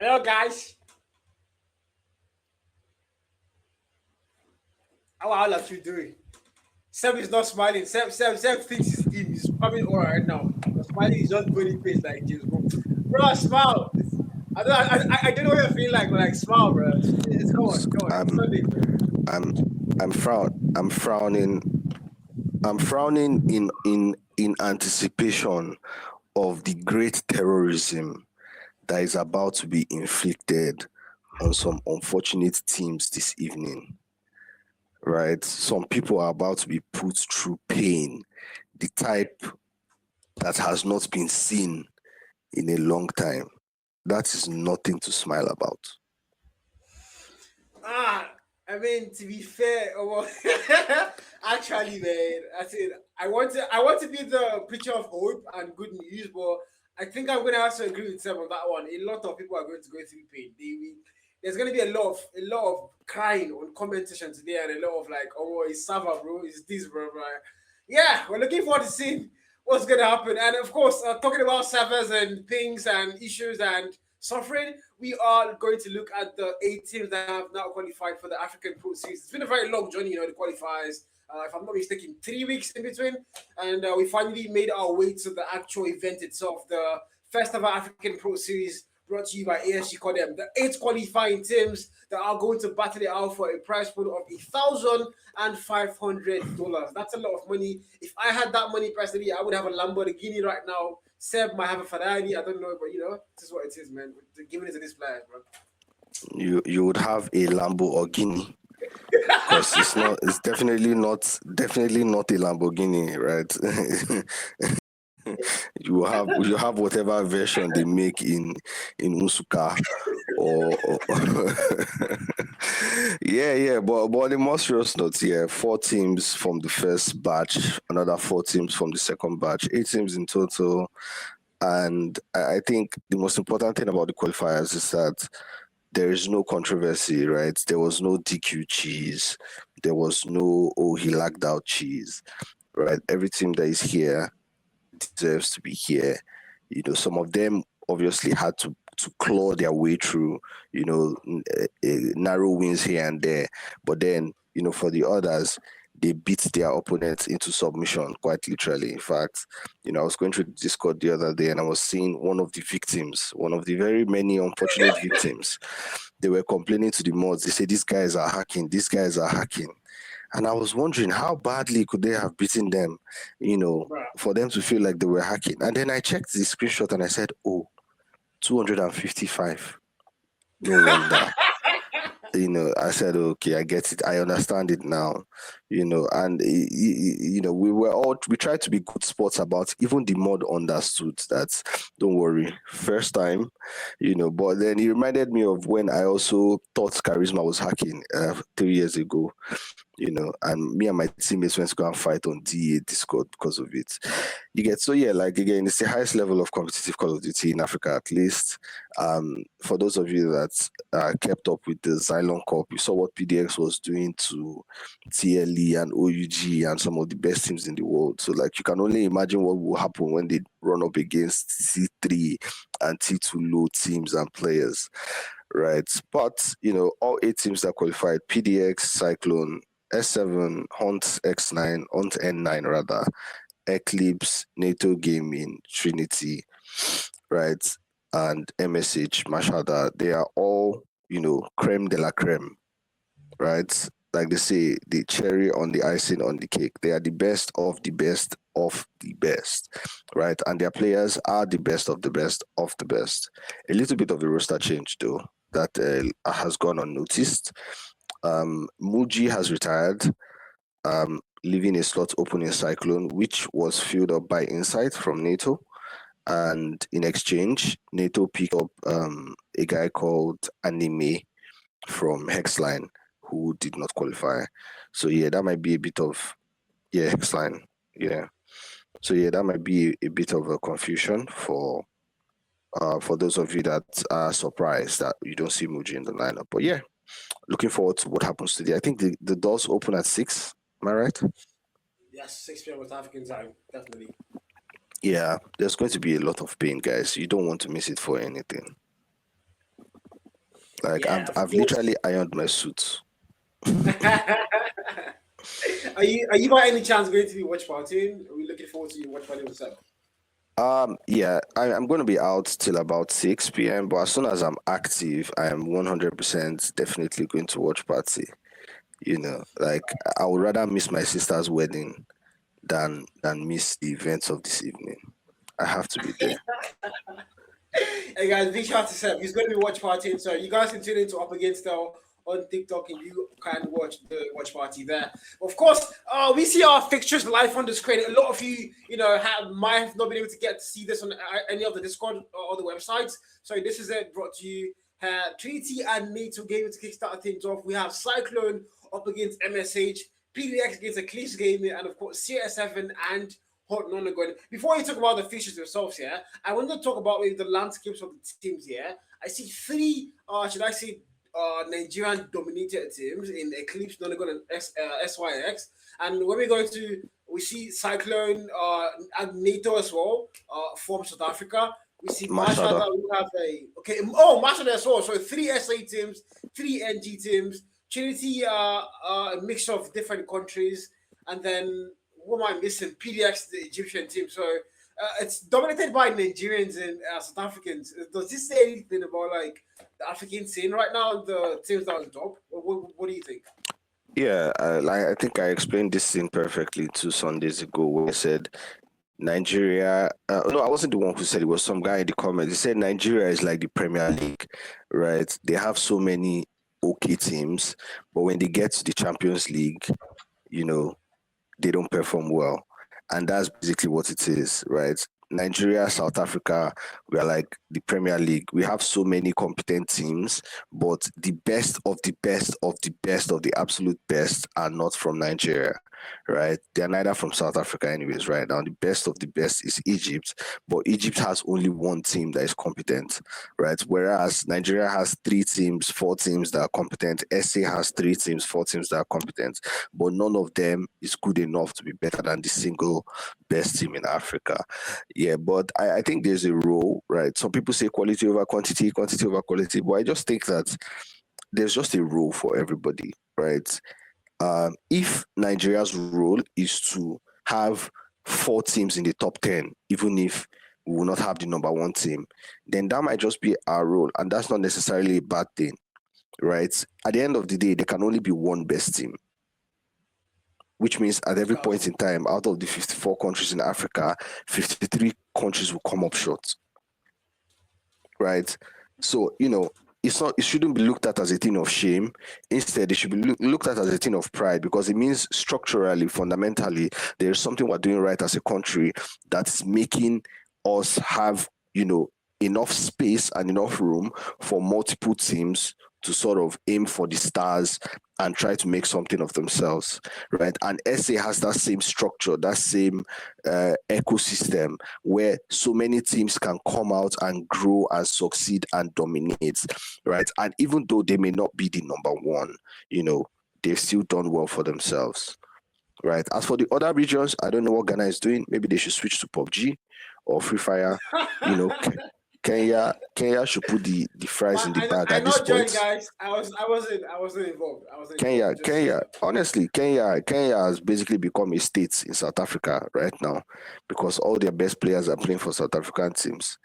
Hello, guys. How are all of you doing? Seb is not smiling. Seb thinks his team is coming all right now. But smiling is just going face like James Bond. Bro, smile. I don't know what you're feeling like, but like smile, bro. It's come on, come on. It's I'm Sunday, bro. I'm I'm frowning. I'm frowning in anticipation of the great terrorism that is about to be inflicted on some unfortunate teams this evening. Right? Some people are about to be put through pain, the type that has not been seen in a long time. That is nothing to smile about. I mean, to be fair, actually, man, I said I want to be the preacher of hope and good news, but I think I'm going to have to agree with Sam on that one. A lot of people are going to go through pain. There's going to be a lot of crying on comment section today, and a lot of like, oh, it's Sava, bro, it's this, bro. Yeah, we're looking forward to seeing what's going to happen, and of course, talking about servers and things and issues and suffering, we are going to look at the 8 teams that have now qualified for the African Pro Series. It's been a very long journey, the qualifiers. If I'm not mistaken, 3 weeks in between, and we finally made our way to the actual event itself, the first ever African Pro Series brought to you by ASG Codem. The 8 qualifying teams that are going to battle it out for a prize pool of $1,500. That's a lot of money. If I had that money personally, I would have a Lamborghini right now. Seb might have a Ferrari. I don't know, but this is what it is, man. Giving it to this player, bro. You would have a Lambo or Guinea because it's definitely not a Lamborghini, right? You have whatever version they make in Usuka or yeah, but on the most serious note, yeah, 4 teams from the first batch, another 4 teams from the second batch, 8 teams in total. And I think the most important thing about the qualifiers is that there is no controversy, right? There was no DQ cheese. There was no, oh, he lagged out cheese, right? Every team that is here deserves to be here. Some of them obviously had to claw their way through, narrow wins here and there. But then, for the others, they beat their opponents into submission, quite literally. In fact, I was going through the Discord the other day and I was seeing one of the victims, one of the very many unfortunate victims. They were complaining to the mods. They say, these guys are hacking, these guys are hacking. And I was wondering how badly could they have beaten them, Bro. for them to feel like they were hacking. And then I checked the screenshot and I said, oh, 255. No wonder. I said, okay, I get it. I understand it now. And we tried to be good sports about even the mod understood that, don't worry, first time, but then it reminded me of when I also thought Charisma was hacking 3 years ago, and me and my teammates went to go and fight on DA Discord because of it. You get, so yeah, like again, it's the highest level of competitive Call of Duty in Africa, at least. For those of you that kept up with the Xylon Cup, you saw what PDX was doing to TLE and OUG and some of the best teams in the world. So like you can only imagine what will happen when they run up against C3 and T2 low teams and players. Right. But all 8 teams that qualified, PDX, Cyclone, S7, Hunt X9, Hunt N9 rather, Eclipse, NATO Gaming, Trinity, right, and MSH, Mashada, they are all, creme de la creme, right? Like they say, the cherry on the icing on the cake. They are the best of the best of the best, right? And their players are the best of the best of the best. A little bit of a roster change, though, that has gone unnoticed. Muji has retired, leaving a slot open in Cyclone, which was filled up by Insight from NATO. And in exchange, NATO picked up a guy called Anime from Hexline, who did not qualify. So yeah, that might be a bit of Hexline. Yeah. So yeah, that might be a bit of a confusion for those of you that are surprised that you don't see Muji in the lineup. But yeah, looking forward to what happens today. I think the doors open at 6. Am I right? Yes, 6 p.m. West African time, definitely. Yeah, there's going to be a lot of pain, guys. You don't want to miss it for anything. Like Yeah, of I've course. literally ironed my suits. Are you by any chance going to be watch partying? Are we looking forward to you watch party with Seb? Yeah, I'm going to be out till about 6 p.m. But as soon as I'm active, I am 100% definitely going to watch party. You know, like I would rather miss my sister's wedding than miss the events of this evening. I have to be there. Hey guys, big shout out to Seb. He's going to be watch partying, so you guys can tune into Up Against Now on TikTok and you can watch the watch party there. Of course, we see our fixtures live on the screen. A lot of you, might have not been able to get to see this on any of the Discord or other websites. So this is it brought to you. Treaty and NATO Gaming to kickstart things off. We have Cyclone up against MSH, PDX against Eclipse Gaming, and of course CS7 and Hot Nonagon. Before you talk about the features themselves here, I want to talk about maybe the landscapes of the teams here. I see three, should I say, Nigerian dominated teams in Eclipse, Nonagon, and SYX. And when we go to, we see Cyclone and NATO as well from South Africa. We see Mashada. Mashada. We have Mashada as well. So three SA teams, three NG teams, Trinity, a mixture of different countries, and then who am I missing? PDX, the Egyptian team. So it's dominated by Nigerians and South Africans. Does this say anything about like the African scene right now? The teams that are on top. What do you think? Yeah, I think I explained this thing perfectly 2 Sundays ago where I said Nigeria. No, I wasn't the one who said it. Was some guy in the comments. He said Nigeria is like the Premier League, right? They have so many okay teams, but when they get to the Champions League, you know, they don't perform well. And that's basically what it is, right? Nigeria, South Africa, we are like the Premier League. We have so many competent teams, but the best of the best of the best of the absolute best are not from Nigeria, right? They're neither from South Africa, anyways, right? Now, the best of the best is Egypt, but Egypt has only one team that is competent, right? Whereas Nigeria has 3 teams, 4 teams that are competent. SA has 3 teams, 4 teams that are competent, but none of them is good enough to be better than the single best team in Africa. Yeah, but I think there's a role, right? Some people say quality over quantity, quantity over quality, but I just think that there's just a role for everybody, right? If Nigeria's role is to have 4 teams in the top 10, even if we will not have the number 1 team, then that might just be our role, and that's not necessarily a bad thing, right? At the end of the day, there can only be one best team, which means at every point in time, out of the 54 countries in Africa, 53 countries will come up short, right? So, it shouldn't be looked at as a thing of shame. Instead, it should be looked at as a thing of pride, because it means structurally, fundamentally, there's something we're doing right as a country that's making us have, enough space and enough room for multiple teams to sort of aim for the stars and try to make something of themselves, right? And SA has that same structure, that same ecosystem where so many teams can come out and grow and succeed and dominate, right? And even though they may not be the number 1, they've still done well for themselves, right? As for the other regions, I don't know what Ghana is doing. Maybe they should switch to PUBG or Free Fire. Kenya should put the fries in the bag at this point. Guys. I wasn't involved. Kenya, honestly, Kenya has basically become a state in South Africa right now, because all their best players are playing for South African teams.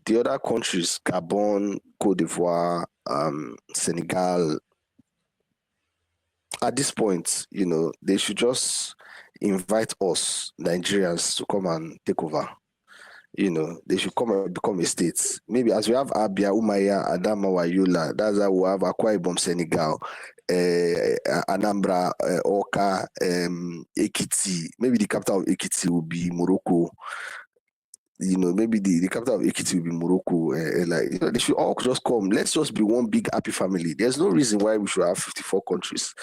The other countries, Gabon, Cote d'Ivoire, Senegal, at this point, they should just invite us Nigerians to come and take over. They should come and become a state. Maybe as we have Abia, Umaya, Adamawa, Yola, that's how we have Akwa Ibom, Senegal, Anambra, Oka, Ekiti. Maybe the capital of Ekiti will be Morocco. Maybe the capital of Ekiti will be Morocco. They should all just come. Let's just be one big happy family. There's no reason why we should have 54 countries.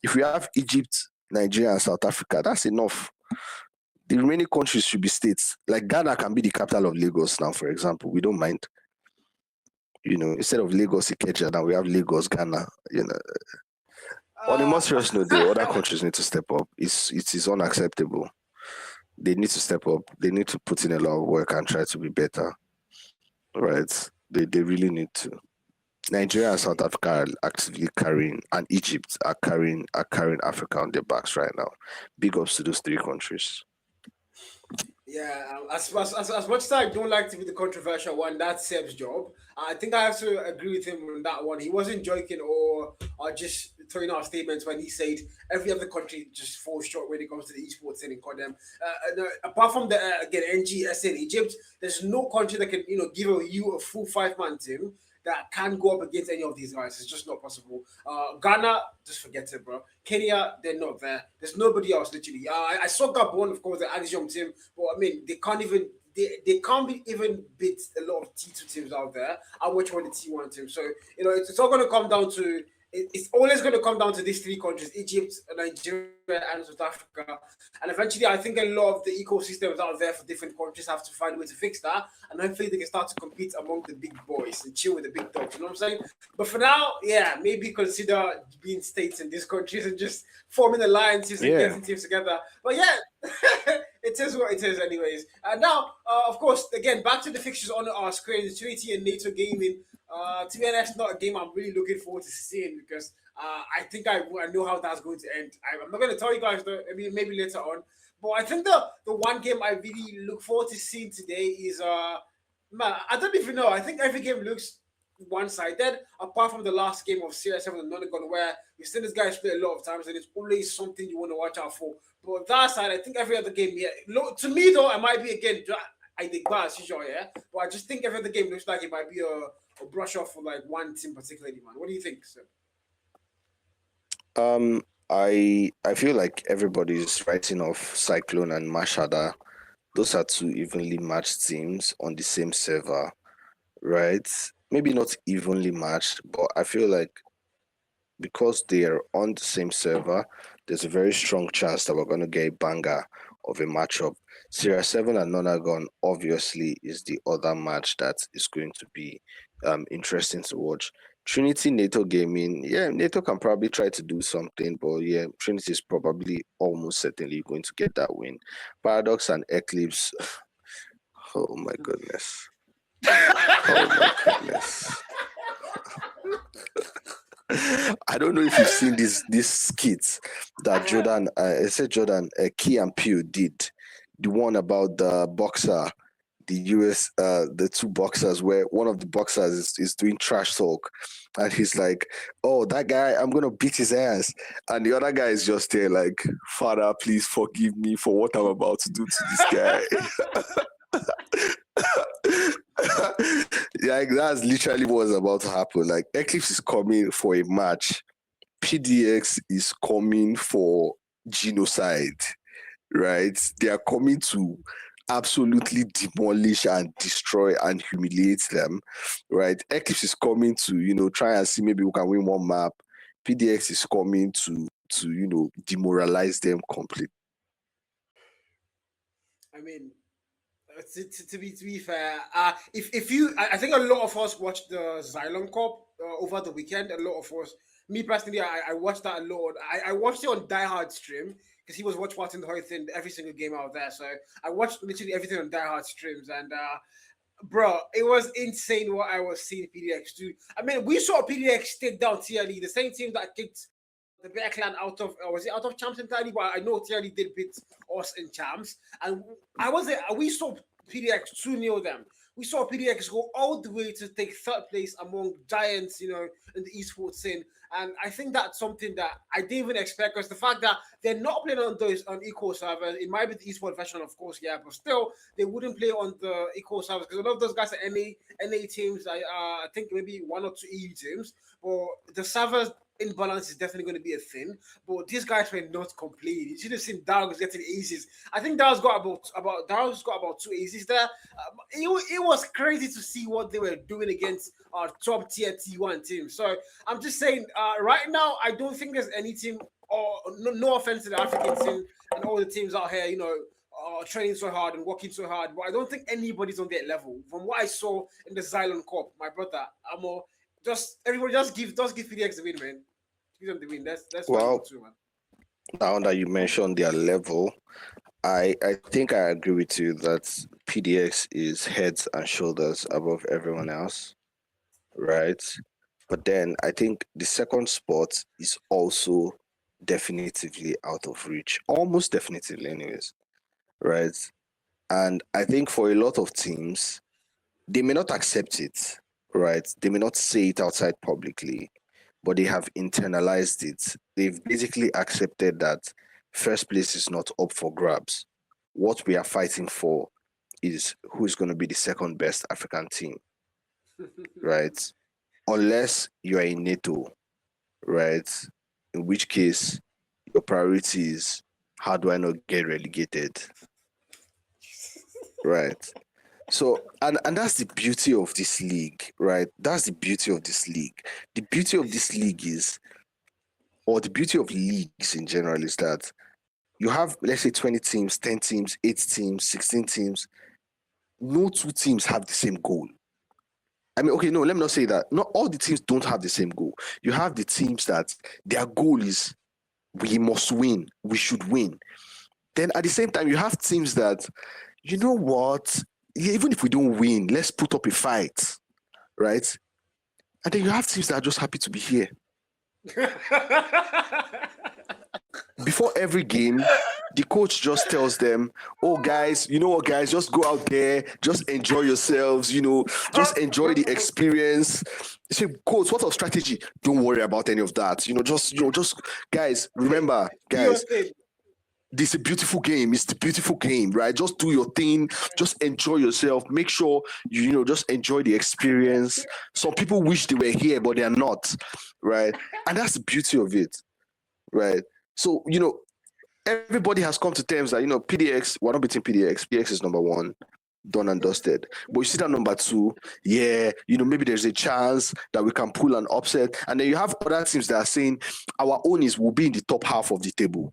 If we have Egypt, Nigeria, and South Africa, that's enough. The remaining countries should be states. Like Ghana can be the capital of Lagos now, for example. We don't mind. Instead of Lagos, Ikeja, now we have Lagos, Ghana. On a more serious note, the other countries need to step up. It is unacceptable. They need to step up. They need to put in a lot of work and try to be better. Right? They really need to. Nigeria and South Africa are actively carrying, and Egypt are carrying Africa on their backs right now. Big ups to those three countries. Yeah, as much as I don't like to be the controversial one, that's Seb's job. I think I have to agree with him on that one. He wasn't joking or just throwing out statements when he said every other country just falls short when it comes to the esports and in them. No, apart from the again NGS in Egypt, there's no country that can give you a full 5-man team that can go up against any of these guys. It's just not possible. Ghana, just forget it, bro. Kenya, they're not there. There's nobody else, literally. I saw Gabon, of course, the Addis Young team, but I mean, they can't even. They can't even beat a lot of T2 teams out there. I watch one the T1 team. So, it's all going to come down to it's always going to come down to these three countries: Egypt, Nigeria, and South Africa. And eventually, I think a lot of the ecosystems out there for different countries have to find a way to fix that. And hopefully, they can start to compete among the big boys and chill with the big dogs. You know what I'm saying? But for now, yeah, maybe consider being states in these countries and just forming alliances and getting teams together. But yeah, it is what it is, anyways. And now, of course, again, back to the fixtures on our screen: Trinity and NATO Gaming. To be honest, not a game I'm really looking forward to seeing because I think I know how that's going to end. I'm not going to tell you guys though, maybe later on. But I think the one game I really look forward to seeing today is man, I don't even know. I think every game looks one-sided, apart from the last game of Series 7 and Nonagon, where you've seen this guy play a lot of times and it's always something you want to watch out for. But that side, I think every other game, yeah. To me though, I might be again I think as usual, yeah. But I just think every other game looks like it might be a brush off for like one team particularly, man. What do you think, sir? I feel like everybody's writing off Cyclone and Mashada. Those are two evenly matched teams on the same server, right? Maybe not evenly matched, but I feel like because they are on the same server, there's a very strong chance that we're going to get a banger of a matchup. Sierra 7 and Nonagon obviously is the other match that is going to be interesting to watch. Trinity NATO Gaming, yeah, NATO can probably try to do something, but yeah, Trinity is probably almost certainly going to get that win. Paradox and Eclipse, oh my goodness. Oh my goodness. I don't know if you've seen this skits that Jordan, Key and Pew did. The one about the boxer, the US, the two boxers, where one of the boxers is doing trash talk, and he's like, "Oh, that guy, I'm gonna beat his ass," and the other guy is just there like, "Father, please forgive me for what I'm about to do to this guy." Like that's literally what's about to happen. Like Eclipse is coming for a match, PDX is coming for genocide, right? They are coming to absolutely demolish and destroy and humiliate them, right? Eclipse is coming to try and see maybe we can win one map. PDX is coming to demoralize them completely. I mean, to be fair, if you, I think a lot of us watched the Xylon Cup over the weekend. A lot of us, me personally, I watched that a lot. I watched it on Die Hard stream because he was watching the whole thing, every single game out there. So I watched literally everything on Die Hard streams, and bro, it was insane what I was seeing PDX do. I mean, we saw PDX take down TLE, the same team that kicked the Bear Clan out of was it out of champs entirely? But I know TLE did beat us in champs, and I was there. We saw PDX 2-0 them. We saw PDX go all the way to take third place among giants, in the esports scene. And I think that's something that I didn't even expect because the fact that they're not playing on those on equal servers, it might be the esports version, of course, yeah, but still they wouldn't play on the equal servers because a lot of those guys are NA teams. I think maybe one or two EU teams, but the servers imbalance is definitely going to be a thing. But these guys were not complaining. You should have seen Dawgs getting aces. I think Dawgs got about 2 aces there. It was crazy to see what they were doing against our top tier T1 team. So I'm just saying, right now I don't think there's any team, or no offense to the African team and all the teams out here, training so hard and working so hard, but I don't think anybody's on their level. From what I saw in the Xylon Cup, my brother, everybody just give PDX the win, man. Give them the win. That's well, too, man. Now that you mentioned their level, I think I agree with you that PDX is heads and shoulders above everyone else, right? But then I think the second spot is also definitively out of reach, almost definitively, anyways, right? And I think for a lot of teams, they may not accept it, right? They may not say it outside publicly, but they have internalized it. They've basically accepted that first place is not up for grabs. What we are fighting for is who's going to be the second best African team, right? Unless you are in NATO, right? In which case, your priority is how do I not get relegated, right? So, and that's the beauty of this league, right? That's the beauty of this league. The beauty of this league is, or the beauty of leagues in general is that you have, let's say, 20 teams, 10 teams, 8 teams, 16 teams. No two teams have the same goal. I mean, okay, no, let me not say that. Not all the teams don't have the same goal. You have the teams that their goal is we must win, we should win. Then at the same time, you have teams that, you know what, even if we don't win, let's put up a fight, right? And then you have teams that are just happy to be here. Before every game, the coach just tells them, oh, guys, you know what, guys, just go out there, just enjoy yourselves, just enjoy the experience. You say, coach, what of strategy? Don't worry about any of that. Just guys, remember, guys, this is a beautiful game. It's the beautiful game, right? Just do your thing. Just enjoy yourself. Make sure you just enjoy the experience. Some people wish they were here, but they are not, right? And that's the beauty of it, right? So, everybody has come to terms that, PDX, we're not beating PDX. PDX is number one, done and dusted. But you see that number two, yeah, maybe there's a chance that we can pull an upset. And then you have other teams that are saying our own will be in the top half of the table.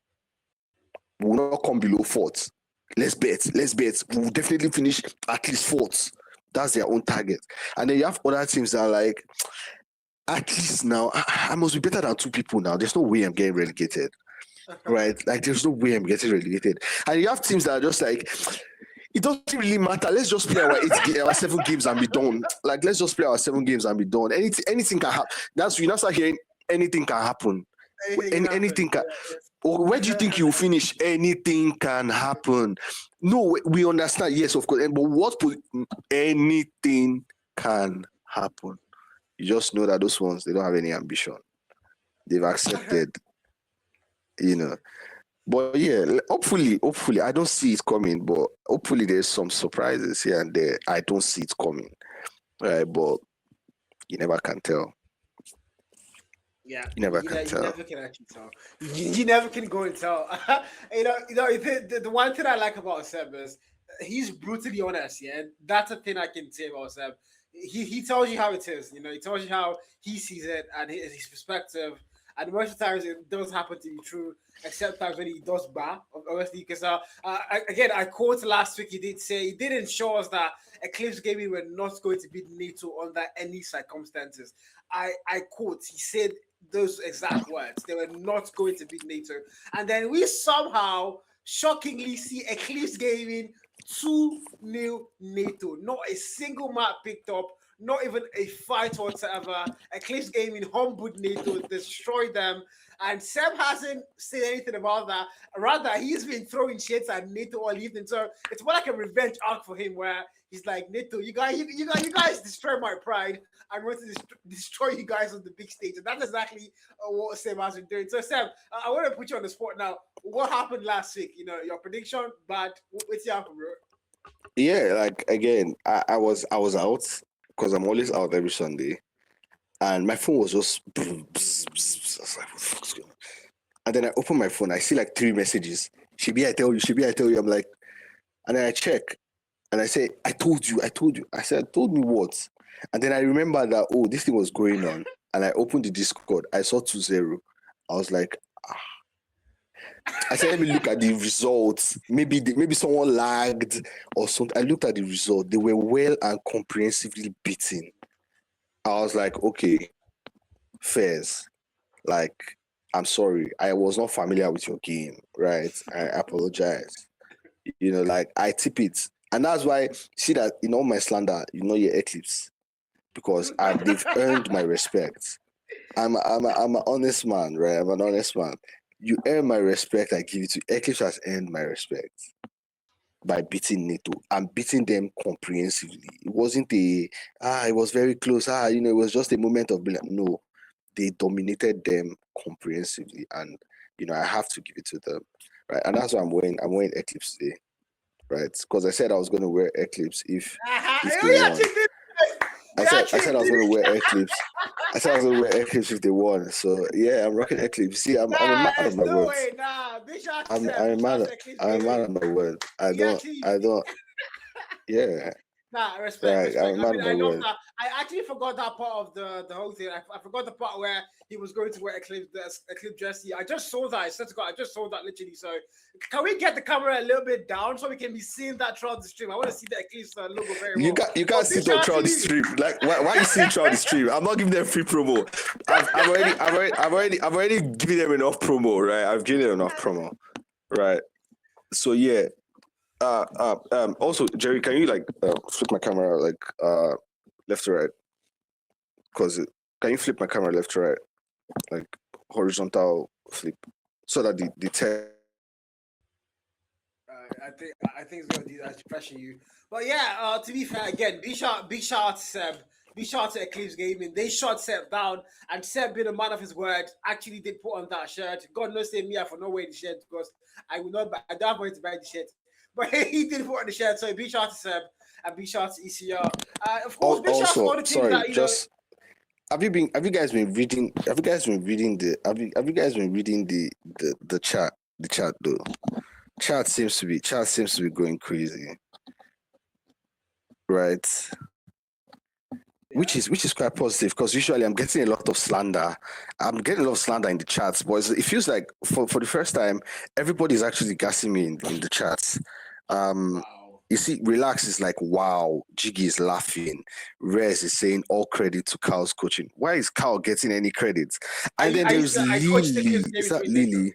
We will not come below fourth. Let's bet. We'll definitely finish at least fourth. That's their own target. And then you have other teams that are like, at least now, I must be better than two people now. There's no way I'm getting relegated. Right? Like, there's no way I'm getting relegated. And you have teams that are just like, it doesn't really matter. Let's just play our 7 games and be done. Like, let's just play our 7 games and be done. Anything can happen. That's you now start hearing anything can happen. Anything can. Or where do you think you will finish? Anything can happen. No, we understand. Yes, of course. But anything can happen. You just know that those ones, they don't have any ambition. They've accepted. But yeah, hopefully, I don't see it coming, but hopefully there's some surprises here and there. I don't see it coming, right? But you never can tell. Yeah, you never can tell. You never can actually tell. You never can go and tell. The one thing I like about Seb is he's brutally honest. Yeah, that's a thing I can say about Seb. He tells you how it is. He tells you how he sees it and his perspective. And most of the times it does happen to be true, except times when he does bad, obviously. Because again, I quote last week, he didn't show us that Eclipse Gaming were not going to beat NATO under any circumstances. I quote, he said those exact words. They were not going to beat NATO. And then we somehow shockingly see Eclipse Gaming 2-0 NATO. Not a single map picked up. Not even a fight whatsoever. Eclipse Gaming humbled NATO, destroyed them, and Seb hasn't said anything about that. Rather, he's been throwing shades at NATO all evening. So it's more like a revenge arc for him, where he's like, NATO, you guys destroy my pride. I'm going to destroy you guys on the big stage, and that's exactly what Seb has been doing. So Seb, I want to put you on the spot now. What happened last week? Your prediction, but what's happened, bro? Yeah, like again, I was out. Because I'm always out every Sunday, and my phone was just, and then I open my phone, I see like 3 messages. Shibi, I tell you. I'm like, and then I check, and I say, I told you. I said, told me what? And then I remember that, this thing was going on, and I opened the Discord. I saw 2-0. I was like, I said, let me look at the results. Maybe someone lagged or something. I looked at the result. They were well and comprehensively beaten. I was like, okay, Fairs, like, I'm sorry. I was not familiar with your game, right? I apologize. Like, I tip it. And that's why, see that in all my slander, your Eclipse. because they've earned my respect. I'm an honest man, right? I'm an honest man. You earn my respect, I give it to you. Eclipse has earned my respect by beating NATO and beating them comprehensively. It wasn't it was very close. It was just a moment of brilliance. No, they dominated them comprehensively, and I have to give it to them, right? And that's why I'm wearing Eclipse today, right? Because I said I was going to wear Eclipse if they won. I said I was going to wear Eclipse. I said I was going to wear Eclipse if they won. So yeah, I'm rocking Eclipse. See, I'm a man of my words. I'm a man of my word. I don't. Yeah. Nah, respect. I love that. I actually forgot that part of the whole thing. I forgot the part where he was going to wear a clip jersey. I just saw that. I swear to God, I just saw that literally. So, can we get the camera a little bit down so we can be seeing that throughout the stream? I want to see the Eclipse logo very well. You can't see that throughout the stream. Like, why are you seeing throughout the stream? I'm not giving them free promo. I've already given them enough promo, right? I've given them enough promo, right? So yeah. Also, Jerry, can you flip my camera left to right? Because can you flip my camera left to right, like horizontal flip, so that the text. I think it's gonna do that to pressure you. But yeah, to be fair, again, big shout to Seb. Big shout to Eclipse Gaming. They shot Seb down, and Seb, being a man of his word, actually did put on that shirt. God knows, me, I for no way the shirt because I don't have money to buy the shirt. But he did put on the shirt, so big shout out to Seb and big shout out to ECR. Of course, big shout out to all the teams that Have you guys been reading the chat? The chat though. Chat seems to be going crazy. Right. Yeah. Which is quite positive because usually I'm getting a lot of slander. I'm getting a lot of slander in the chats, but it feels like for the first time, everybody's actually gassing me in the chats. Wow. You see, Relax is like, wow. Jiggy is laughing. Rez is saying all credit to Carl's coaching. Why is Carl getting any credit? And then there's Lily. Is that Lily?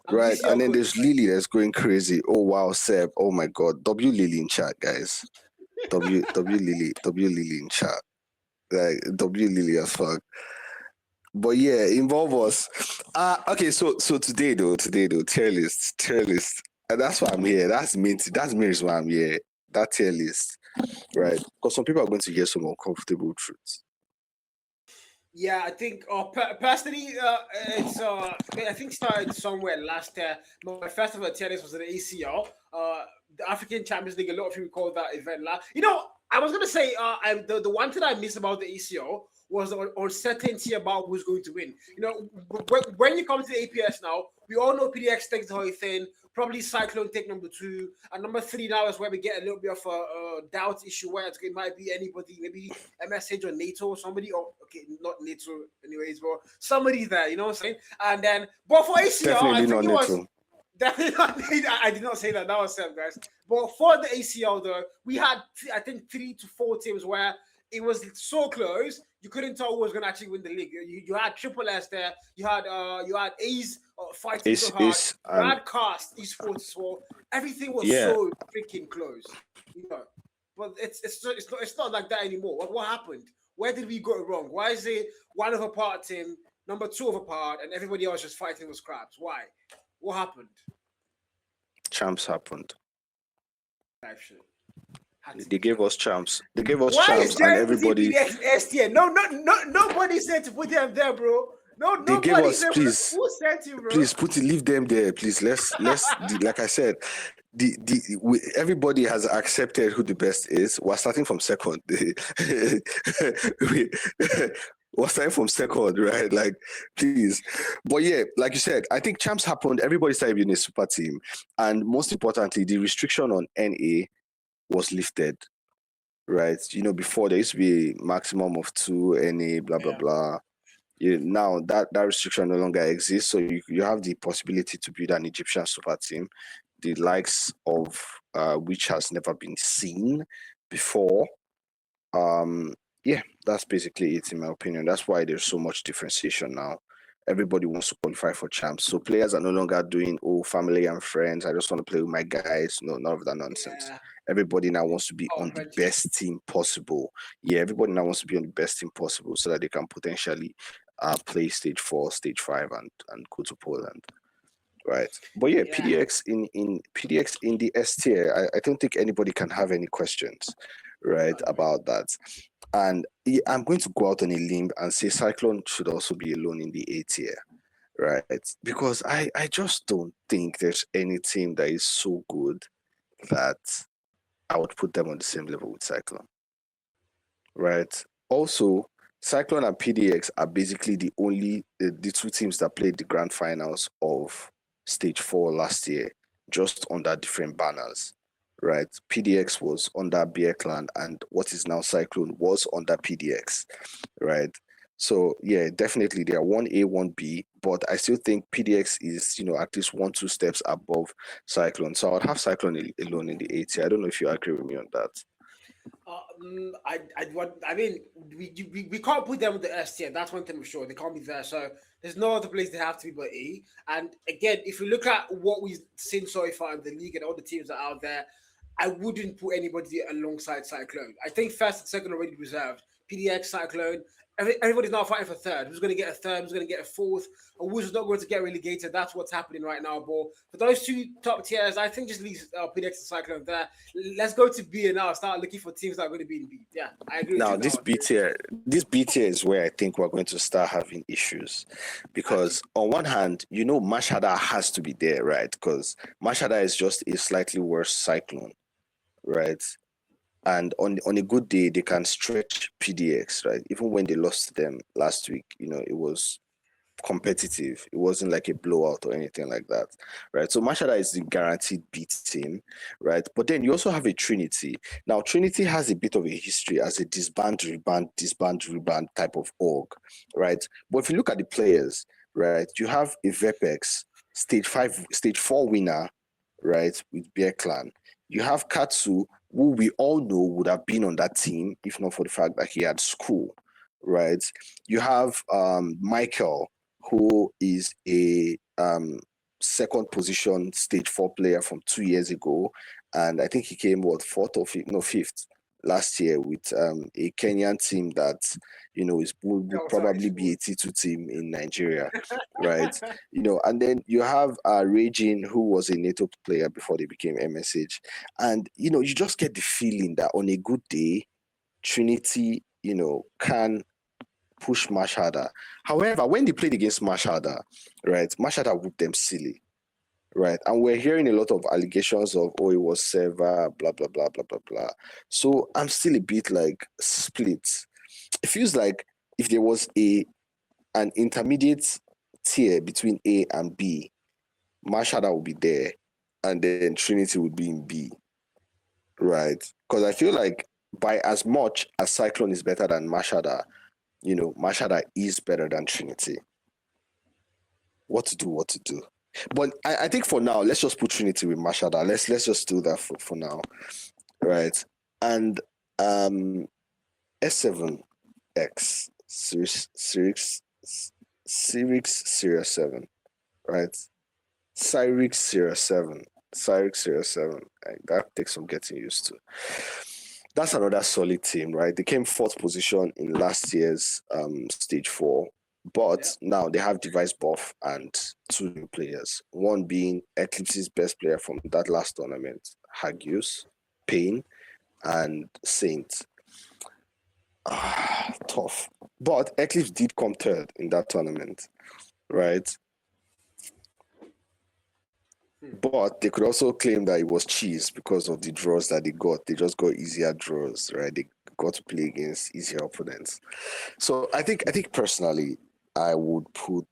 Right. And then there's Lily that's going crazy. Oh wow, Seb. Oh my God. W Lily in chat, guys. W Lily in chat. Like W Lily as fuck. But yeah, involve us. Okay, so today though, tier list. And that's why I'm here. That's me reason why I'm here. That tier list. Right. Because some people are going to hear some uncomfortable truths. Yeah, I think personally, it's I think started somewhere last year. My first ever tier list was in the ACL, the African Champions League. A lot of you recall that event. I was gonna say, the one thing I missed about the ACL was the uncertainty about who's going to win. When you come to the APS now, we all know PDX takes the whole thing. Probably Cyclone take number 2, and number 3 now is where we get a little bit of a doubt issue where it might be anybody, maybe MSH or NATO or somebody, or okay, not NATO anyways, but somebody there, you know what I'm saying? And then, but for ACL, definitely I think not it was NATO. Definitely not. I did not say that. That was Sam, guys. But for the ACL, though, we had I think 3 to 4 teams where it was so close you couldn't tell who was going to actually win the league. You had Triple S there. You had A's fighting so hard. You had Cast Esports as well. Everything was so freaking close, But it's not like that anymore. What happened? Where did we go wrong? Why is it one of a part team, number 2 of a part, and everybody else just fighting with scraps? Why? What happened? Champs happened. They gave us champs. They gave us champs, and everybody. Nobody said to put them there, bro. No, they gave us. Please, who sent you, bro? Please leave them there, please. Let's like I said, everybody has accepted who the best is. We're starting from second. We're starting from second, right? Like, please. But yeah, like you said, I think champs happened. Everybody started being a super team, and most importantly, the restriction on NA was lifted, right? Before there used to be a maximum of 2 NA, blah blah blah. Now that restriction no longer exists, so you have the possibility to build an Egyptian super team, the likes of which has never been seen before. Yeah, that's basically it in my opinion. That's why there's so much differentiation now. Everybody wants to qualify for champs. So players are no longer doing family and friends. I just want to play with my guys. No, none of that nonsense. everybody now wants to be Oh, on the friendship. best team possible. Yeah, everybody now wants to be on the best team possible so that they can potentially play stage 4, stage 5, and go to Poland. Right. But yeah, Yeah. PDX in the S tier, I don't think anybody can have any questions, right, Okay. about that. And yeah, I'm going to go out on a limb and say Cyclone should also be alone in the A tier, right? Because I just don't think there's any team that is so good that I would put them on the same level with Cyclone, right? Also, Cyclone and PDX are basically the two teams that played the grand finals of Stage 4 last year, just under different banners, right? PDX was under Beer Clan, and what is now Cyclone was under PDX, right? So yeah, definitely they are 1A, 1B, but I still think PDX is, at least 1, 2 steps above Cyclone. So I would have Cyclone alone in the A tier. I don't know if you agree with me on that. I mean, we can't put them with the S tier. That's one thing for sure. They can't be there. So there's no other place they have to be but E. And again, if we look at what we've seen so far in the league and all the teams that are out there, I wouldn't put anybody alongside Cyclone. I think first and second already reserved. PDX, Cyclone. Everybody's now fighting for third. Who's going to get a third? Who's going to get a fourth? Or who's not going to get relegated? That's what's happening right now. But for those two top tiers, I think just leave PDX and Cyclone there. Let's go to B and now start looking for teams that are going to be in B. Yeah, I agree with Now, you on that this B tier is where I think we're going to start having issues, because on one hand, Mashhada has to be there, right? Because Mashhada is just a slightly worse Cyclone, right? And on a good day, they can stretch PDX, right? Even when they lost to them last week, it was competitive. It wasn't like a blowout or anything like that, right? So Mashhada is the guaranteed beat team, right? But then you also have a Trinity. Now, Trinity has a bit of a history as a disband, rebound type of org, right? But if you look at the players, right, you have a Vepex, stage 4 winner, right, with Bear Clan. You have Katsu, who we all know would have been on that team if not for the fact that he had school, right? You have Michael, who is a second position stage 4 player from 2 years ago, and I think he came fourth or fifth, no, fifth last year with a Kenyan team that would probably be a T2 team in Nigeria, right? And then you have Regin, who was a NATO player before they became MSH, and you just get the feeling that on a good day, Trinity, can push Mashhada. However, when they played against Mashhada, right, Mashhada whooped them silly, right? And we're hearing a lot of allegations of, it was Seva, blah, blah, blah, blah, blah, blah. So I'm still a bit like split. It feels like if there was an intermediate tier between A and B, Mashhada would be there, and then Trinity would be in B, right? Because I feel like by as much as Cyclone is better than Mashhada, Mashhada is better than Trinity. What to do. But I think for now, let's just put Trinity with Mashhada. Let's just do that for now, right? And S7X Cyrix Sierra 7, right? Cyrix Sierra 7. That takes some getting used to. That's another solid team, right? They came 4th position in last year's stage 4. But now they have device buff and 2 new players. One being Eclipse's best player from that last tournament, Hagius, Payne, and Saint. Tough. But Eclipse did come 3rd in that tournament, right? But they could also claim that it was cheese because of the draws that they got. They just got easier draws, right? They got to play against easier opponents. So I think personally, I would put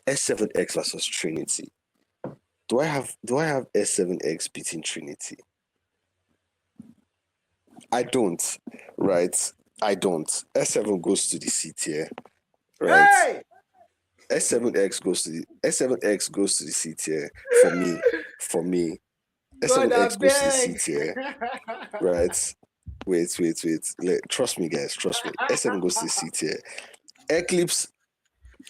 S7X versus Trinity. Do I have S7X beating Trinity? I don't, right? I don't. S7 goes to the C tier, right? Hey! S7X goes to the C tier for me. S7X goes to the C tier, right? Wait. Trust me, guys. Trust me. S7 goes to the C tier. Eclipse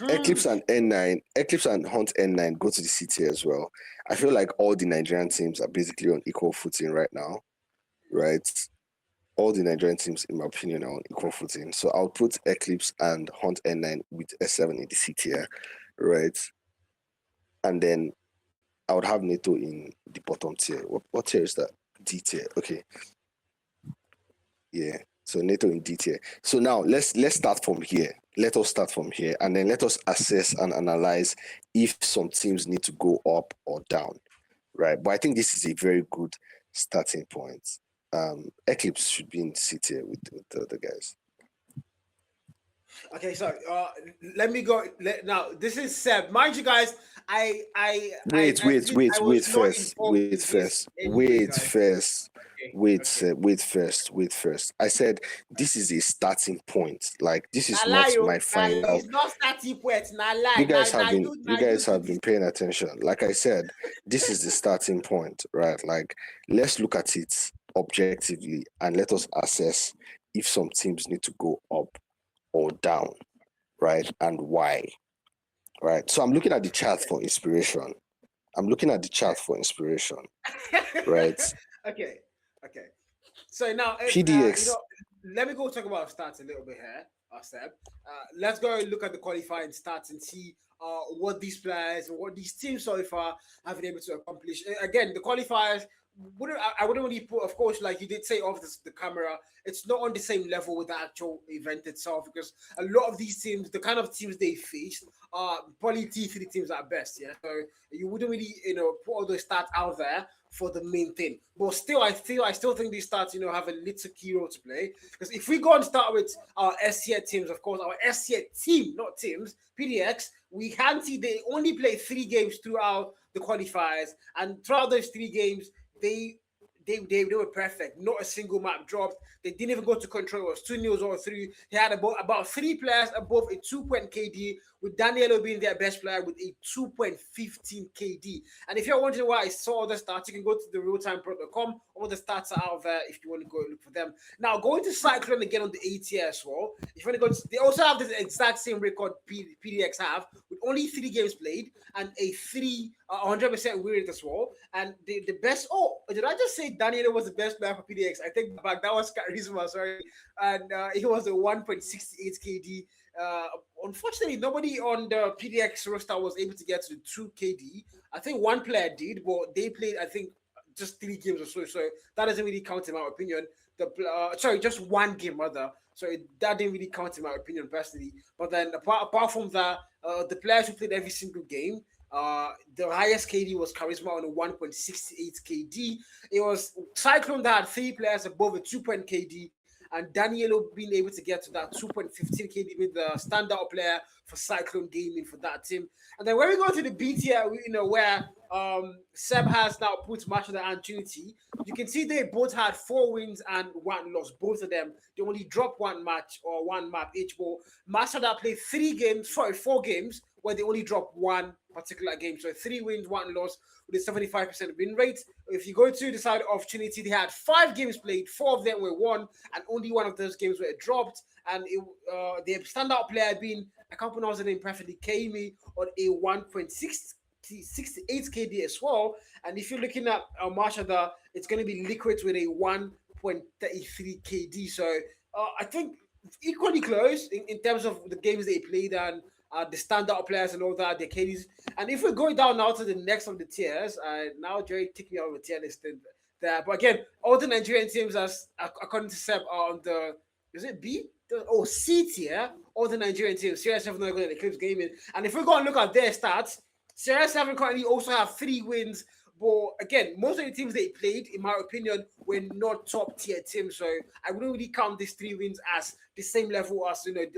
Eclipse and N9, Eclipse and Hunt N9 go to the C tier as well. I feel like all the Nigerian teams are basically on equal footing right now, right? All the Nigerian teams, in my opinion, are on equal footing. So I'll put Eclipse and Hunt N9 with S7 in the C tier, right? And then I would have NATO in the bottom tier. What tier is that? D tier. Okay. Yeah. So NATO in D tier. So now let's start from here. Let us start from here, and then let us assess and analyze if some teams need to go up or down, right? But I think this is a very good starting point. Eclipse should be in C tier with the other guys. Okay, so let me go. Now this is Seb. Mind you, guys, Wait first. I said this is a starting point. Like this is not my final. It's not starting point. You guys have been paying attention. Like I said, this is the starting point, right? Like let's look at it objectively and let us assess if some teams need to go up or down, right? And why, right? So I'm looking at the chart for inspiration. Right? Okay. So now, PDX. Let me go talk about stats a little bit here, Seb. Let's go look at the qualifying stats and see what these players, what these teams so far have been able to accomplish. Again, the qualifiers, I wouldn't really put, of course, like you did say off the camera, it's not on the same level with the actual event itself, because a lot of these teams, the kind of teams they faced, are probably T3 teams at best. Yeah, so you wouldn't really put all those stats out there for the main thing. But still, I still think these stats have a little key role to play, because if we go and start with our S tier teams, of course, our S tier team, not teams, PDX, we can see they only play 3 games throughout the qualifiers, and throughout those 3 games, they were perfect. Not a single map dropped. They didn't even go to control. It was 2-0 or 3. He had about 3 players above a 2-point KD, with Danielo being their best player with a 2.15 KD. And if you're wondering why I saw all the stats, you can go to the realtimepro.com. All the stats are out there if you want to go look for them. Now, going to Cyclone again on the A tier as well. If you want to go they also have the exact same record PDX have, with only 3 games played and a 100% win rate as well. And the best, did I just say Danielo was the best player for PDX? I take back, that was Charisma, sorry. And he was a 1.68 KD. Unfortunately, nobody on the PDX roster was able to get to 2 KD. I think one player did, but they played, I think, just 3 games or so. So that doesn't really count in my opinion. Just 1 game rather. So that didn't really count in my opinion personally. But then apart from that, the players who played every single game, the highest KD was Charisma on a 1.68 KD. It was Cyclone that had 3 players above a 2-point KD, and Danielo being able to get to that 2.15 KD with the standout player for Cyclone Gaming for that team. And then when we go to the B tier, where Seb has now put Mashada and Trinity, you can see they both had 4 wins and 1 loss. Both of them, they only dropped 1 match or 1 map each. But Mashada played 4 games where they only dropped 1 particular game. So 3 wins, 1 loss with a 75% win rate. If you go to the side of Trinity, they had 5 games played, 4 of them were won, and only 1 of those games were dropped. And their standout player being, I can't pronounce the name perfectly, Kami on a 1.68 KD as well. And if you're looking at Mashada, it's going to be Liquid with a 1.33 KD. So I think equally close in terms of the games they played and the standout players and all that, the KDs. And if we're going down now to the next of the tiers, now Jerry kicked me out of the tier list there. But again, all the Nigerian teams, as according to Seb, are on the, is it B? C tier. All the Nigerian teams, CR7 not going to Eclipse Gaming. And if we go and look at their stats, CR7 currently also have 3 wins. But again, most of the teams they played, in my opinion, were not top tier teams. So I wouldn't really count these 3 wins as the same level as the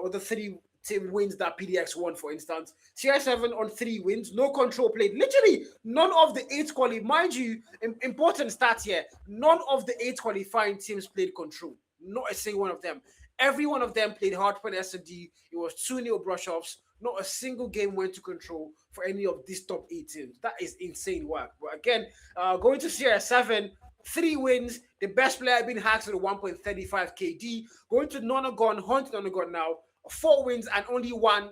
other three team wins that PDX won, for instance. CR7 on 3 wins, no control played. Literally, none of the 8 mind you, important stats here, none of the 8 qualifying teams played control. Not a single one of them. Every one of them played hardpoint S&D. It was 2-0 brush-offs. Not a single game went to control for any of these top 8 teams. That is insane work. But again, going to CR7, 3 wins. The best player being Hacked with a 1.35 KD. Going to Nonagon, Hunt Nonagon now, 4 wins and only one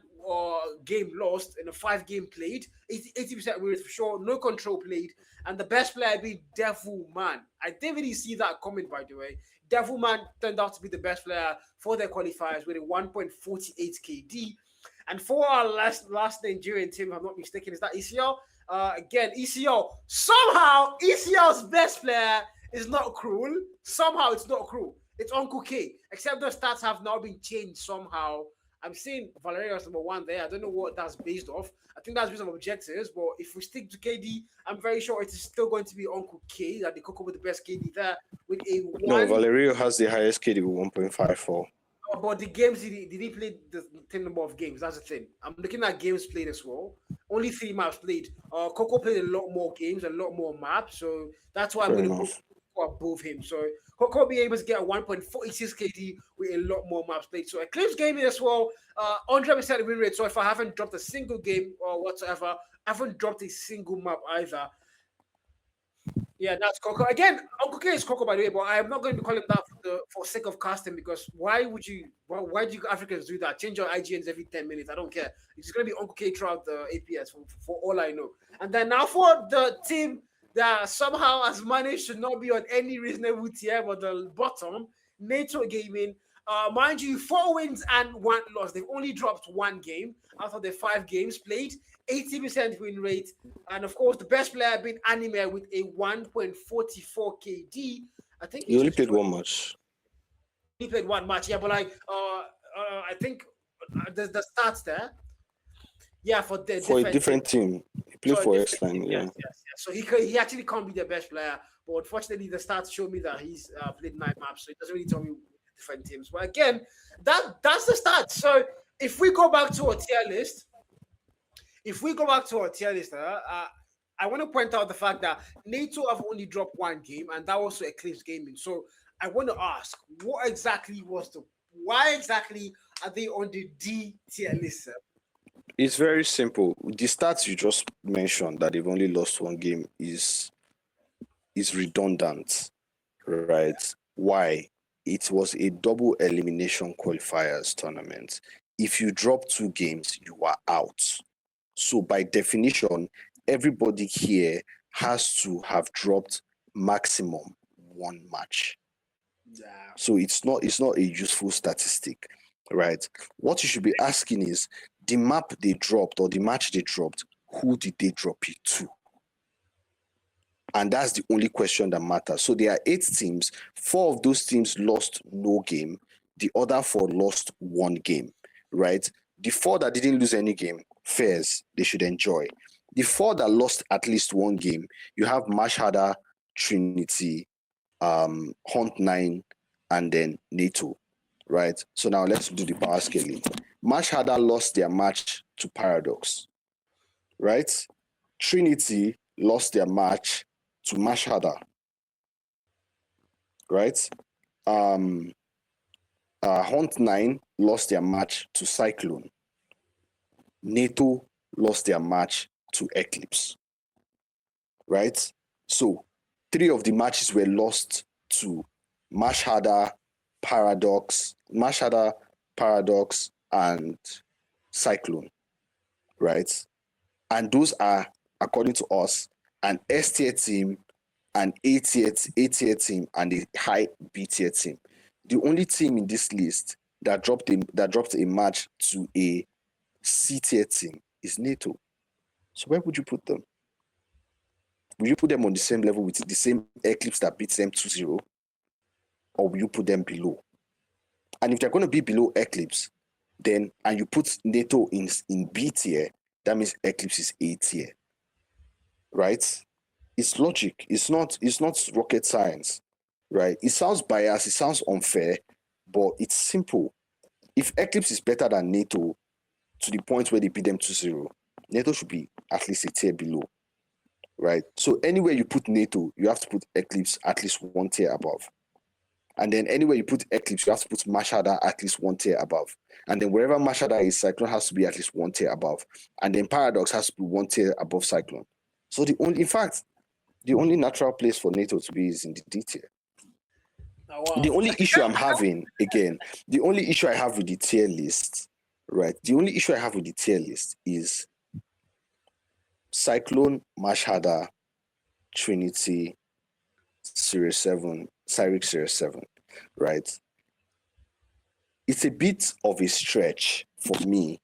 game lost in a 5-game played. 80% win rate for sure. No control played. And the best player being Devil Man. I didn't really see that coming, by the way. Devil Man turned out to be the best player for their qualifiers with a 1.48 KD. And for our last Nigerian team, if I'm not mistaken, is that ECL? Again, ECL. Somehow, ECL's best player is not Cruel. Somehow, it's not Cruel. It's Uncle K. Except the stats have now been changed somehow. I'm seeing Valerio as number 1 there. I don't know what that's based off. I think that's based on objectives. But if we stick to KD, I'm very sure it is still going to be Uncle K, that the Coco with the best KD there with a 1. No, Valerio has the highest KD with 1.54. But the games did he play the same number of games? That's the thing. I'm looking at games played as well. Only 3 maps played. Coco played a lot more games, a lot more maps, so that's why I'm going to put Coco above him. So Coco be able to get a 1.46 KD with a lot more maps played. So Eclipse Gaming as well, 100% win rate. So if I haven't dropped a single game or whatsoever, I haven't dropped a single map either. Yeah, that's Coco. Again, Uncle K is Coco, by the way, but I'm not going to call him that for sake of casting, because why do you Africans do that? Change your IGNs every 10 minutes. I don't care. It's going to be Uncle K throughout the APS for all I know. And then now for the team that somehow has managed to not be on any reasonable tier, but the bottom, NATO Gaming. Mind you, 4 wins and 1 loss. They've only dropped 1 game out of the 5 games played. 80% win rate, and of course the best player being Anime with a 1.44 KD. I think he only played 1 match. He played 1 match, yeah, but like I think there's the stats there. Yeah, for a different team. He played for X-Line, yeah. Yes. So he actually can't be the best player, but unfortunately the stats show me that he's played 9 maps, so it doesn't really tell me different teams. But again, that's the stats. So if we go back to our tier list. I want to point out the fact that NATO have only dropped 1 game, and that was Eclipse Gaming. So I want to ask, why exactly are they on the D tier list, sir? It's very simple. The stats you just mentioned, that they've only lost 1 game, is redundant, right? Why? It was a double elimination qualifiers tournament. If you drop 2 games, you are out. So by definition, everybody here has to have dropped maximum 1 match. Yeah. So it's not a useful statistic, right? What you should be asking is, the map they dropped or the match they dropped, who did they drop it to? And that's the only question that matters. So there are 8 teams. 4 of those teams lost no game. The other 4 lost 1 game, right? The 4 that didn't lose any game, fairs, they should enjoy. The 4 that lost at least 1 game, you have Mashhada, Trinity, Hunt 9, and then NATO, right? So now let's do the power scaling. Mashhada lost their match to Paradox, right? Trinity lost their match to Mashhada, right? Hunt 9 lost their match to Cyclone. NATO lost their match to Eclipse, right? So 3 of the matches were lost to Mashhada, Paradox, and Cyclone, right? And those are, according to us, an S tier team, an A tier team, and a high B tier team. The only team in this list that dropped a match to a C tier team is NATO. So where would you put them? Will you put them on the same level with the same Eclipse that beats them 2-0? Or will you put them below? And if they're going to be below Eclipse, then, and you put NATO in B tier, that means Eclipse is A tier. Right? It's logic. It's not rocket science. Right? It sounds biased, it sounds unfair, but it's simple. If Eclipse is better than NATO to the point where they beat them 2-0, NATO should be at least a tier below. Right? So anywhere you put NATO, you have to put Eclipse at least 1 tier above. And then anywhere you put Eclipse, you have to put Mashhada at least 1 tier above. And then wherever Mashhada is, Cyclone has to be at least 1 tier above. And then Paradox has to be 1 tier above Cyclone. So the only natural place for NATO to be is in the D tier. Oh, wow. The only issue I'm having, again, the only issue I have with the tier list, right? The only issue I have with the tier list is Cyclone, Mashhada, Trinity, Series 7, Cyric Series 7, right? It's a bit of a stretch for me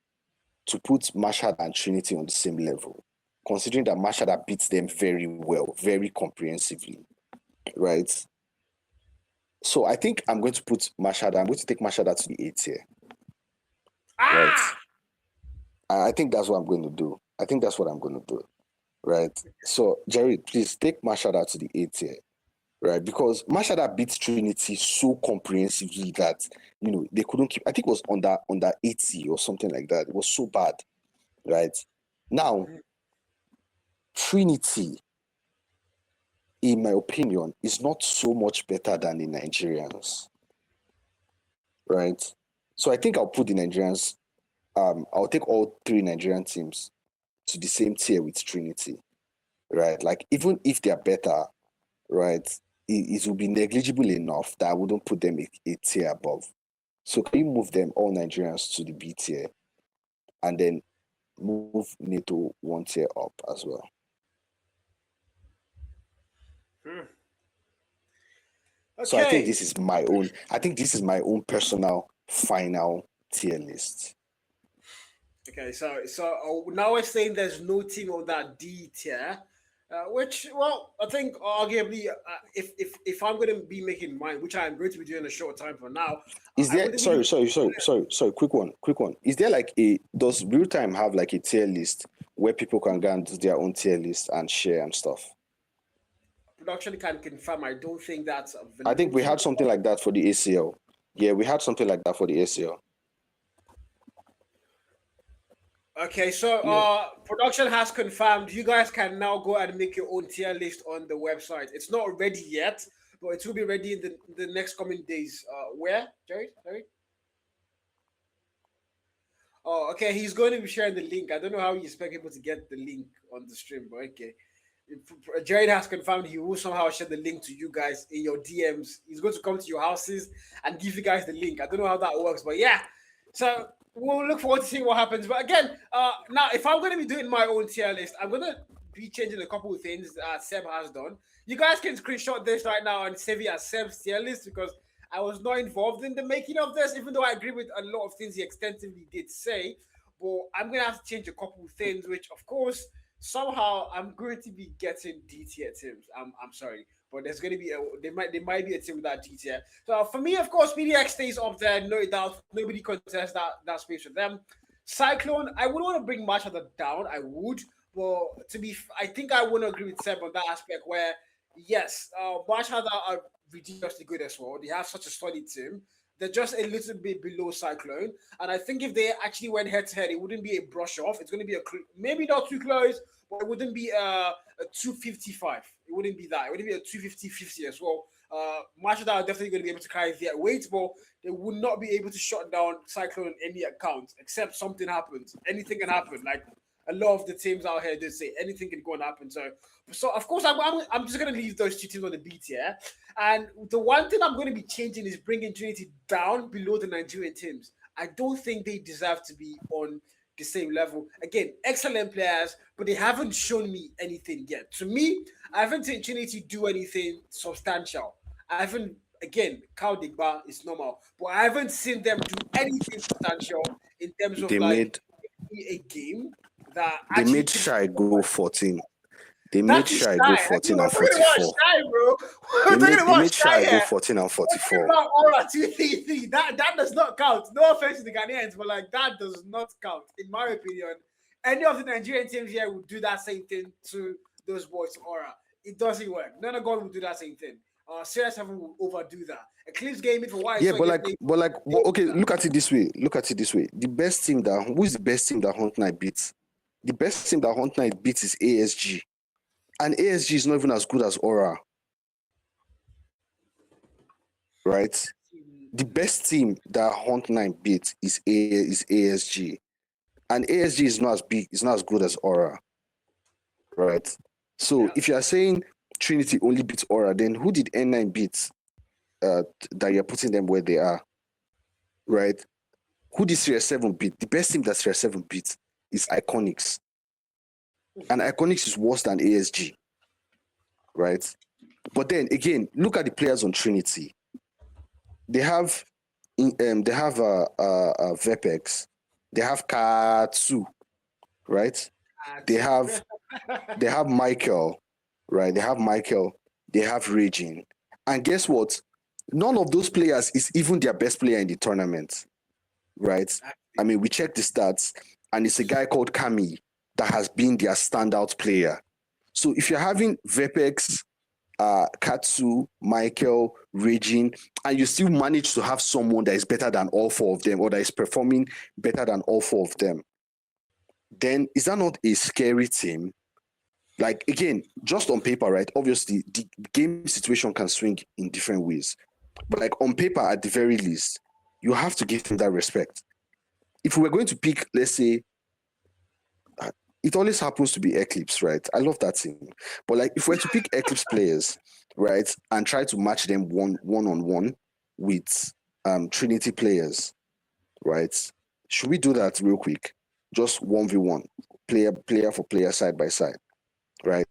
to put Mashhada and Trinity on the same level, considering that Mashhada beats them very well, very comprehensively, right? So I think I'm going to put Mashhada, I'm going to take Mashhada to the A tier, right? I think that's what I'm going to do. I think that's what I'm going to do, right? So, Jerry, please take Mashhada to the A tier, right? Because Mashhada beat Trinity so comprehensively that, you know, they couldn't keep, I think it was under 80 or something like that. It was so bad, right? Now, Trinity, in my opinion, is not so much better than the Nigerians, right? So I think I'll put the Nigerians, I'll take all three Nigerian teams to the same tier with Trinity, right? Like, even if they're better, right, it will be negligible enough that I wouldn't put them a tier above. So can you move them, all Nigerians, to the B tier and then move NATO one tier up as well? So I think Okay. this is my own personal final tier list. Okay, so now we're saying there's no team on that D tier, which, well, I think arguably, if I'm going to be making mine, which I'm going to be doing a short time for now, Is I there wouldn't sorry, quick one. Is there like does real time have like a tier list where people can go and do their own tier list and share and stuff? production can confirm. I don't think that's I think available we to you. had something like that for the ACL. Yeah, we had something like that for the ACL. Okay, so production has confirmed you guys can now go and make your own tier list on the website. It's not ready yet, but it will be ready in the next coming days. Where, Jared? Sorry. Oh, okay. He's going to be sharing the link. I don't know how you expect people to get the link on the stream, but okay. Jared has confirmed he will somehow share the link to you guys in your DMs. He's going to come to your houses and give you guys the link. I don't know how that works, but yeah. So we'll look forward to seeing what happens. But again, now if I'm going to be doing my own tier list, I'm going to be changing a couple of things that Seb has done. You guys can screenshot this right now and save it as Seb's tier list because I was not involved in the making of this, even though I agree with a lot of things he extensively did say. But I'm going to have to change a couple of things, which, of course, somehow I'm going to be getting D tier teams. I'm sorry, but there's going to be there might be a team with that D tier. So for me, of course, PDX stays up there, no doubt. Nobody contests that space with them. Cyclone, I would want to bring Machado down. I would, but I think I want to agree with Seb on that aspect where yes, Machado are ridiculously good as well. They have such a solid team. They're just a little bit below Cyclone, and I think if they actually went head to head, it wouldn't be a brush off. It's going to be maybe not too close, but it wouldn't be a 255. It wouldn't be that. It wouldn't be a 250-50 as well. Machado are definitely going to be able to carry their weight, but they would not be able to shut down Cyclone on any account except something happens. Anything can happen. Like a lot of the teams out here did say anything can go and happen. So of course, I'm just going to leave those two teams on the beat here. And the one thing I'm going to be changing is bringing Trinity down below the Nigerian teams. I don't think they deserve to be on the same level. Again, excellent players, but they haven't shown me anything yet. To me, I haven't seen Trinity do anything substantial. I haven't, again, Kyle Digba is normal, but I haven't seen them do anything substantial in terms of They made a game that they actually made Shy go 14. They that made is Shy Shy. go 14 and We're talking about 44. Shy, bro. We're They talking about made Shy Shy go here. 14 and We're talking 44. about Aura 233. That does not count. No offense to the Ghanaians, but like that does not count. In my opinion, any of the Nigerian teams here would do that same thing to those boys from Aura. It doesn't work. None of God will do that same thing. Serious 7 will overdo that. Eclipse game it for why. Yeah, okay, look at it this way. The best team who is the best team that Hunt Knight beats? The best team that Hunt Knight beats is ASG. And ASG is not even as good as Aura. Right? The best team that Hunt Knight beats is ASG. And ASG is not as big, it's not as good as Aura. Right? So if you are saying Trinity only beats Aura, then who did N9 beat? that you're putting them where they are, right? Who did Series 7 beat? The best team that Series 7 beat is Iconics. And Iconics is worse than ASG, right? But then again, look at the players on Trinity. They have Vepex, they have Katsu, right? They have Michael, right? They have Michael, they have Raging. And guess what? None of those players is even their best player in the tournament, right? I mean, we checked the stats, and it's a guy called Kami that has been their standout player. So if you're having Vepex, Katsu, Michael, Raging, and you still manage to have someone that is better than all four of them, or that is performing better than all four of them, then is that not a scary team? Like, again, just on paper, right? Obviously, the game situation can swing in different ways. But like on paper, at the very least, you have to give them that respect. If we were going to pick, let's say, it always happens to be Eclipse, right? I love that team. But like, if we're to pick Eclipse players, right, and try to match them one-on-one with Trinity players, right? Should we do that real quick? Just 1v1, player for player, side by side, right?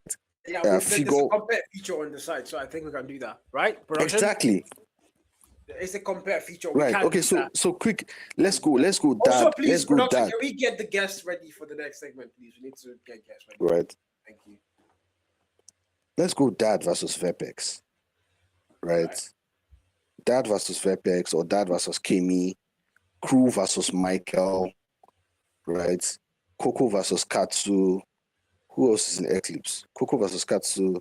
Yeah, there's a compare feature on the side, so I think we can do that, right? Production? Exactly. It's a compare feature. Right. Okay. So quick. Let's go. Also, Dad. please, let's go. production, Dad. can we get the guests ready for the next segment, please? We need to get guests ready. Right. Thank you. Let's go. Dad versus Vepex. Right. Dad versus Vepex, or Dad versus Kemi. Crew versus Michael. Right. Coco versus Katsu. Who else is in Eclipse? Coco versus Katsu.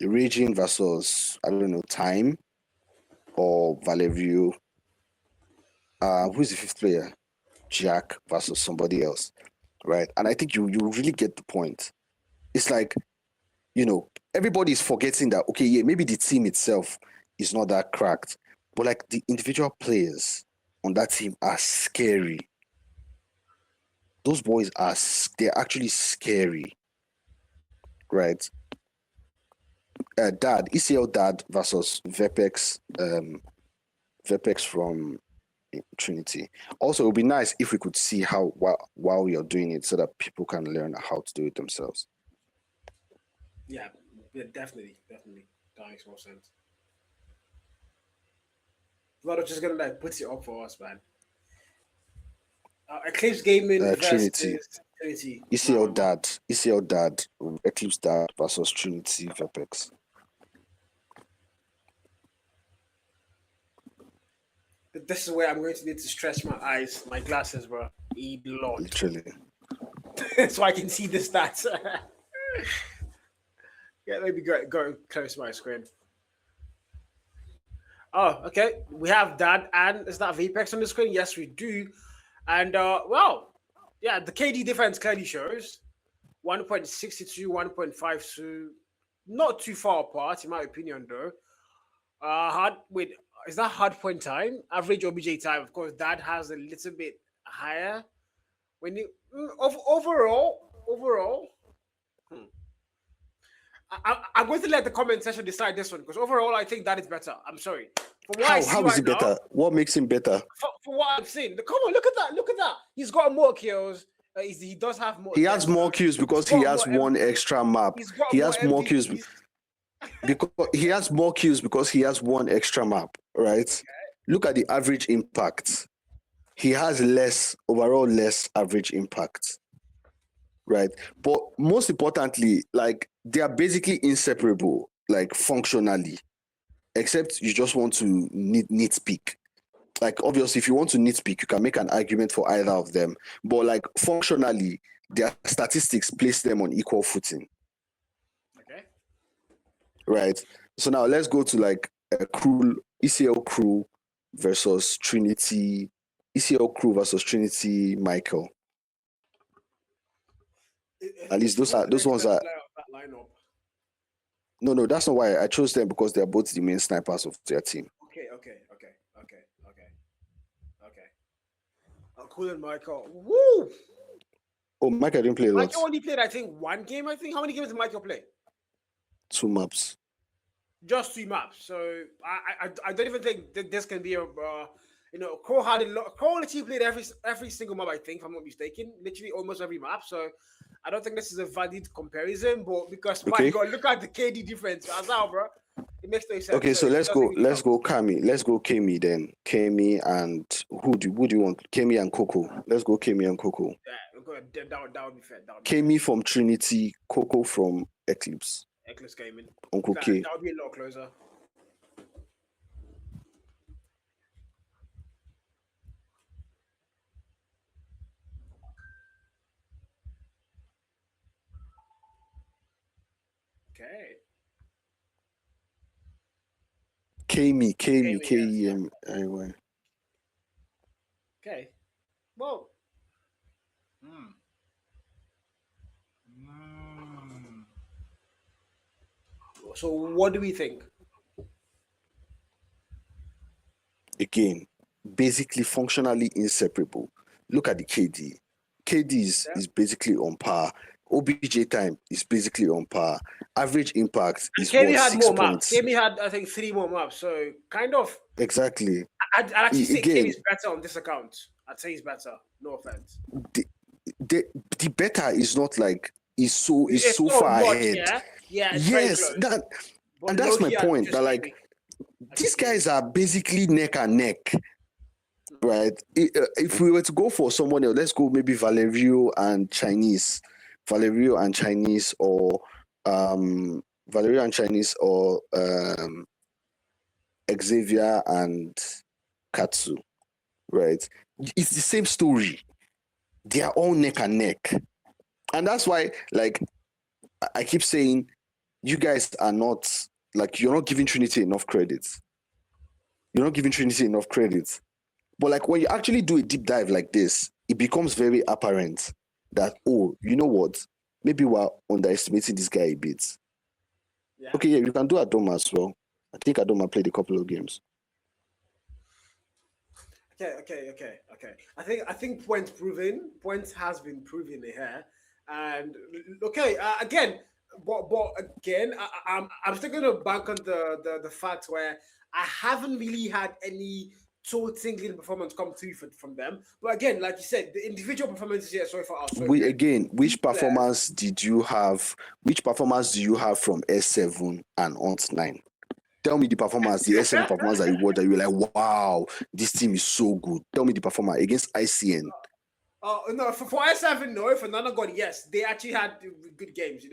Raging versus, I don't know, Time or Valerio. Who's the fifth player? Jack versus somebody else, right? And I think you really get the point. It's like, everybody's forgetting that, okay, yeah, maybe the team itself is not that cracked, but like the individual players on that team are scary. Those boys they're actually scary, right? Dad, ECL Dad versus Vepex, Vepex from Trinity. Also, it would be nice if we could see how while you're doing it, so that people can learn how to do it themselves. Yeah, definitely. That makes more sense. Vlado's just gonna put it up for us, man. Eclipse Gaming versus Trinity. ECL Dad, Eclipse Dad versus Trinity Vepex. This is where I'm going to need to stretch my eyes, my glasses, bro. Lord. Literally. So I can see the stats. Yeah, let me go close to my screen. Oh, okay. We have that, and is that Vepex on the screen? Yes, we do. And well, yeah, the KD difference clearly shows 1.62, 1.52, not too far apart, in my opinion, though. Is that hard point time? Average OBJ time, of course, that has a little bit higher. When you overall, I'm going to let the comment section decide this one, because overall, I think that is better. I'm sorry. How is it better? What makes him better? For what I've seen, come on, look at that. He's got more kills. He does have more. He has more kills because he has one extra map. He has more kills because he has more kills because he has one extra map, right? Okay. Look at the average impact. He has less average impact, right? But most importantly, like, they are basically inseparable, like, functionally, except you just want to nitpick. Like, obviously, if you want to nitpick, you can make an argument for either of them. But like, functionally, their statistics place them on equal footing. Okay. Right. So now let's go to like a Crew, ECL Crew versus Trinity, ECL Crew versus Trinity Michael. At least those ones are. No, that's not why I chose them, because they're both the main snipers of their team. Okay. Cool and Michael. Woo! Oh, Michael didn't play a lot. Michael only played, I think, one game. How many games did Michael play? 2 maps. just 2 maps. So I don't even think that this can be a Cole had Cole actually played every single map, I think, if I'm not mistaken, literally almost every map. So I don't think this is a valid comparison, but because my Okay. God, look at the KD difference as well, bro. It makes no sense. Okay, so it let's doesn't go. really Let's count. go, Kami. Let's go, Kami. Then Kami and who do you want? Kami and Coco. Let's go, Kami and Coco. Yeah, that would be fair. That would be Kami from Trinity, Coco from Eclipse. Eclipse Gaming. Uncle K. That would be a lot closer. Okay. Kami, Yes, K-E-M. Anyway. Okay. Well. So what do we think? Again, basically functionally inseparable. Look at the KD. KD is basically on par. OBJ time is basically on par. Average impact is KD what, had 6 more maps. points. KD had, I think, 3 more maps. So kind of. Exactly. I'd actually say Again, KD is better on this account. I'd say he's better. No offense. The better is not like is so far much, ahead. Yeah. Yes, and that's my point. That like these guys are basically neck and neck, right? If we were to go for someone else, let's go maybe Valerio and Chinese, or Xavier and Katsu, right? It's the same story. They are all neck and neck. And that's why, like, I keep saying, you guys are not, like, you're not giving Trinity enough credit. You're not giving Trinity enough credit. But, like, when you actually do a deep dive like this, it becomes very apparent that, oh, you know what? Maybe we're underestimating this guy a bit. Yeah. Okay, yeah, you can do Adoma as well. I think Adoma played a couple of games. Okay. I think Point has been proven here, and okay, again, but again, I'm still gonna bank on the fact where I haven't really had any toe-tingling performance come through from them. But again, like you said, the individual performances here so far are so good. Which performance do you have from S7 and ONT9? Tell me the performance, the S7 performance that you watched, that you were like, wow, this team is so good. Tell me the performance against ICN. No, for S7, no. For Nana God, yes. They actually had good games,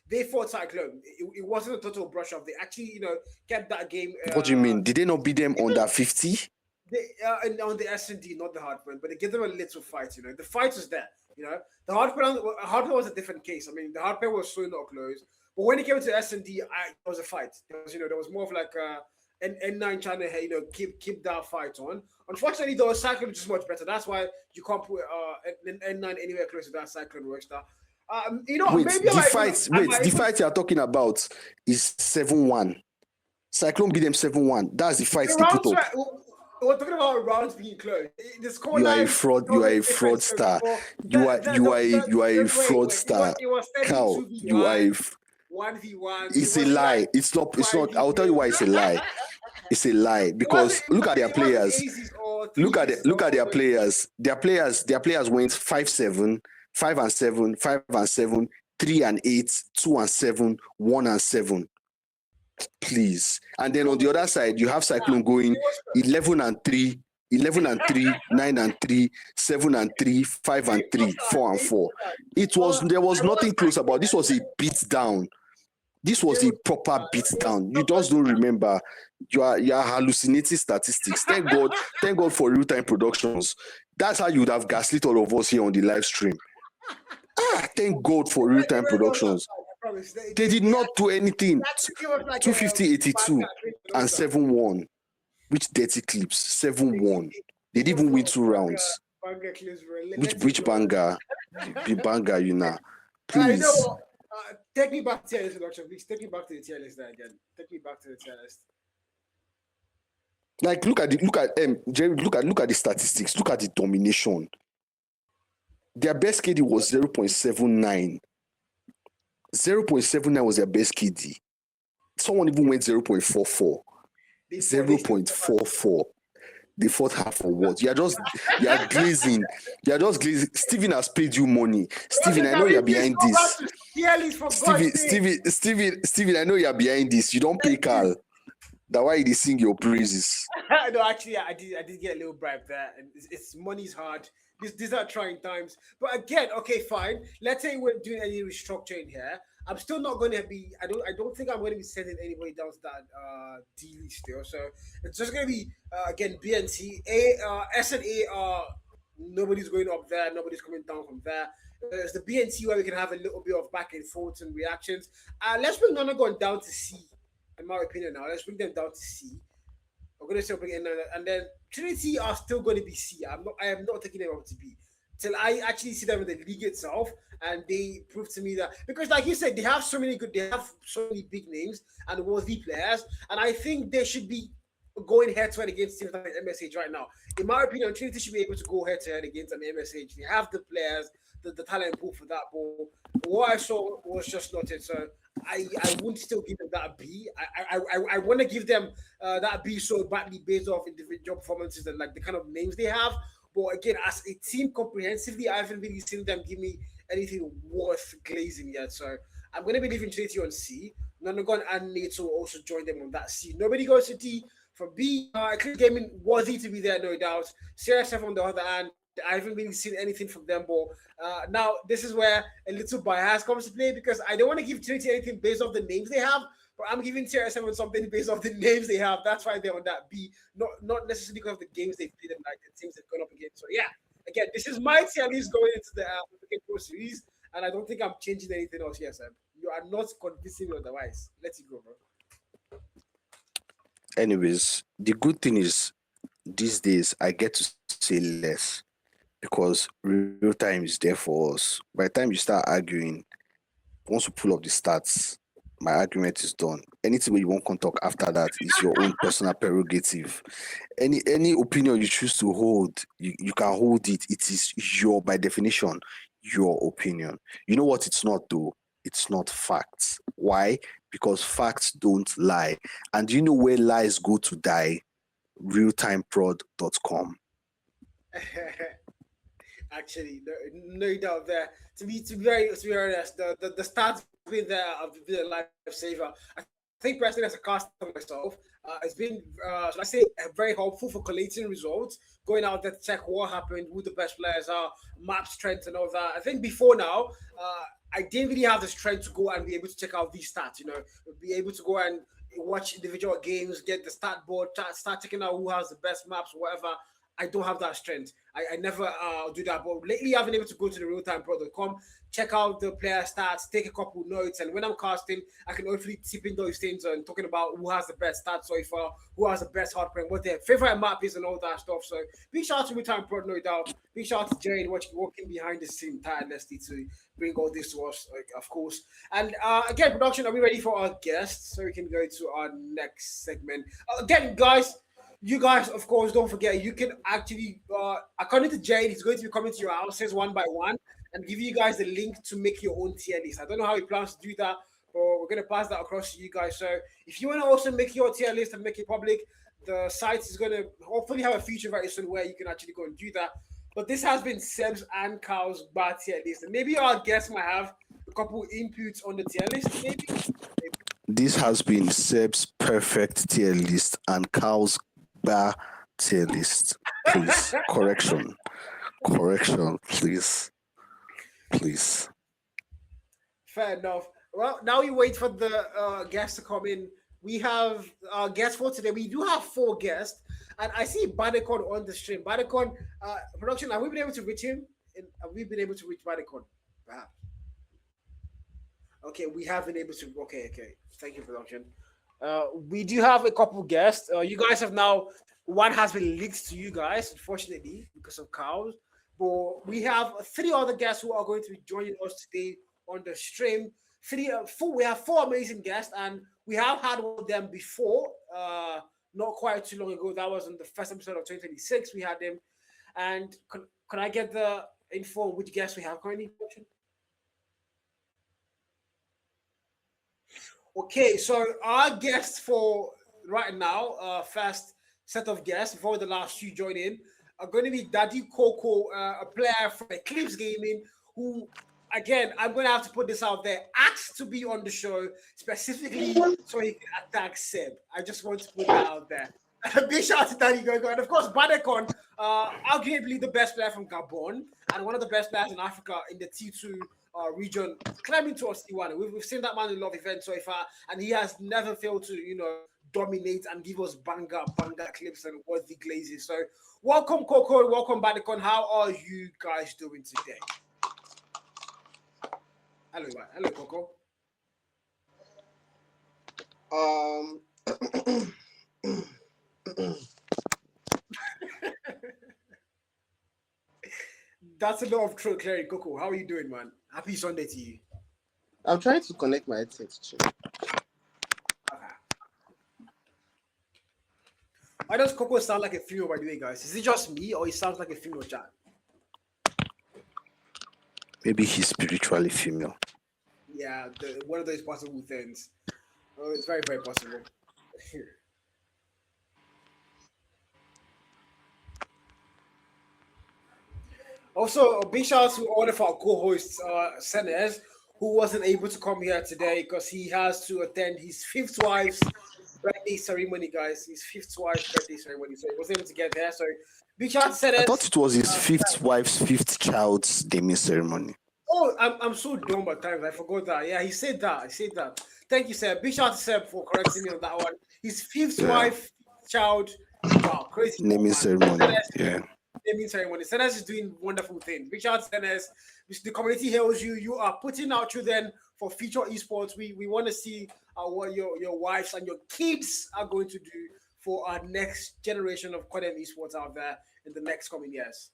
They fought Cyclone. It wasn't a total brush off. They actually, kept that game. What do you mean? Did they not beat them under 50? They on the S&D, not the hardpoint, but they give them a little fight, The fight was there, The hardpoint was a different case. I mean, the hardpoint was so not close. But when it came to S&D, it was a fight. There was more of like an N9 trying to keep that fight on. Unfortunately, though, Cyclone is just much better. That's why you can't put an N9 anywhere close to that Cyclone Rockstar. The fight you're talking about is 7-1. Cyclone beat them 7-1. That's the fight they put up. We're talking about rounds being close. You are a fraud. You are a fraudster. You are a fraudster. Cal, you are a 1v1. It's a lie. It's not. I'll tell you why it's a lie. It's a lie because look at their players. Look at their players. Their players went 5-7, 5-7, 5-7, 3-8, 2-7, 1-7. Please. And then on the other side, you have Cyclone going 11-3, 9-3, 7-3, 5-3, 4-4. There was nothing close about. This was a beat down. This was a proper beat down. You just don't remember. You are hallucinating statistics. Thank God for real-time productions. That's how you would have gaslit all of us here on the live stream. Thank God for real-time productions. They did not do anything. 250-82 and 7-1. Which dirty clips? 7-1. They didn't even win 2 rounds. Which banger? The banger, Please. Take me back to the tier list introduction, please. Take me back to the tier list there again. Take me back to the tier list. Like look at the statistics. Look at the domination. Their best KD was 0.79. 0.79 was their best KD. Someone even went 0.44. They fought, they still 0.44. The fourth half for what? You're glazing. You're just glazing. Steven has paid you money. Steven, I know you're behind this. Steven, I know you're behind this. You don't pay Carl. That's why they sing your praises. No, actually, I did get a little bribe there, and it's money's hard. These are trying times. But again, okay, fine. Let's say we're doing any restructuring here. I'm still not going to be. I don't think I'm going to be sending anybody down to that D League still. So it's just going to be again BNT S and A are nobody's going up there. Nobody's coming down from there. It's the BNT where we can have a little bit of back and forth and reactions. Let's bring Nonagon down to C. In my opinion, now let's bring them down to C. We're going to still bring in, and then Trinity are still going to be C. I am not taking them up to B till I actually see them in the league itself, and they prove to me that because, like you said, they have so many big names and worthy players, and I think they should be going head to head against teams like MSH right now. In my opinion, Trinity should be able to go head to head against an MSH. They have the players, the talent pool for that ball. What I saw was just not it. So I wouldn't still give them that B. I want to give them that B so badly based off individual performances and like the kind of names they have. But again, as a team comprehensively, I haven't really seen them give me anything worth glazing yet. So I'm going to be leaving Trinity on C. Nonagon and NATO will also join them on that C. Nobody goes to D. For B, Clean Gaming worthy to be there, no doubt. CRSF on the other hand, I haven't really seen anything from them. But now this is where a little bias comes to play because I don't want to give Trinity anything based off the names they have, but I'm giving CR7 something based off the names they have. That's why they're on that B, not necessarily because of the games they've played and like the teams they've gone up against. So yeah, again, this is my tier list going into the Pro Series, and I don't think I'm changing anything else here, Sam. You are not convincing me otherwise. Let it go, bro. Anyways, the good thing is these days I get to say less because real time is there for us. By the time you start arguing, once you pull up the stats, my argument is done. Anything you want to talk after that is your own personal prerogative. Any opinion you choose to hold, you can hold it. It is your, by definition, your opinion. You know what it's not though? It's not facts. Why? Because facts don't lie. And do you know where lies go to die? realtimeprod.com. Actually, no doubt there. To be very honest, the stats been there have been a lifesaver. I think personally as a caster myself, it's been should I say very helpful for collating results, going out there to check what happened, who the best players are, map strength and all that. I think before now, I didn't really have the strength to go and be able to check out these stats, be able to go and watch individual games, get the stat board, start checking out who has the best maps, whatever. I don't have that strength. I never do that. But lately, I've been able to go to the realtimepro.com, check out the player stats, take a couple notes, and when I'm casting, I can hopefully tip in those things and talking about who has the best stats so far, who has the best hard point, what their favorite map is, and all that stuff. So big shout out to Realtime Pro, no doubt. Big shout out to Jerry working behind the scene tirelessly to bring all this to us, of course. And again, production, are we ready for our guests? So we can go to our next segment. Again, guys. You guys, of course, don't forget, you can actually, according to Jade, he's going to be coming to your houses one by one and give you guys the link to make your own tier list. I don't know how he plans to do that, but we're going to pass that across to you guys. So if you want to also make your tier list and make it public, the site is going to hopefully have a feature very soon where you can actually go and do that. But this has been Seb's and Carl's bad tier list. And maybe our guests might have a couple inputs on the tier list, maybe. This has been Seb's perfect tier list and Carl's bar tier list. Please. Correction, please. Fair enough. Well, now we wait for the guests to come in. We have guests for today. We do have 4 guests, and I see Badekon on the stream. Badekon, production, have we been able to reach him? Have we been able to reach Badekon? Perhaps. Okay, we have been able to. Okay. Thank you, production. We do have a couple guests. You guys have now, one has been leaked to you guys, unfortunately, because of cows. But we have 3 other guests who are going to be joining us today on the stream. We have 4 amazing guests, and we have had one of them before, not quite too long ago. That was on the first episode of 2026. We had them. And can I get the info on which guests we have currently? Okay, so our guests for right now, first set of guests before the last few join in, are going to be Daddy Coco, a player from Eclipse Gaming, who, again, I'm going to have to put this out there, asked to be on the show specifically so he can attack Seb. I just want to put that out there. Big shout out to Daddy Coco. And of course, Badekon, arguably the best player from Gabon and one of the best players in Africa in the T2 region, climbing towards T1. We've seen that man in a lot of events so far, and he has never failed to, dominate and give us banger clips and worthy glazes. So, welcome, Coco. Welcome, Badikon. How are you guys doing today? Hello, man. Hello, Coco. That's a lot of throat clearing, Coco. How are you doing, man? Happy Sunday to you. I'm trying to connect my headset. Why does Coco sound like a female, by the way, guys? Is it just me, or he sounds like a female chat? Maybe he's spiritually female. Yeah, one of those possible things. Oh, it's very, very possible. Also, a big shout out to all of our co-hosts, Senes, who wasn't able to come here today because he has to attend his fifth wife's birthday ceremony, guys. His fifth wife's birthday ceremony, so he wasn't able to get there. So, big shout out to Senes. I thought it was his fifth wife's fifth child's naming ceremony. Oh, I'm so dumb at times. I forgot that. Yeah, he said that. Thank you, Seb. Big shout out to Seb for correcting me on that one. His fifth wife, child, wow, crazy. Naming ceremony, yeah. Naming ceremony. Senes is doing wonderful things. Big shout out to Senes. The community hails you. You are putting out children for future esports. We want to see what your wives and your kids are going to do for our next generation of content esports out there in the next coming years.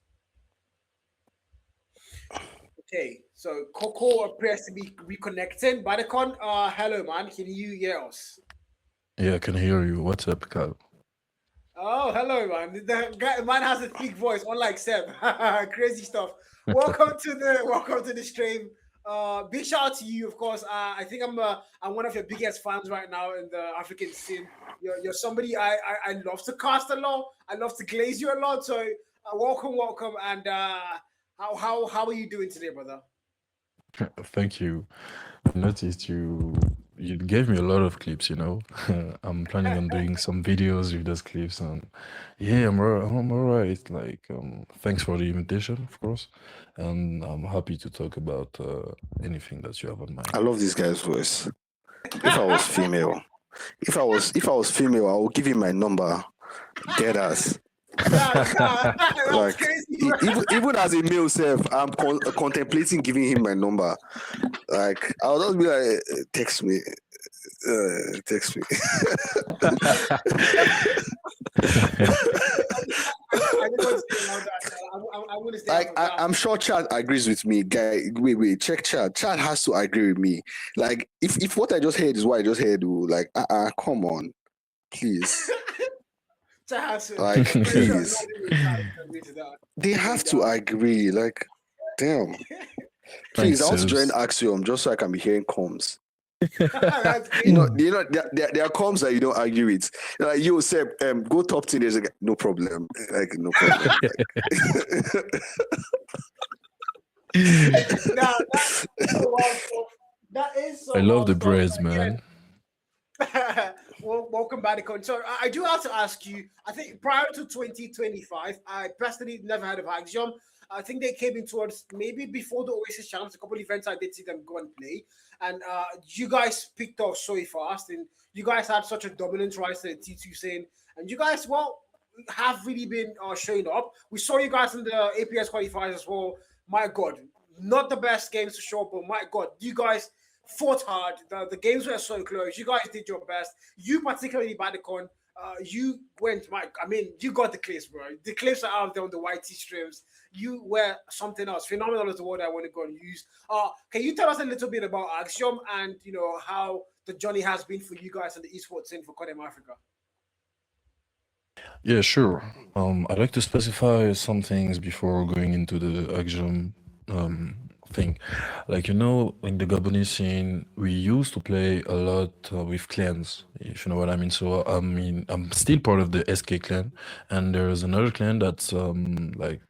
Okay, so Coco appears to be reconnecting. Badekon, hello, man. Can you hear us? Yeah, I can hear you. What's up, Kyle? Oh, hello, man. The man has a thick voice, unlike Seb. Crazy stuff. Welcome to the stream. Big shout out to you, of course. I think I'm one of your biggest fans right now in the African scene. You're somebody I love to cast a lot. I love to glaze you a lot. So welcome, and how are you doing today, brother? Thank you. I noticed you gave me a lot of clips, I'm planning on doing some videos with those clips, and yeah, I'm all right. Like, thanks for the invitation, of course, and I'm happy to talk about anything that you have on mind. I love this guy's voice. If I was female, I would give him my number. Dead ass. Like, even as a male self, I'm contemplating giving him my number. Like, I'll just be like, text me. I'm sure Chad agrees with me, guy. Wait, check Chad. Chad has to agree with me. Like, if what I just heard is what I just heard, like, come on, please. Like, please. They have to agree. Like, damn. Please, I want to join Axiom just so I can be hearing comms. There are comms that you don't argue with. Like, you say, go top 10 days. Like, no problem. Like, no problem. That is so I love the braids, man. Well, welcome back, so I do have to ask you. I think prior to 2025, I personally never heard of Axiom. I think they came in towards maybe before the Oasis Champs. A couple of events I did see them go and play, and you guys picked off so fast, and you guys had such a dominant rise to the T2 scene, and you guys have really been showing up. We saw you guys in the APS qualifiers as well. My God, not the best games to show up, but my God, you guys fought hard. The games were so close. You guys did your best. You particularly, Badekon, you went, Mike. I mean, you got the clips, bro. The clips are out there on the YT streams. You were something else. Phenomenal is the word I want to go and use. Can you tell us a little bit about Axiom and how the journey has been for you guys in the esports scene for Kodem Africa? Yeah, sure. I'd like to specify some things before going into the Axiom thing. Like, you know, in the Gabonese scene, we used to play a lot with clans, if you know what I mean. So, I mean, I'm still part of the SK clan, and there's another clan that's like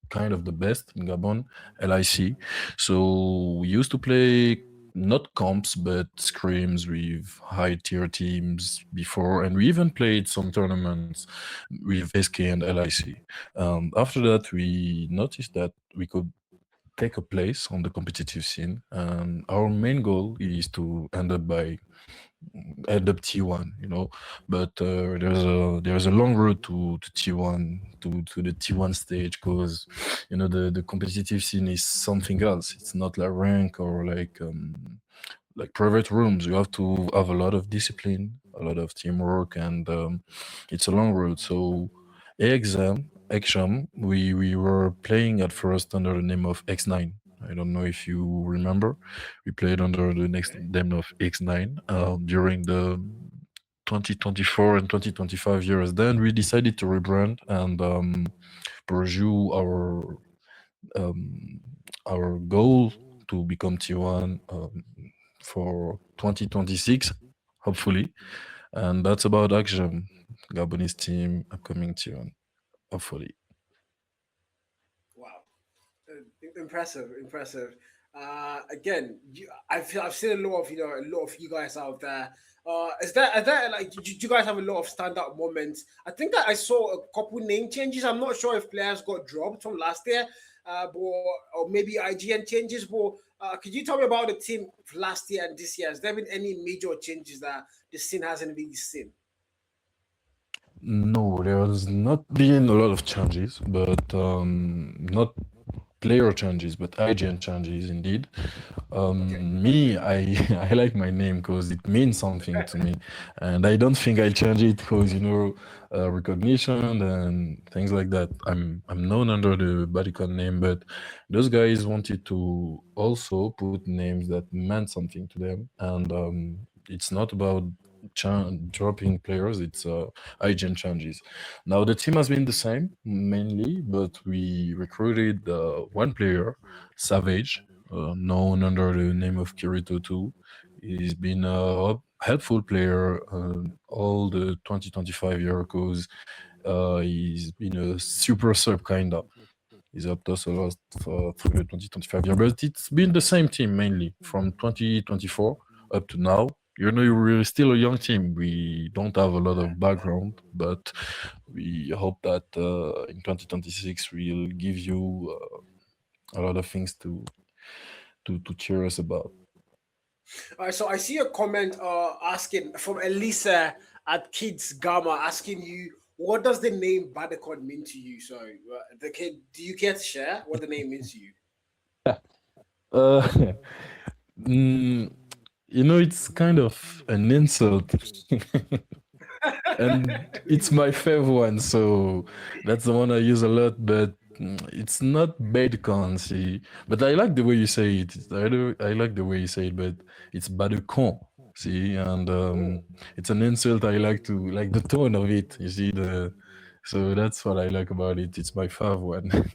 kind of the best in Gabon, LIC. So we used to play not comps but scrims with high tier teams before, and we even played some tournaments with SK and LIC. After that, we noticed that we could take a place on the competitive scene, and our main goal is to end up T1, you know. But there's a long road to T1 to the T1 stage, because you know the competitive scene is something else. It's not like rank or like private rooms. You have to have a lot of discipline, a lot of teamwork, and it's a long road. So Exam, we were playing at first under the name of X9. I don't know if you remember. We played under the next name of X9 during the 2024 and 2025 years. Then we decided to rebrand and pursue um, our goal to become T1 for 2026, hopefully. And that's about Action, Gabonese team upcoming T1, hopefully. Wow. Impressive, impressive. Again, I've seen a lot of a lot of you guys out there. Is that like do you guys have a lot of standout moments? I think that I saw a couple name changes. I'm not sure if players got dropped from last year, but or maybe IGN changes. But could you tell me about the team last year and this year? Has there been any major changes that the scene hasn't really seen? No, there's not been a lot of changes, but not player changes, but IGN changes indeed. Okay. Me, I I like my name because it means something to me, and I don't think I'll change it because you know recognition and things like that. I'm known under the Bodycon name, but those guys wanted to also put names that meant something to them, and it's not about dropping players. It's IGN changes. Now the team has been the same mainly, but we recruited one player, Savage, known under the name of Kirito too. He's been a helpful player all the 2025 year because he's been a super sub kind of. He's helped us a lot through the 2025 year, but it's been the same team mainly from 2024 up to now. You know, we're still a young team. We don't have a lot of background, but we hope that in 2026 we'll give you a lot of things to cheer us about. All right, so I see a comment asking from Elisa at Kids Gamma asking you, what does the name Badacon mean to you? So, the kid, do you care to share what the name means to you? Uh, mm, you know, it's kind of an insult. And it's my favorite one, so that's the one I use a lot. But it's not Badcon, see. But I like the way you say it. I like the way you say it, but it's Badcon, see. And Oh. it's an insult. I like to like the tone of it. You see the. So that's what I like about it. It's my favorite one.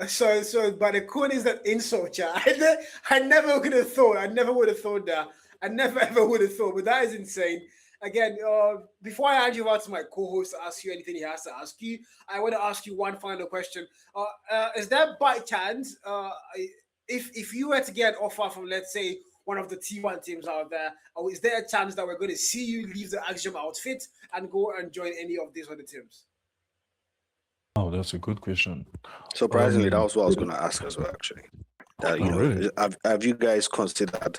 So, but the cool is that insult, yeah. I never would have thought. I never would have thought that. I never ever would have thought. But that is insane. Again, before I hand you over to my co-host to ask you anything he has to ask you, I want to ask you one final question. Is that by chance, if you were to get an offer from, let's say, one of the T1 teams out there, or is there a chance that we're going to see you leave the Axiom outfit and go and join any of these other teams? Oh, that's a good question. Surprisingly, that Um, was what I was going to ask as well, actually. That, oh, really? have you guys considered,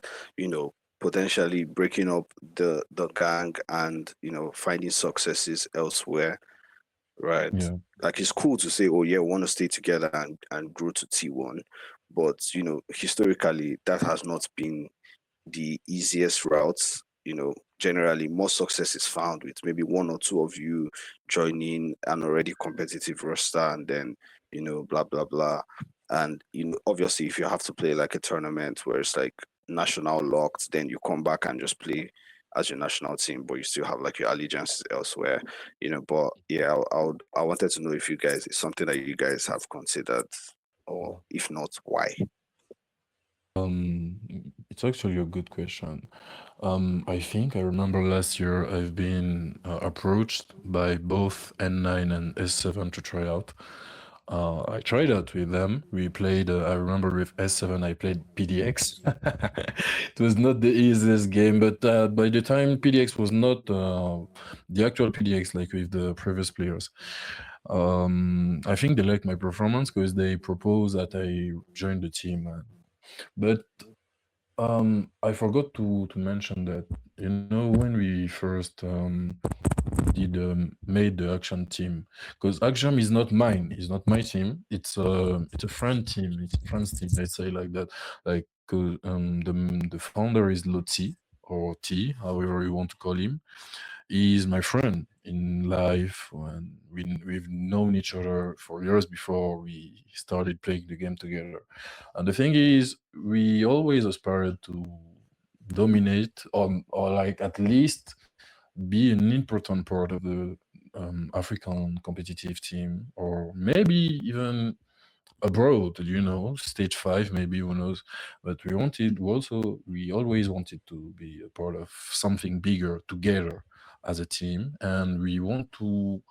potentially breaking up the gang and, finding successes elsewhere, right? Yeah. Like, it's cool to say, oh, yeah, we want to stay together and grow to T1. But, historically, that has not been the easiest routes. Generally, more success is found with maybe one or two of you joining an already competitive roster, and then blah blah blah. And obviously, if you have to play like a tournament where it's like national locked, then you come back and just play as your national team, but you still have like your allegiances elsewhere. But yeah, I wanted to know if you guys, it's something that you guys have considered. or if not, why? Um, it's actually a good question. I think I remember last year I've been approached by both N9 and S7 to try out. I tried out with them. We played, I remember with S7, I played PDX. It was not the easiest game, but by the time PDX was not the actual PDX like with the previous players. I think they liked my performance because they proposed that I join the team. But I forgot to mention that, you know, when we first made the Action team, because Action is not mine, it's not my team. It's a friend team. It's a friend's team. Let's say like that. Like the founder is Lotzi or T, however you want to call him. He's my friend in life, and we've known each other for years before we started playing the game together. And the thing is, we always aspired to dominate or like at least be an important part of the African competitive team, or maybe even abroad, you know, stage five, maybe, who knows. But we always wanted to be a part of something bigger together as a team, and we want to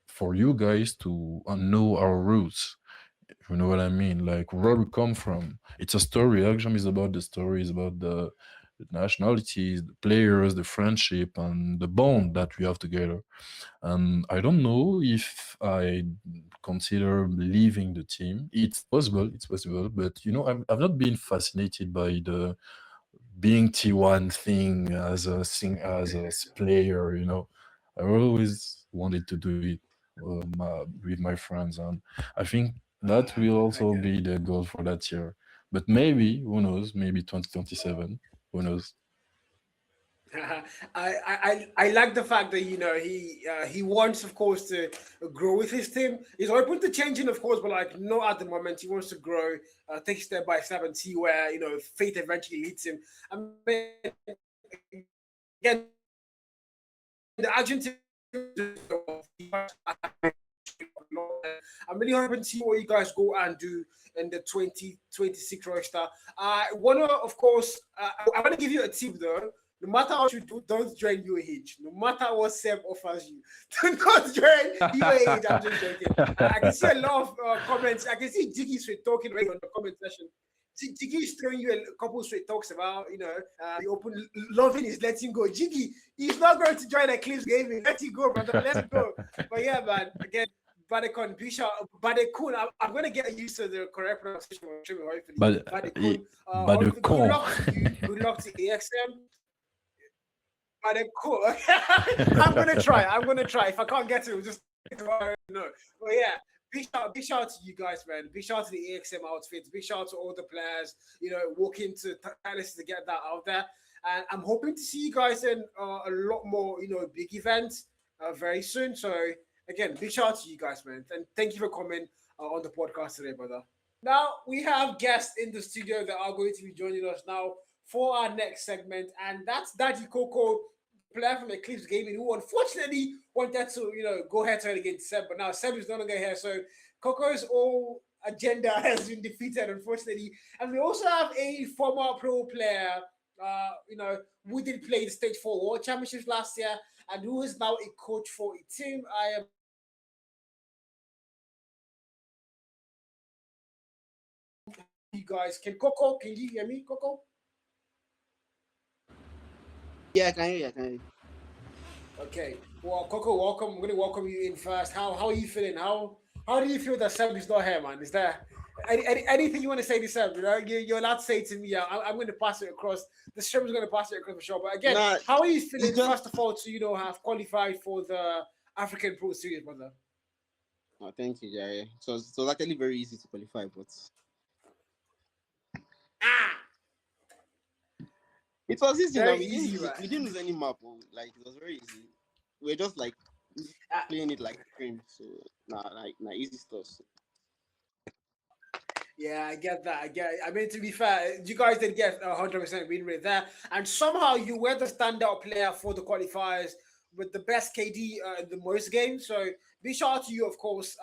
for you guys to know our roots. You know what I mean? Like where we come from. It's a story. Action is about the stories, about the nationalities, the players, the friendship, and the bond that we have together. And I don't know if I consider leaving the team. It's possible, but you know, I've not been fascinated by the being T1 thing as a player, you know. I always wanted to do it with my friends, and I think that will I also get it. be the goal for that year. But maybe, who knows, maybe 2027, who knows. I like the fact that he wants, of course, to grow with his team. He's open to changing, of course, but like not at the moment. He wants to grow, take it step by step, and see where fate eventually leads him. I mean, again, the Argentine. I'm really hoping to see what you guys go and do in the 2026 roster. I want to, of course, I want to give you a tip though. No matter what you do, don't join UAH. No matter what Seb offers you, do not join UAH. I'm just joking. I can see a lot of comments. I can see Jiggy Sweet talking already on the comment section. Jiggy is throwing you a couple of straight talks about, the open loving is letting go. Jiggy, he's not going to join the Clips gaming. Let it go, brother. Let's go. But yeah, man, again, Badekon, Bishop, Badekun. I'm going to get used to the correct pronunciation, hopefully. But Badekun. but the Good con. luck to you. Good luck to AXM. Badekun. I'm going to try. If I can't get to it, just no. But yeah. Big shout out to you guys, man. Big shout out to the AXM outfits. Big shout out to all the players, walking to Palace to get that out there. And I'm hoping to see you guys in a lot more, big events very soon. So, again, big shout out to you guys, man. And thank you for coming on the podcast today, brother. Now, we have guests in the studio that are going to be joining us now for our next segment. And that's Daddy Coco, player from Eclipse Gaming, who unfortunately wanted to, go head to head against Seb, but now Seb is no longer here. So Coco's whole agenda has been defeated, unfortunately. And we also have a former pro player, who did play the Stage 4 World Championships last year and who is now a coach for a team. I am you guys. Can you hear me, Coco? Yeah, I can hear you. I can hear you. Okay. Well, Coco, welcome. I'm going to welcome you in first. How are you feeling? How do you feel that Seb is not here, man? Is there anything you want to say to Seb? You're allowed to say to me. I'm going to pass it across. The stream is going to pass it across for sure. But again, Nah, how are you feeling? just First of all, to have qualified for the African Pro Series, brother. oh, thank you, Jerry. So actually very easy to qualify, but Ah, it was easy. Now very we didn't easy, use man. we didn't lose any map. Like it was very easy. We're just like Ah, playing it like cream. So nah, easy stuff. So. Yeah, I get that. I mean, to be fair, you guys did get 100% win rate there, and somehow you were the standout player for the qualifiers with the best KD in the most games. So big shout out to you, of course.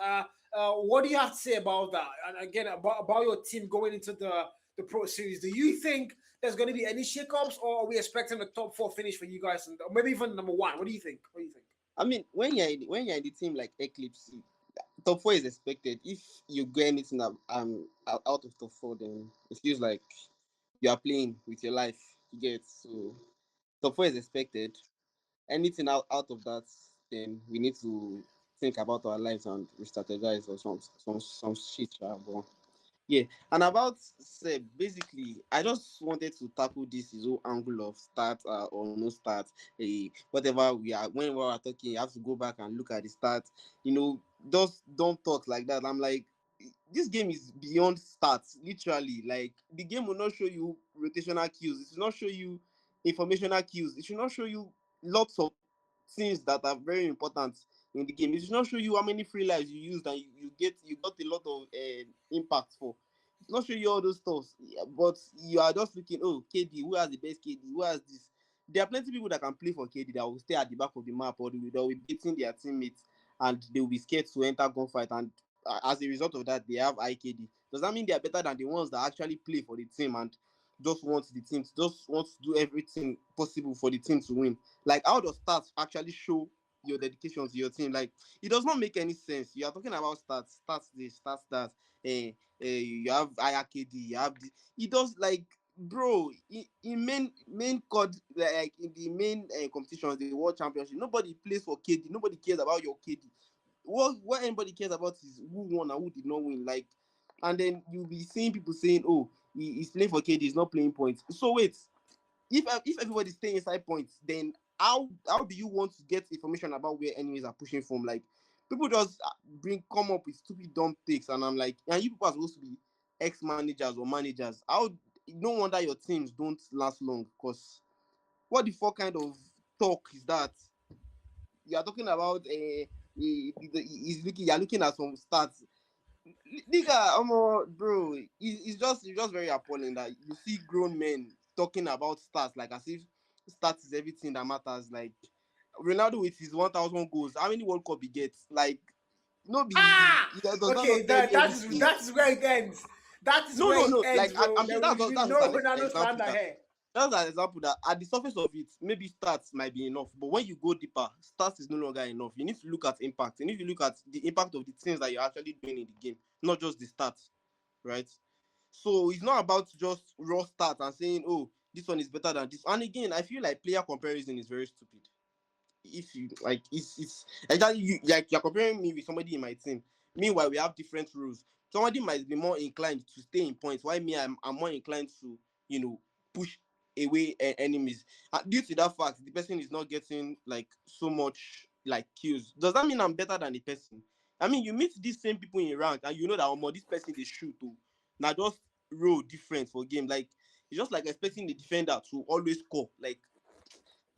What do you have to say about that? And again, about your team going into the Pro Series. Do you think there's going to be any shakeups, or are we expecting a top four finish for you guys, and or maybe even number one? What do you think? What do you think? I mean, when you're in the team like Eclipse, top four is expected. If you get anything out of top four, then it feels like you are playing with your life. You get so top four is expected. Anything out of that, then we need to think about our lives and re-strategize or some shit. But yeah, and about Seb, basically, I just wanted to tackle this his whole angle of start or no start. Whatever we are, when we are talking, you have to go back and look at the stats. Just don't talk like that. I'm like, this game is beyond stats, literally. Like, the game will not show you rotational cues. It will not show you informational cues. It should not show you lots of things that are very important in the game. It should not show you how many free lives you used and you got a lot of impact for. It's not show you all those stuff. Yeah, but you are just looking, oh, KD, who has the best KD? Who has this? There are plenty of people that can play for KD that will stay at the back of the map, or they will be beating their teammates and they will be scared to enter gunfight. And as a result of that, they have IKD. Does that mean they are better than the ones that actually play for the team and just want to do everything possible for the team to win? Like, how does stats actually show your dedication to your team? Like, it does not make any sense. You are talking about stats this, stats that. You have IRKD, you have the, it does, like, bro, in main code, like in the main competitions, the world championship, nobody plays for KD, nobody cares about your KD. What anybody cares about is who won and who did not win. Like, and then you'll be seeing people saying, oh, he's playing for KD, he's not playing points. So wait, if everybody's staying inside points, then how do you want to get information about where enemies are pushing from? Like, people just come up with stupid dumb takes, and I'm like, and you people are supposed to be ex-managers or managers. How No wonder your teams don't last long, because what the fuck kind of talk is that? You are talking about you're looking at some stats. Nigga, bro, it's just very appalling that you see grown men talking about stats like as if stats is everything that matters. Like, Ronaldo with his 1,000 goals, how many World Cup he gets? Like, no be, Ah, does that okay. not tell That you that is everything? that is where it ends. That is No, where no, it no. ends, Like, bro. I'm There saying will that's be just, no that's just an Ronaldo example slander that here. that's an example that at the surface of it, maybe stats might be enough, but when you go deeper, stats is no longer enough. You need to look at impact. You need to look at the impact of the things that you're actually doing in the game, not just the stats, right? So it's not about just raw stats and saying, oh, this one is better than this. And again, I feel like player comparison is very stupid. If you like, it's exactly you, like, you're comparing me with somebody in my team. Meanwhile, we have different rules. Somebody might be more inclined to stay in points, while me, I'm more inclined to, push away enemies. Due to that fact, the person is not getting like so much like kills. Does that mean I'm better than the person? I mean, you meet these same people in rank and you know that, this person they shoot too. Now just role different for game. Like, it's just like expecting the defender to always score. Like,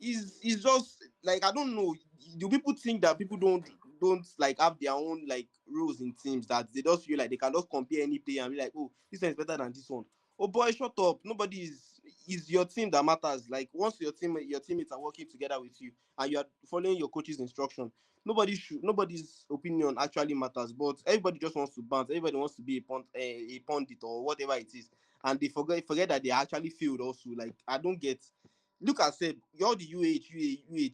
is just like, I don't know. Do people think that people don't like have their own like rules in teams, that they just feel like they can just compare any player and be like, oh, this one is better than this one? Oh boy, shut up. Nobody is your team that matters. Like, once your teammates are working together with you and you are following your coach's instruction, nobody's opinion actually matters. But everybody just wants to bounce. Everybody wants to be a pundit or whatever it is, and they forget that they actually failed also. Like, I don't get. Look at Seb, you're the UH.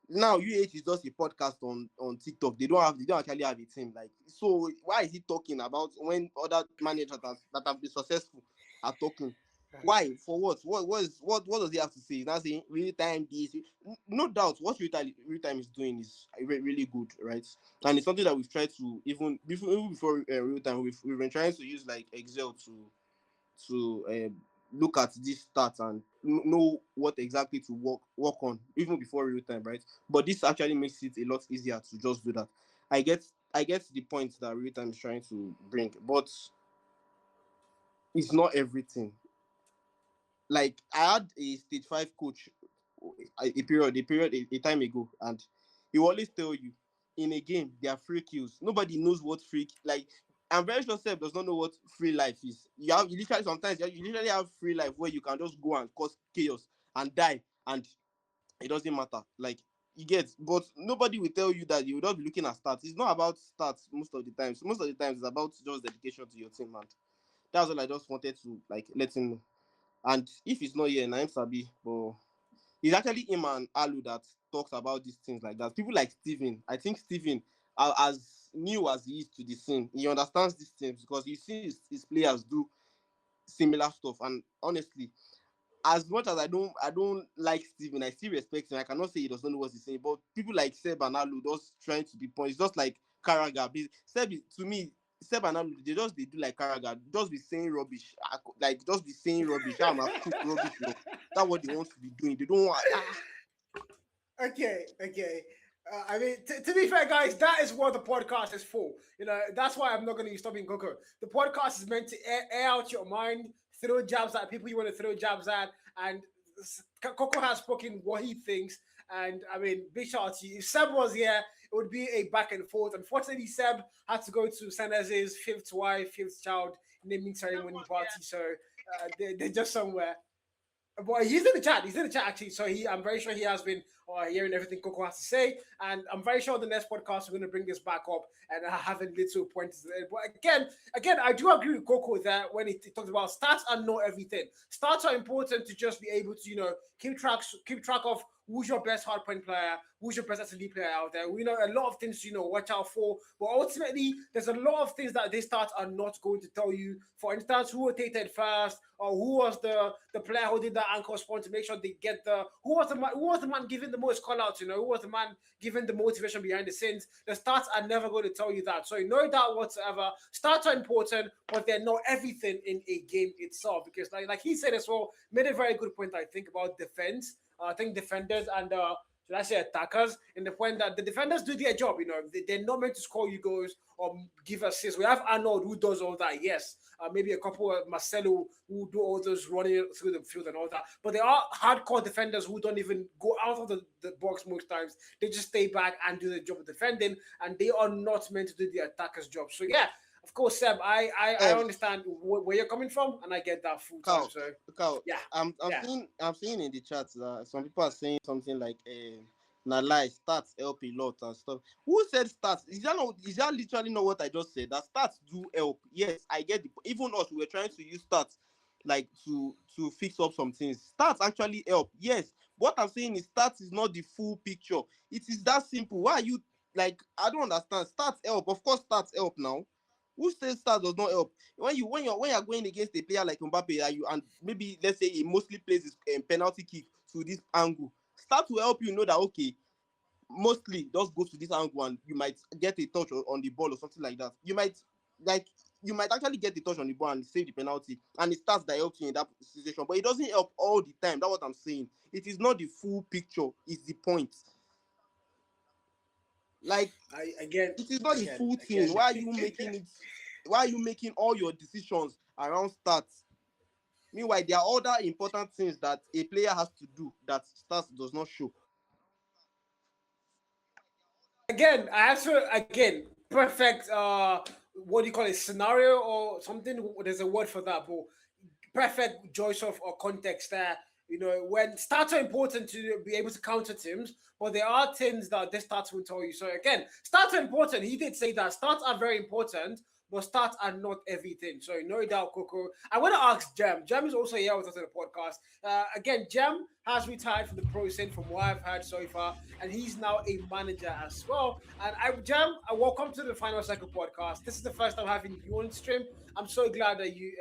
Now UH is just a podcast on TikTok. They don't actually have a team. Like, so why is he talking about when other managers that have been successful are talking? Why? For what? What does he have to say? He's not saying real time this. No doubt, what real time is doing is really good, right? And it's something that we've tried to, even before real time, we've been trying to use like Excel to look at these stats and know what exactly to work on even before real time, right? But this actually makes it a lot easier to just do that. I get the point that real time is trying to bring, but it's not everything. Like, I had a stage 5 coach a time ago, and he will always tell you, in a game there are free kills. Nobody knows what like, I'm very sure Seb does not know what free life is. You literally sometimes you literally have free life where you can just go and cause chaos and die, and it doesn't matter. Like, You get, but nobody will tell you that you will not be looking at stats. It's not about stats most of the times. Most of the times it's about just dedication to your team, man. That's all I just wanted to like let him know. And if he's not here, Naim Sabi, but it's actually him and Alu that talks about these things like that. People like Steven, I think Steven, as new as he is to the scene, he understands these things because you see his players do similar stuff. And honestly, as much as I don't like Steven, I still respect him. I cannot say he doesn't know what he's saying, but people like Seb and Alu just trying to be points. Just like Karaga. To me, Seb and Alu, they do like Karaga, just be saying rubbish, like just be saying rubbish. I'm a cook rubbish. That's what they want to be doing. They don't want. Okay. I mean, to be fair, guys, that is what the podcast is for. You know, that's why I'm not going to stop being Coco. The podcast is meant to air out your mind, throw jabs at people you want to throw jabs at, and Coco has spoken what he thinks. And I mean, big shout out to you. If Seb was here, it would be a back and forth. Unfortunately, Seb had to go to Sanez's fifth child naming ceremony party, so they're just somewhere. But he's in the chat. He's in the chat actually. So I'm very sure he has been hearing everything Coco has to say, and I'm very sure the next podcast we're going to bring this back up and have a little pointers. But again, I do agree with Coco that when he talks about stats are not everything. Stats are important to just be able to keep track of who's your best hardpoint player, who's your best SLD player out there. We know a lot of things to watch out for, but ultimately there's a lot of things that these stats are not going to tell you. For instance, who rotated first, or who was the player who did the ankle spawn to make sure they get who was the man giving the most call outs, who was the man giving the motivation behind the scenes. The stats are never going to tell you that. So no doubt whatsoever, stats are important, but they're not everything in a game itself. Because like he said as well, made a very good point, I think, about defense. I think defenders and should I say attackers, in the point that the defenders do their job. They're not meant to score you goals or give assists. We have Arnold who does all that, yes. Maybe a couple of Marcelo who do all those running through the field and all that. But there are hardcore defenders who don't even go out of the box most times. They just stay back and do the job of defending, and they are not meant to do the attacker's job. So yeah. Of course, Seb, I understand where you're coming from, and I get that full time. So yeah, I'm seeing in the chat that some people are saying something like lie, stats help a lot and stuff. Who said stats? Is that literally not what I just said? That stats do help. Yes, I get it. Even us, we were trying to use stats like to fix up some things. Stats actually help. Yes. What I'm saying is stats is not the full picture. It is that simple. Why are you I don't understand. Stats help. Of course, stats help now. Who says stats does not help? When you're going against a player like Mbappe and maybe let's say he mostly plays his penalty kick to this angle, stats will help you know that okay, mostly just go to this angle and you might get a touch on the ball or something like that. You might actually get a touch on the ball and save the penalty, and it starts that helps you in that situation, but it doesn't help all the time. That's what I'm saying. It is not the full picture, it's the point. It is not the full thing. Why are you making it? Why are you making all your decisions around stats? Meanwhile, there are other important things that a player has to do that stats does not show. Again, perfect. What do you call it? Scenario or something? There's a word for that, but perfect choice of or context there. When stats are important to be able to counter teams, but there are things that this stats will tell you. So again, stats are important. He did say that stats are very important, but stats are not everything. So no doubt, Coco. I want to ask Jem. Jem is also here with us on the podcast. Again, Jem has retired from the pro scene from what I've heard so far, and he's now a manager as well. And Jem, welcome to the Final Cycle podcast. This is the first time having you on stream. I'm so glad that you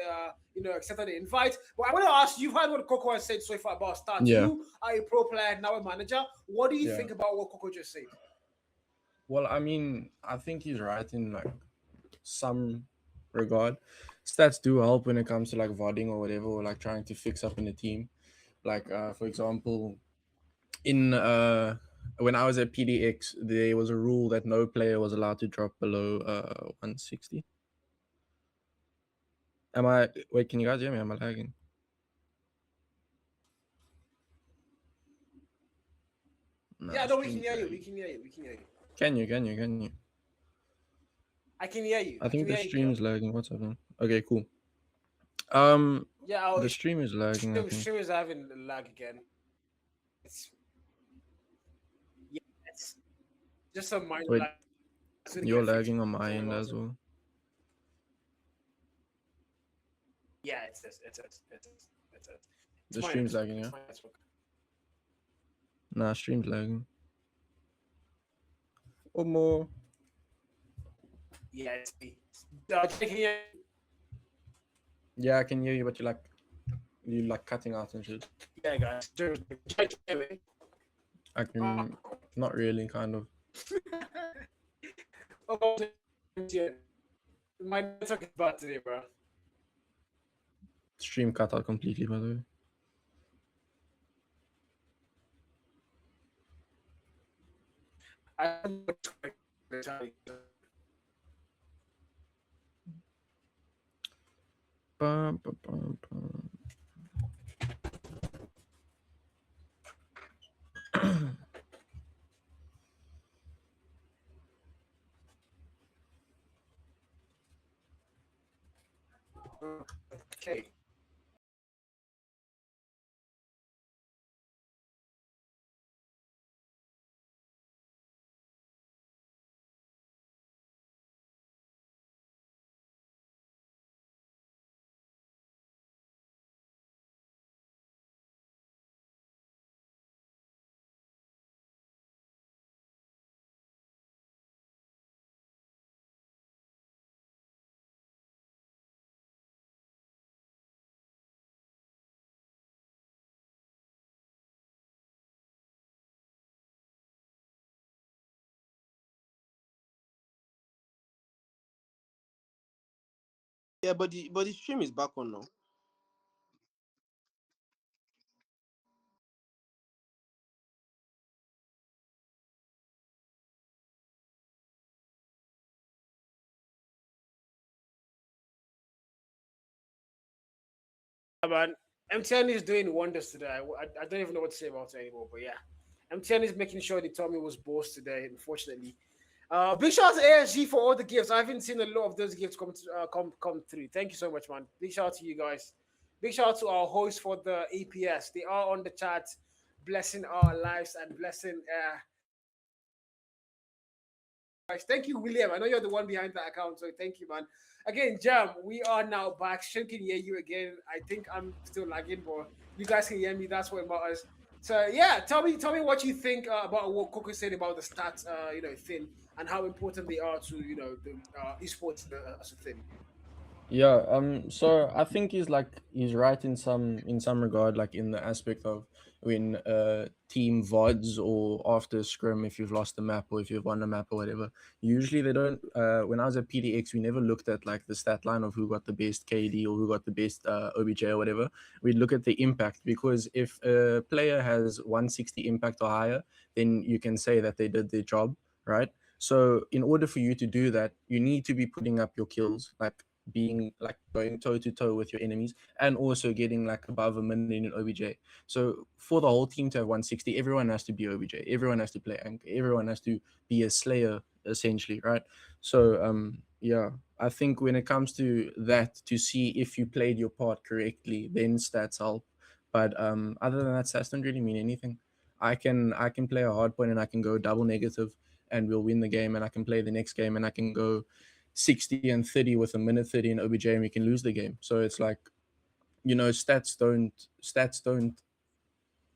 accepted the invite. But I want to ask, you've heard what Coco has said so far about stats. Yeah. You are a pro player, now a manager. What do you think about what Coco just said? Well, I mean, I think he's right in some regard. Stats do help when it comes to VODing or whatever, or trying to fix up in the team. For example, in when I was at PDX, there was a rule that no player was allowed to drop below 160. Wait, can you guys hear me? Am I lagging? No, yeah, no, we can hear you. We can hear you. Can you? I can hear you. I think the stream is lagging. What's happening? Okay, cool. Yeah, the stream is lagging. The stream is having lag again. Just some minor Wait, lag. It's gonna you're get fixed. lagging on my Don't worry end about as it. well. Yeah, it is. It's The my stream's network. lagging, It's yeah? my network. Nah, stream's lagging. Or more. Yeah, it's me. Can you hear me? Yeah, I can hear you, but you like cutting out and shit. Yeah, guys. Can you hear me? I can not really, kind of. Oh, yeah. My network is bad today, bro. Stream cut out completely, by the way. I don't know what's going on. Bum, bum, bum, bum. Okay. Yeah, but the stream is back on now. Man, MTN is doing wonders today. I don't even know what to say about it anymore. But yeah, MTN is making sure the Tommy was bossed today. Unfortunately, big shout out to ASG for all the gifts. I haven't seen a lot of those gifts come through. Thank you so much, man. Big shout out to you guys. Big shout out to our hosts for the APS. They are on the chat, blessing our lives and blessing. Guys, thank you, William. I know you're the one behind that account, so thank you, man. Again, Jam, we are now back. Shin can hear you again. I think I'm still lagging, but you guys can hear me. That's what matters. So yeah, tell me what you think about what Coco said about the stats, thing, and how important they are to the esports as a thing. Yeah, so I think he's right in some regard, like in the aspect of when team VODs or after scrim, if you've lost the map or if you've won the map or whatever, usually they don't when I was at PDX we never looked at like the stat line of who got the best KD or who got the best OBJ or whatever. We'd look at the impact, because if a player has 160 impact or higher, then you can say that they did their job, right? So in order for you to do that, you need to be putting up your kills, like being like going toe to toe with your enemies, and also getting like above a minute in OBJ. So for the whole team to have 160, everyone has to be OBJ, everyone has to play Anchor, everyone has to be a Slayer essentially, right? So yeah, I think when it comes to that, to see if you played your part correctly, then stats help. But other than that, stats don't really mean anything. I can play a hard point and I can go double negative and we'll win the game, and I can play the next game and I can go 60 and 30 with a minute 30 in OBJ and we can lose the game. So it's like, stats don't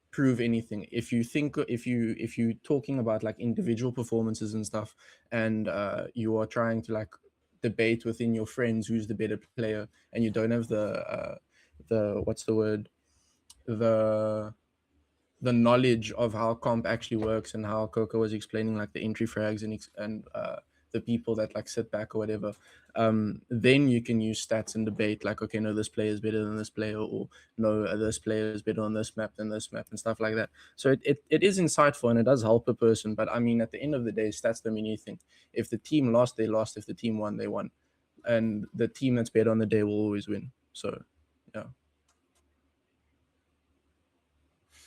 prove anything. If you talking about like individual performances and stuff, and you are trying to like debate within your friends who's the better player, and you don't have the what's the word, the the knowledge of how comp actually works, and how Coco was explaining like the entry frags and the people that like sit back or whatever, then you can use stats and debate like, okay, no, this player is better than this player, or no, this player is better on this map than this map, and stuff like that. So it is insightful and it does help a person. But I mean, at the end of the day, stats don't mean anything. If the team lost, they lost. If the team won, they won. And the team that's better on the day will always win. So yeah,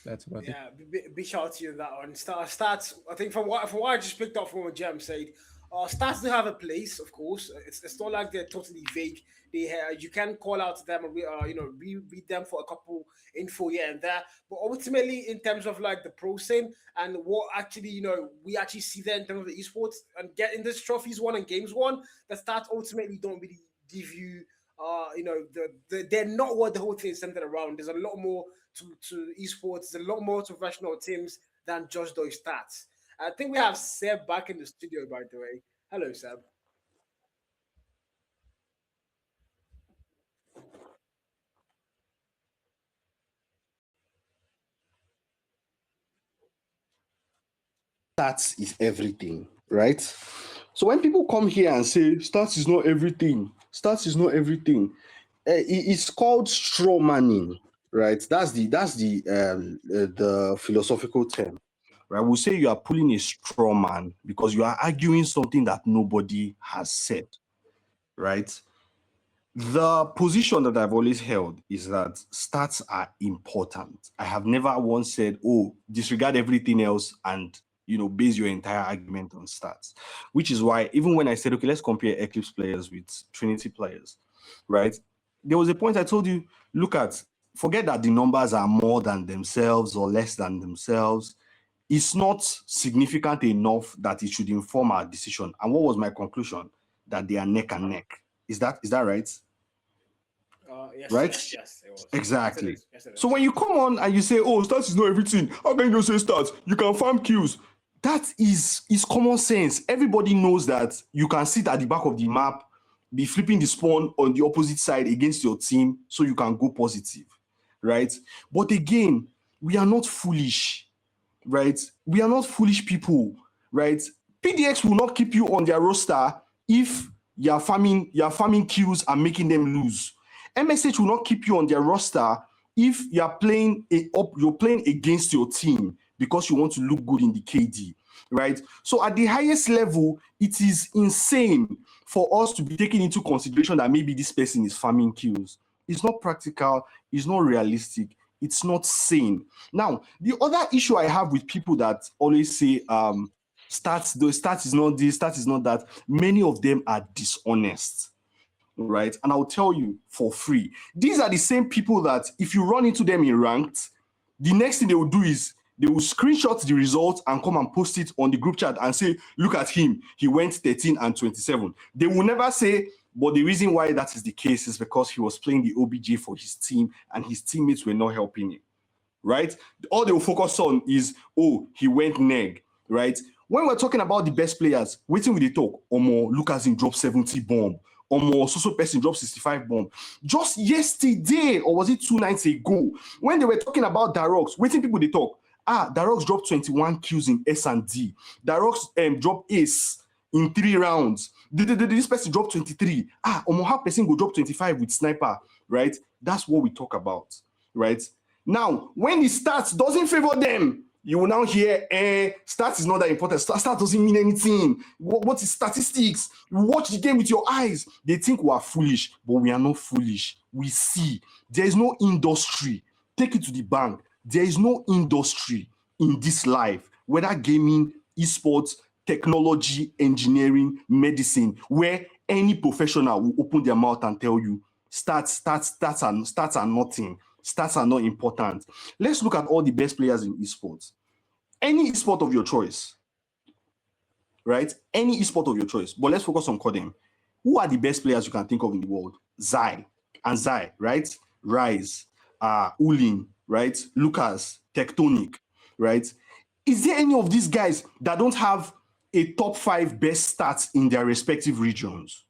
that's about it. Yeah, big shout out to you on that one. Stats. I think from what I just picked up from what Jam said, Stats do have a place, of course. It's not like they're totally vague. You can call out to them and read them for a couple info here and there. But ultimately, in terms of like the pro scene and what actually we actually see there in terms of the esports and getting these trophies won and games won, the stats ultimately don't really give you. They're not what the whole thing is centered around. There's a lot more to esports. There's a lot more to professional teams than just those stats. I think we have Seb back in the studio, by the way. Hello, Seb. Stats is everything, right? So when people come here and say stats is not everything, it's called straw manning, right? That's the philosophical term, right? We'll say you are pulling a straw man because you are arguing something that nobody has said, right? The position that I've always held is that stats are important. I have never once said, oh, disregard everything else and base your entire argument on stats, which is why even when I said, okay, let's compare Eclipse players with Trinity players, right? There was a point I told you, forget that the numbers are more than themselves or less than themselves. It's not significant enough that it should inform our decision. And what was my conclusion? That they are neck and neck. Is that right? Yes, right? Yes, it was. Exactly. Yes, it is. So when you come on and you say, oh, stats is not everything, how can you say stats? You can farm kills. That is common sense. Everybody knows that you can sit at the back of the map, be flipping the spawn on the opposite side against your team so you can go positive, right? But again, we are not foolish, right? We are not foolish people, right? PDX will not keep you on their roster if you're farming kills and making them lose. MSH will not keep you on their roster if you're playing against your team because you want to look good in the KD, right? So at the highest level, it is insane for us to be taking into consideration that maybe this person is farming kills. It's not practical, it's not realistic, it's not sane. Now, the other issue I have with people that always say stats is not this, stats is not that, many of them are dishonest, right? And I'll tell you for free. These are the same people that if you run into them in ranked, the next thing they will do is they will screenshot the results and come and post it on the group chat and say, look at him, he went 13 and 27. They will never say, but the reason why that is the case is because he was playing the OBJ for his team and his teammates were not helping him, right? All they will focus on is, oh, he went neg, right? When we're talking about the best players, waiting with the talk, Omo, Lukasin dropped 70 bomb. Omo, so person dropped 65 bomb. Just yesterday, or was it 2 nights ago, when they were talking about Darox, waiting people they talk, Darox dropped 21 kills in S&D. Darox dropped ace in 3 rounds. This person dropped 23. Omo, how person go drop 25 with sniper, right? That's what we talk about, right? Now, when the stats doesn't favor them, you will now hear, stats is not that important. Stats doesn't mean anything. What is statistics? You watch the game with your eyes. They think we are foolish, but we are not foolish. We see. There is no industry. Take it to the bank. There is no industry in this life, whether gaming, esports, technology, engineering, medicine, where any professional will open their mouth and tell you, stats are nothing. Stats are not important. Let's look at all the best players in esports. Any esport of your choice, right? Any esport of your choice. But let's focus on Codem. Who are the best players you can think of in the world? Zai, right? Rise, Ulin, right? Lucas, Tectonic, right? Is there any of these guys that don't have a top 5 best stats in their respective regions?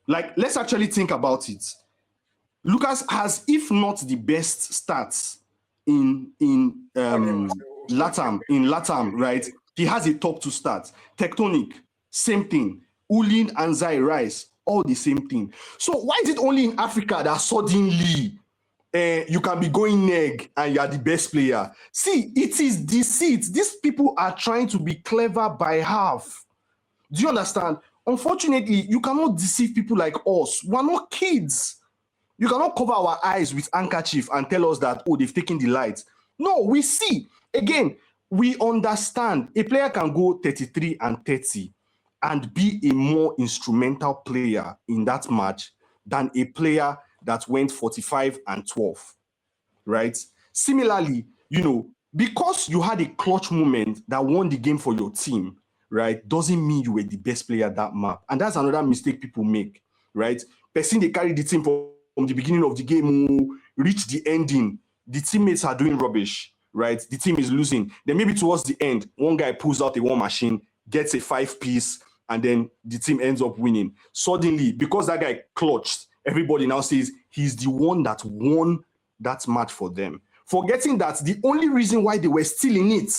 Like, let's actually think about it. Lucas has, if not the best stats in LATAM, right? He has a top 2 stats. Tectonic, same thing. Ulin and Zai Rice, all the same thing. So why is it only in Africa that suddenly you can be going neg and you are the best player? See, it is deceit. These people are trying to be clever by half. Do you understand? Unfortunately, you cannot deceive people like us. We're not kids. You cannot cover our eyes with handkerchief and tell us that, oh, they've taken the light. No, we see. Again, we understand. A player can go 33 and 30. and be a more instrumental player in that match than a player that went 45 and 12, right? Similarly, because you had a clutch moment that won the game for your team, right, doesn't mean you were the best player at that map. And that's another mistake people make, right? Person, they carry the team from the beginning of the game, reach the ending, the teammates are doing rubbish, right? The team is losing. Then maybe towards the end, one guy pulls out a war machine, gets a 5-piece, and then the team ends up winning. Suddenly, because that guy clutched, everybody now says he's the one that won that match for them. Forgetting that the only reason why they were still in it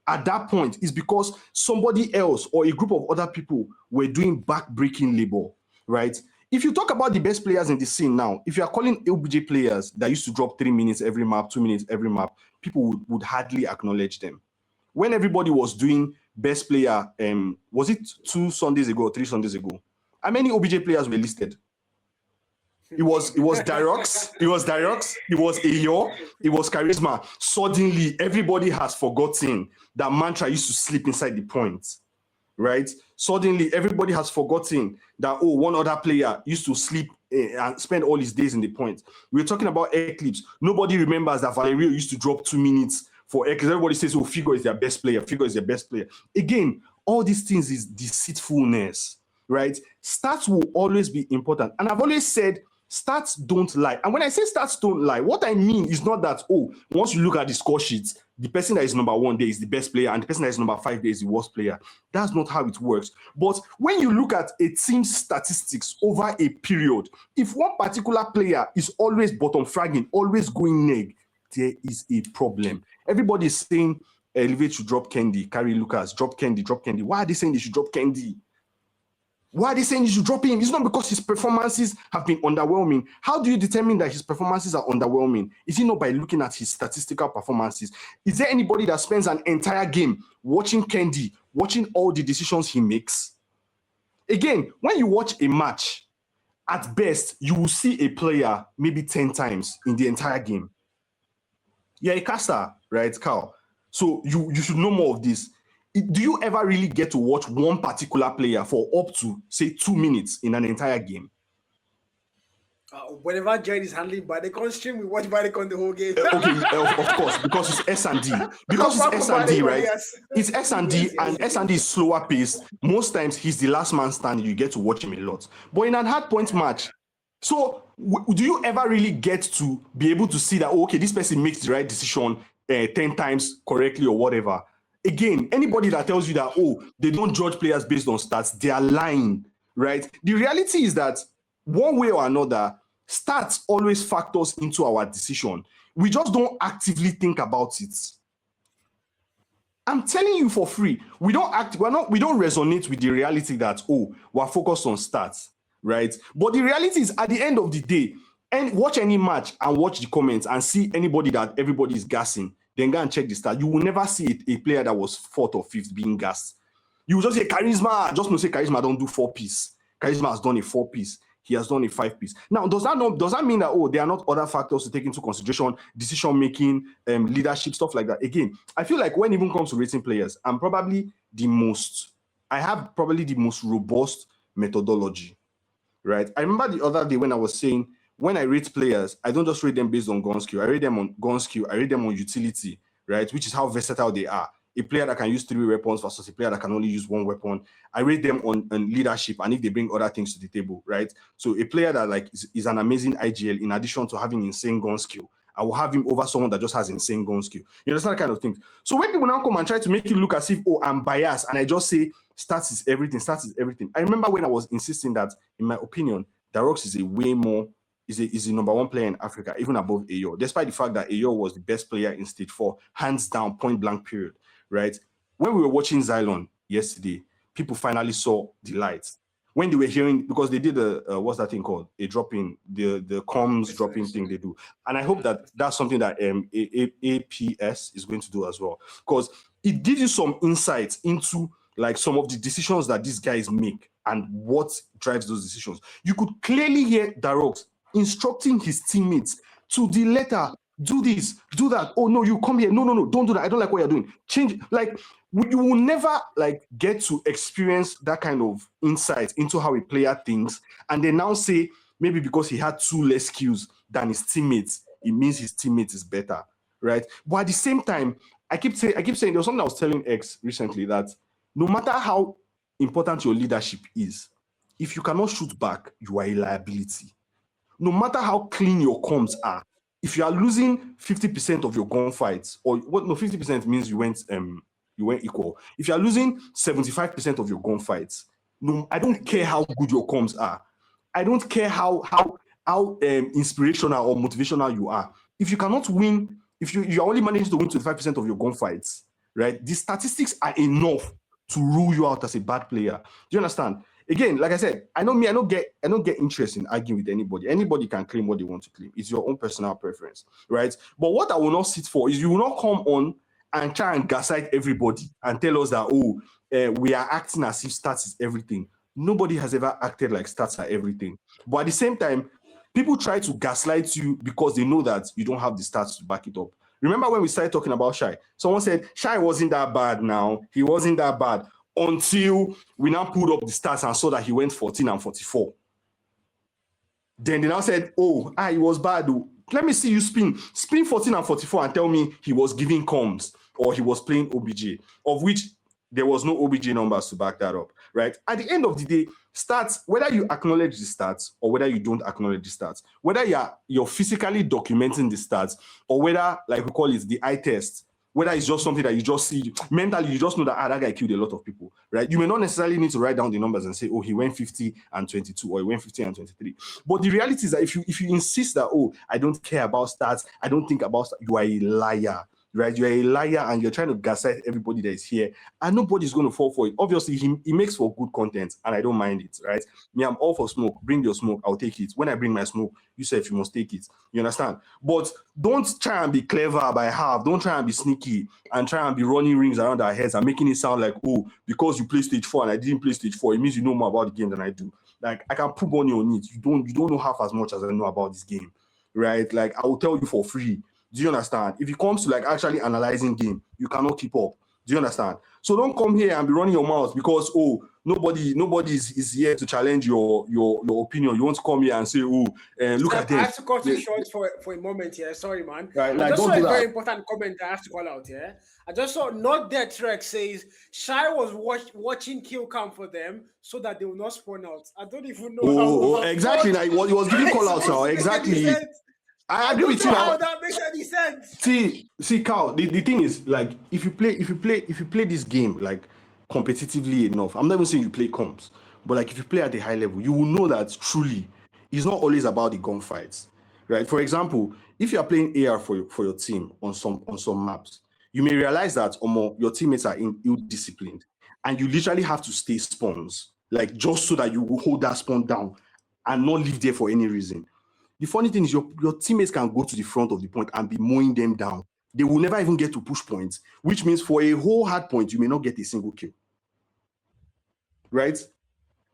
at that point is because somebody else or a group of other people were doing back-breaking labor, right? If you talk about the best players in the scene now, if you are calling LBJ players that used to drop 3 minutes every map, 2 minutes every map, people would hardly acknowledge them. When everybody was doing best player, was it 2 Sundays ago or 3 Sundays ago? How many OBJ players were listed? It was Dirox, it was Ayo, it was Charisma. Suddenly, everybody has forgotten that Mantra used to sleep inside the point, right? Suddenly, everybody has forgotten that, one other player used to sleep and spend all his days in the point. We're talking about Eclipse. Nobody remembers that Valerio used to drop 2 minutes for Eclipse. Everybody says, Figo is their best player. Figo is their best player. Again, all these things is deceitfulness, right? Stats will always be important. And I've always said, stats don't lie. And when I say stats don't lie, what I mean is not that, once you look at the score sheets, the person that is number 1 there is the best player and the person that is number 5 there is the worst player. That's not how it works. But when you look at a team's statistics over a period, if one particular player is always bottom fragging, always going neg, there is a problem. Everybody is saying Elevate should drop Candy, carry Lucas, drop Candy. Why are they saying they should drop Candy? Why are they saying you should drop him? It's not because his performances have been underwhelming. How do you determine that his performances are underwhelming? Is it not by looking at his statistical performances? Is there anybody that spends an entire game watching Candy, watching all the decisions he makes? Again, when you watch a match, at best, you will see a player maybe 10 times in the entire game. You're a caster, right, Carl? So you should know more of this. Do you ever really get to watch one particular player for up to, say, 2 minutes in an entire game? Whenever Jared is handling Badekon stream, we watch Badekon the whole game. Okay, of course, because it's S&D. Because it's S&D, right? Yes. It's S&D, and S&D is slower paced. Most times, he's the last man standing. You get to watch him a lot. But in an hard point match, so do you ever really get to be able to see that, this person makes the right decision 10 times correctly or whatever? Again, anybody that tells you that, they don't judge players based on stats, they are lying, right? The reality is that one way or another, stats always factors into our decision. We just don't actively think about it. I'm telling you for free, we don't resonate with the reality that, we're focused on stats, right? But the reality is, at the end of the day, and watch any match and watch the comments and see anybody that everybody is gassing, then go and check the stat. You will never see a player that was 4th or 5th being gassed. You will just say Charisma. Just not say Charisma don't do 4-piece. Charisma has done a 4-piece. He has done a 5-piece. Now, does that mean that there are not other factors to take into consideration, decision making, leadership, stuff like that? Again, I feel like when it even comes to rating players, I have probably the most robust methodology, right? I remember the other day when I was saying, when I rate players, I don't just rate them based on gun skill. I rate them on gun skill. I rate them on utility, right? Which is how versatile they are. A player that can use 3 weapons versus a player that can only use 1 weapon. I rate them on leadership and if they bring other things to the table, right? So a player that is an amazing IGL in addition to having insane gun skill, I will have him over someone that just has insane gun skill. You understand that kind of thing? So when people now come and try to make you look as if, I'm biased, and I just say stats is everything. I remember when I was insisting that, in my opinion, Darox is a way more is the number 1 player in Africa, even above Ayo, despite the fact that Ayo was the best player in Stage 4, hands down, point blank period, right? When we were watching Xylon yesterday, people finally saw the lights. When they were hearing, because they did what's that thing called? A drop-in, the comms drop-in thing they do. And I hope that that's something that APS is going to do as well, because it gives you some insights into some of the decisions that these guys make and what drives those decisions. You could clearly hear Darox instructing his teammates to the letter, do this, do that. Oh no, you come here. No, don't do that. I don't like what you're doing. Change. you will never like get to experience that kind of insight into how a player thinks, and then now say maybe because he had 2 less skills than his teammates, it means his teammate is better, right? But at the same time, I keep saying there was something I was telling X recently that no matter how important your leadership is, if you cannot shoot back, you are a liability. No matter how clean your comms are, if you are losing 50% of your gunfights, or what? No, 50% means you went equal. If you are losing 75% of your gunfights, no, I don't care how good your comms are. I don't care how inspirational or motivational you are. If you cannot win, if you are only managing to win 25% of your gunfights, right? The statistics are enough to rule you out as a bad player. Do you understand? Again, like I said, I don't get interest in arguing with anybody. Anybody can claim what they want to claim. It's your own personal preference, right? But what I will not sit for is you will not come on and try and gaslight everybody and tell us that, we are acting as if stats is everything. Nobody has ever acted like stats are everything. But at the same time, people try to gaslight you because they know that you don't have the stats to back it up. Remember when we started talking about Shai? Someone said Shai wasn't that bad now. He wasn't that bad until we now pulled up the stats and saw that he went 14 and 44. Then they now said, he was bad. Let me see you spin 14 and 44 and tell me he was giving comms or he was playing OBJ, of which there was no OBJ numbers to back that up, right? At the end of the day, stats, whether you acknowledge the stats or whether you don't acknowledge the stats, whether you're physically documenting the stats or whether, like we call it, the eye test, whether it's just something that you just see mentally, you just know that that guy killed a lot of people, right? You may not necessarily need to write down the numbers and say, he went 50 and 22 or he went 50 and 23. But the reality is that if you insist that, I don't care about stats, I don't think about stats, you are a liar. Right, you're a liar and you're trying to gaslight everybody that is here, and nobody's going to fall for it. Obviously, he makes for good content, and I don't mind it. Right, me, I'm all for smoke. Bring your smoke, I'll take it. When I bring my smoke, you say if you must take it. You understand? But don't try and be clever by half. Don't try and be sneaky and try and be running rings around our heads and making it sound like, because you play stage 4 and I didn't play stage 4, it means you know more about the game than I do. Like, I can prove on your needs. You don't know half as much as I know about this game, right? Like, I will tell you for free. Do you understand? If it comes to like actually analyzing game, you cannot keep up. Do you understand? So don't come here and be running your mouth because nobody is here to challenge your opinion. You want to come here and say, look at this. I have to cut you short for a moment here. Sorry, man. Right, I just saw a very important comment I have to call out here. I just saw Not Dead Trek says Shai was watching kill cam for them so that they will not spawn out. I don't even know. Exactly. Like what he was giving call outs now. Exactly. I agree with you. How that makes any sense? See, Carl. The thing is, like, if you play this game like competitively enough, I'm not even saying you play comps, but like if you play at a high level, you will know that truly it's not always about the gunfights, right? For example, if you are playing AR for your team on some maps, you may realize that your teammates are ill-disciplined, and you literally have to stay spawns, like just so that you will hold that spawn down and not leave there for any reason. The funny thing is your teammates can go to the front of the point and be mowing them down. They will never even get to push points, which means for a whole hard point, you may not get a single kill. Right?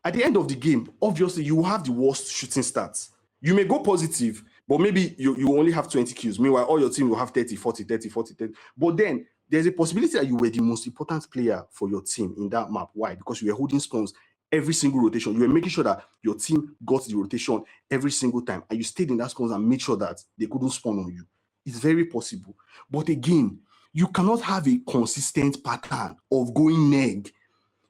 At the end of the game, obviously, you will have the worst shooting stats. You may go positive, but maybe you only have 20 kills. Meanwhile, all your team will have 30, 40, 30, 40, 30. But then there's a possibility that you were the most important player for your team in that map. Why? Because you were holding spawns every single rotation. You were making sure that your team got the rotation every single time, and you stayed in that spawn and made sure that they couldn't spawn on you. It's very possible. But again, you cannot have a consistent pattern of going neg.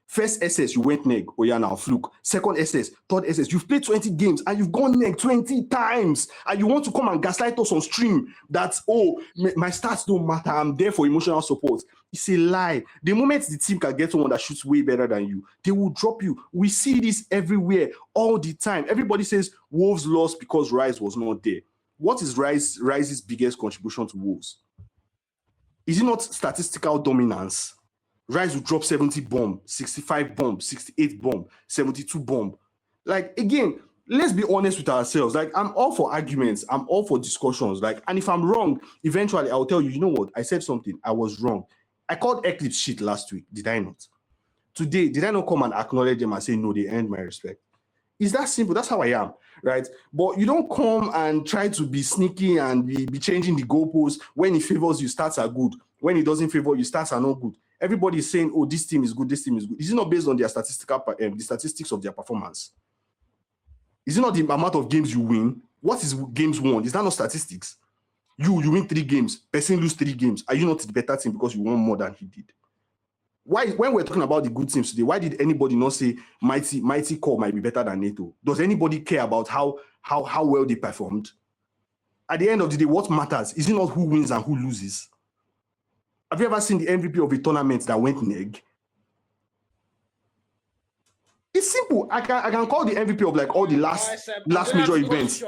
First SS, you went neg. Oh yeah, now fluke. Second SS, third SS. You've played 20 games and you've gone neg 20 times. And you want to come and gaslight us on stream that, my stats don't matter. I'm there for emotional support. It's a lie. The moment the team can get someone that shoots way better than you, they will drop you. We see this everywhere, all the time. Everybody says Wolves lost because Rise was not there. What is Rise's biggest contribution to Wolves? Is it not statistical dominance? Rise will drop 70 bomb, 65 bomb, 68 bomb, 72 bomb. Like, again, let's be honest with ourselves. Like, I'm all for arguments. I'm all for discussions. Like, and if I'm wrong, eventually I'll tell you, you know what? I said something. I was wrong. I called Eclipse shit last week. Did I not? Today, did I not come and acknowledge them and say, no, they earned my respect? It's that simple. That's how I am, right? But you don't come and try to be sneaky and be changing the goalposts. When it favors you, stats are good. When it doesn't favor you, stats are not good. everybody is saying, oh, this team is good, this team is good. Is it not based on their the statistics of their performance? Is it not the amount of games you win? What is games won? Is that not statistics? You win 3 games, person lose 3 games. Are you not the better team because you won more than he did? Why, when we're talking about the good teams today, why did anybody not say Mighty Core might be better than NATO? Does anybody care about how well they performed? At the end of the day, what matters is it not who wins and who loses? Have you ever seen the MVP of a tournament that went neg? It's simple. I can call the MVP of like all the last major events.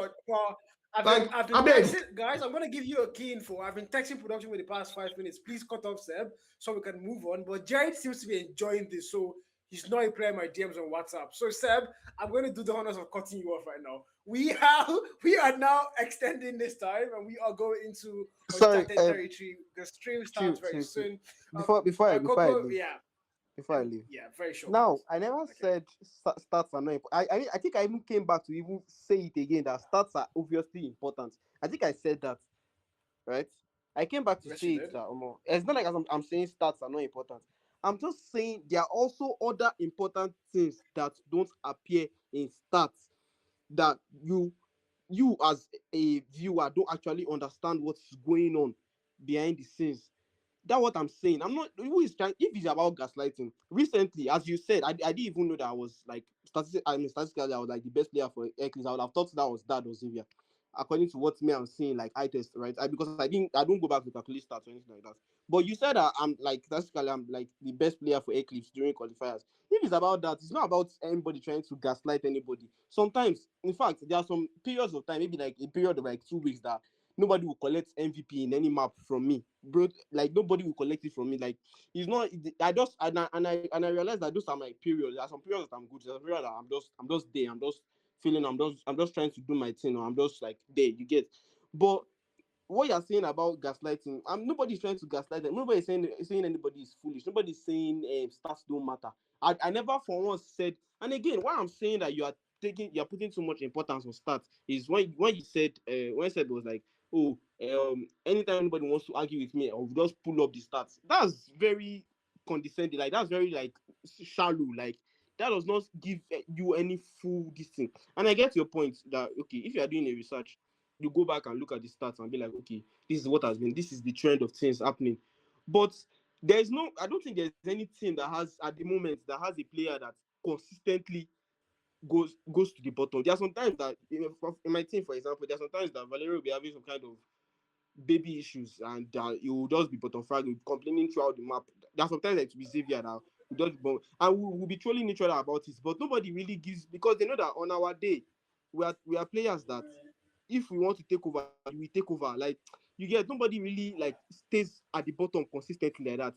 Guys, I'm gonna give you a key info. I've been texting production with the past 5 minutes. Please cut off Seb so we can move on. But Jared seems to be enjoying this, so he's not replying my DMs on WhatsApp. So Seb, I'm gonna do the honors of cutting you off right now. We are now extending this time, and we are going into territory. The stream starts very soon. Before I leave. Yeah, very short. Now, I never said stats are not important. I think I even came back to even say it again that stats are obviously important. I think I said that, right? I came back to say it that it's not like I'm saying stats are not important. I'm just saying there are also other important things that don't appear in stats that you as a viewer don't actually understand what's going on behind the scenes. That's what I'm saying. I'm not who is trying. If it's about gaslighting, recently, as you said, I didn't even know that I was like statistically I was like the best player for Eclipse. I would have thought that was Dad or Xavier, according to what me I'm seeing like eye test, right? Because I don't go back to calculate stats or anything like that. But you said that I'm like statistically I'm like the best player for Eclipse during qualifiers. If it's about that, it's not about anybody trying to gaslight anybody. Sometimes, in fact, there are some periods of time, maybe like a period of like 2 weeks that nobody will collect MVP in any map from me, bro. Like nobody will collect it from me. Like it's not. I realize that those are my periods. There are some periods that I'm good. There's a period that I'm just there. I'm just feeling. I'm just trying to do my thing. Or I'm just like there. You get. But what you're saying about gaslighting, nobody's trying to gaslight them. Nobody's saying anybody is foolish. Nobody's saying stats don't matter. I never for once said. And again, why I'm saying that you're putting too much importance on stats is when you said when I said it was like, oh, anytime anybody wants to argue with me, I'll just pull up the stats. That's very condescending. Like that's very like shallow. Like that does not give you any full distance. And I get your point that okay, if you are doing a research, you go back and look at the stats and be like, okay, this is what has been. This is the trend of things happening. But I don't think there's any team that has at the moment that has a player that consistently goes to the bottom. There are sometimes that in my team, for example, there are sometimes that Valerio will be having some kind of baby issues and he will just be bottom frag, complaining throughout the map. There are sometimes that it will be Xavier now, and we'll be trolling each other about it, but nobody really gives, because they know that on our day we are players that if we want to take over, we take over. Like you get, nobody really like stays at the bottom consistently like that.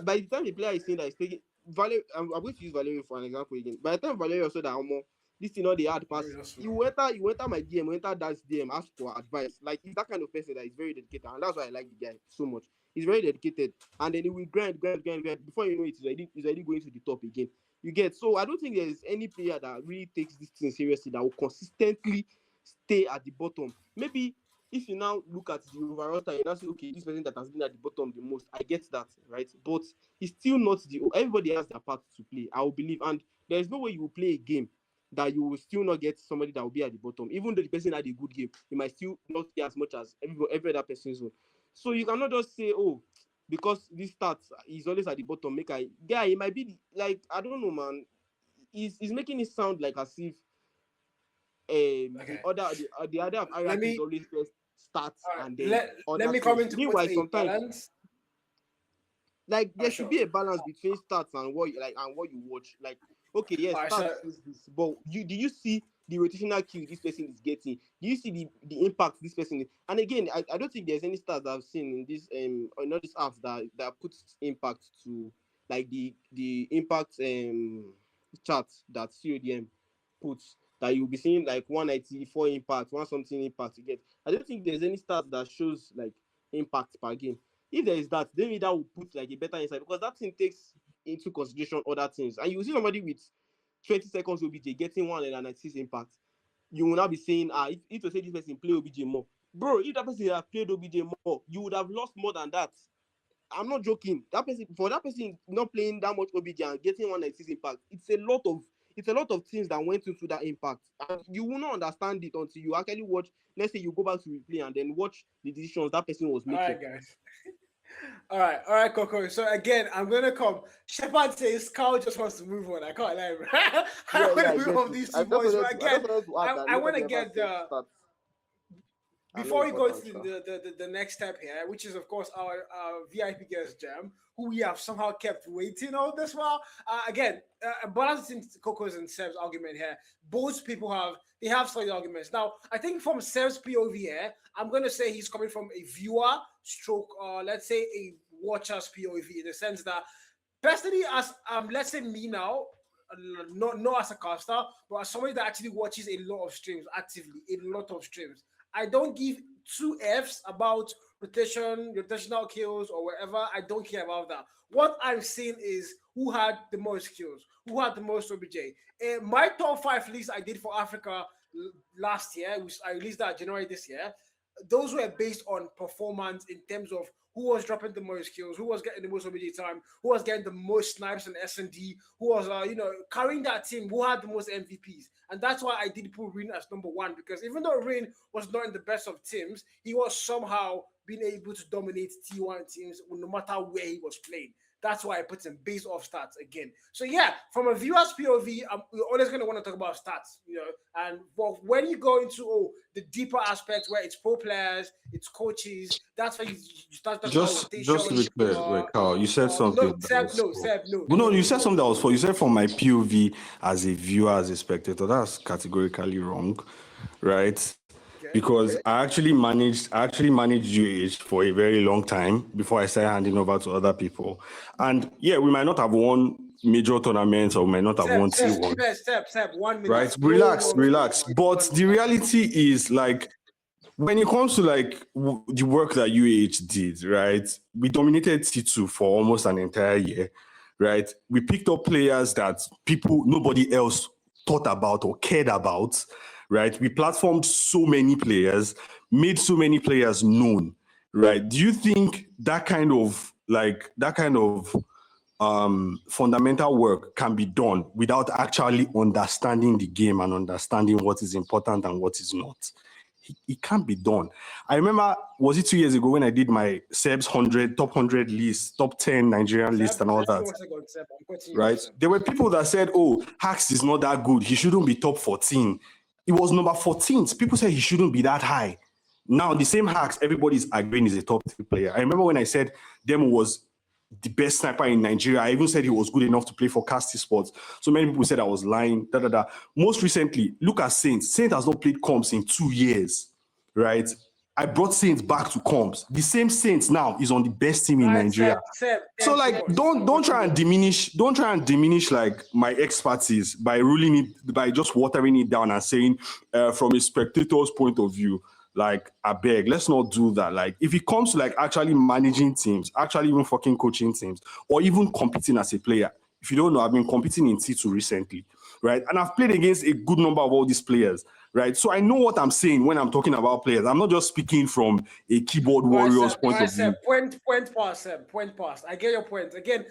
By the time the player is saying that he's taking I'm going to use Valerio for an example again. By the time Valerio said that this thing all the hard pass, you enter my DM, you enter Dad's DM, ask for advice. Like he's that kind of person that is very dedicated, and that's why I like the guy so much. He's very dedicated, and then he will grind. Before you know it, he's already going to the top again. You get, so I don't think there is any player that really takes this thing seriously that will consistently stay at the bottom. Maybe if you now look at the overall time, you now say, okay, this person that has been at the bottom the most, I get that, right? But it's still not everybody has their part to play, I will believe. And there is no way you will play a game that you will still not get somebody that will be at the bottom. Even though the person had a good game, you might still not get as much as every other person's own. So you cannot just say, oh, because this starts, he's always at the bottom. It might be like, I don't know, man. He's making it sound like as if the other hierarchy is always first starts and then let me come into sometimes balance. Like there should be a balance between stats and what you watch. Like okay, yes, stats is this, but do you see the rotational kill this person is getting? Do you see the impact this person is? And again, I don't think there's any stats that I've seen in this on all these apps that puts impact to like the impact chart that CODM puts, that you'll be seeing like 194 impact, 1 something impact you get. I don't think there's any stats that shows like impact per game. If there is that, then maybe that will put like a better insight, because that thing takes into consideration other things. And you will see somebody with 20 seconds OBJ getting 196 impact. You will now be saying, if you say this person play OBJ more. Bro, if that person had played OBJ more, you would have lost more than that. I'm not joking. That person not playing that much OBJ and getting 196 impact. It's a lot of things that went into that impact, and you will not understand it until you actually watch. Let's say you go back to replay and then watch the decisions that person was All making. right, guys. All right, Coco. So again, I'm gonna come. Shepard says Carl just wants to move on. I can't lie, bro. I want to move on these two boys, but again, I want to get the. Before we go to the next step here, which is of course our VIP guest Jam, who we have somehow kept waiting all this while. Again, balancing Coco's and Seb's argument here, both people have solid arguments. Now, I think from Seb's POV here, I'm gonna say he's coming from a viewer stroke, let's say a watcher's POV, in the sense that personally, as let's say me now, not as a caster, but as somebody that actually watches a lot of streams actively, a lot of streams. I don't give two Fs about rotational kills or whatever. I don't care about that. What I'm seeing is who had the most kills, who had the most OBJ. My top 5 list I did for Africa last year, which I released that January this year, those were based on performance in terms of who was dropping the most kills, who was getting the most OBJ time, who was getting the most snipes and S&D, who was carrying that team, who had the most MVPs. And that's why I did put Rin as number 1, because even though Rin was not in the best of teams, he was somehow being able to dominate T1 teams no matter where he was playing. That's why I put him based off stats again. So yeah, from a viewer's POV, we're always going to want to talk about stats, and when you go into the deeper aspects where it's pro players, it's coaches, that's why you start talking about rotation. Just to be clear, Carl, you said something. No, you said something that was for. You said from my POV as a viewer, as a spectator. That's categorically wrong, right? Because I actually managed UH for a very long time before I started handing over to other people. And yeah, we might not have won major tournaments or we might not have won T1. Step, 1 minute. Right? Relax. But the reality is, like, when it comes to like the work that UH did, right? We dominated T2 for almost an entire year, right? We picked up players that nobody else thought about or cared about. Right, we platformed so many players, made so many players known. Right, do you think that kind of fundamental work can be done without actually understanding the game and understanding what is important and what is not? It can't be done. I remember, was it 2 years ago when I did my Seb's top 100 list, top 10 Nigerian list and all that? Right, there were people that said, "Oh, Hacks is not that good. He shouldn't be top 14." It was number 14th. People said he shouldn't be that high. Now, the same Hacks, everybody's agreeing is a top 3 player. I remember when I said Demo was the best sniper in Nigeria. I even said he was good enough to play for Casti Sports. So many people said I was lying. Most recently, look at Saint. Saint has not played comps in 2 years, right? I brought Saint back to comps. The same Saint now is on the best team in Nigeria. So like, don't try and diminish like my expertise by just watering it down and saying from a spectator's point of view, like, I beg, let's not do that. Like, if it comes to like actually managing teams, actually even fucking coaching teams, or even competing as a player. If you don't know, I've been competing in T2 recently, right? And I've played against a good number of all these players. Right, so I know what I'm saying when I'm talking about players. I'm not just speaking from a keyboard warrior's point of view. Point pass. I get your point. Again,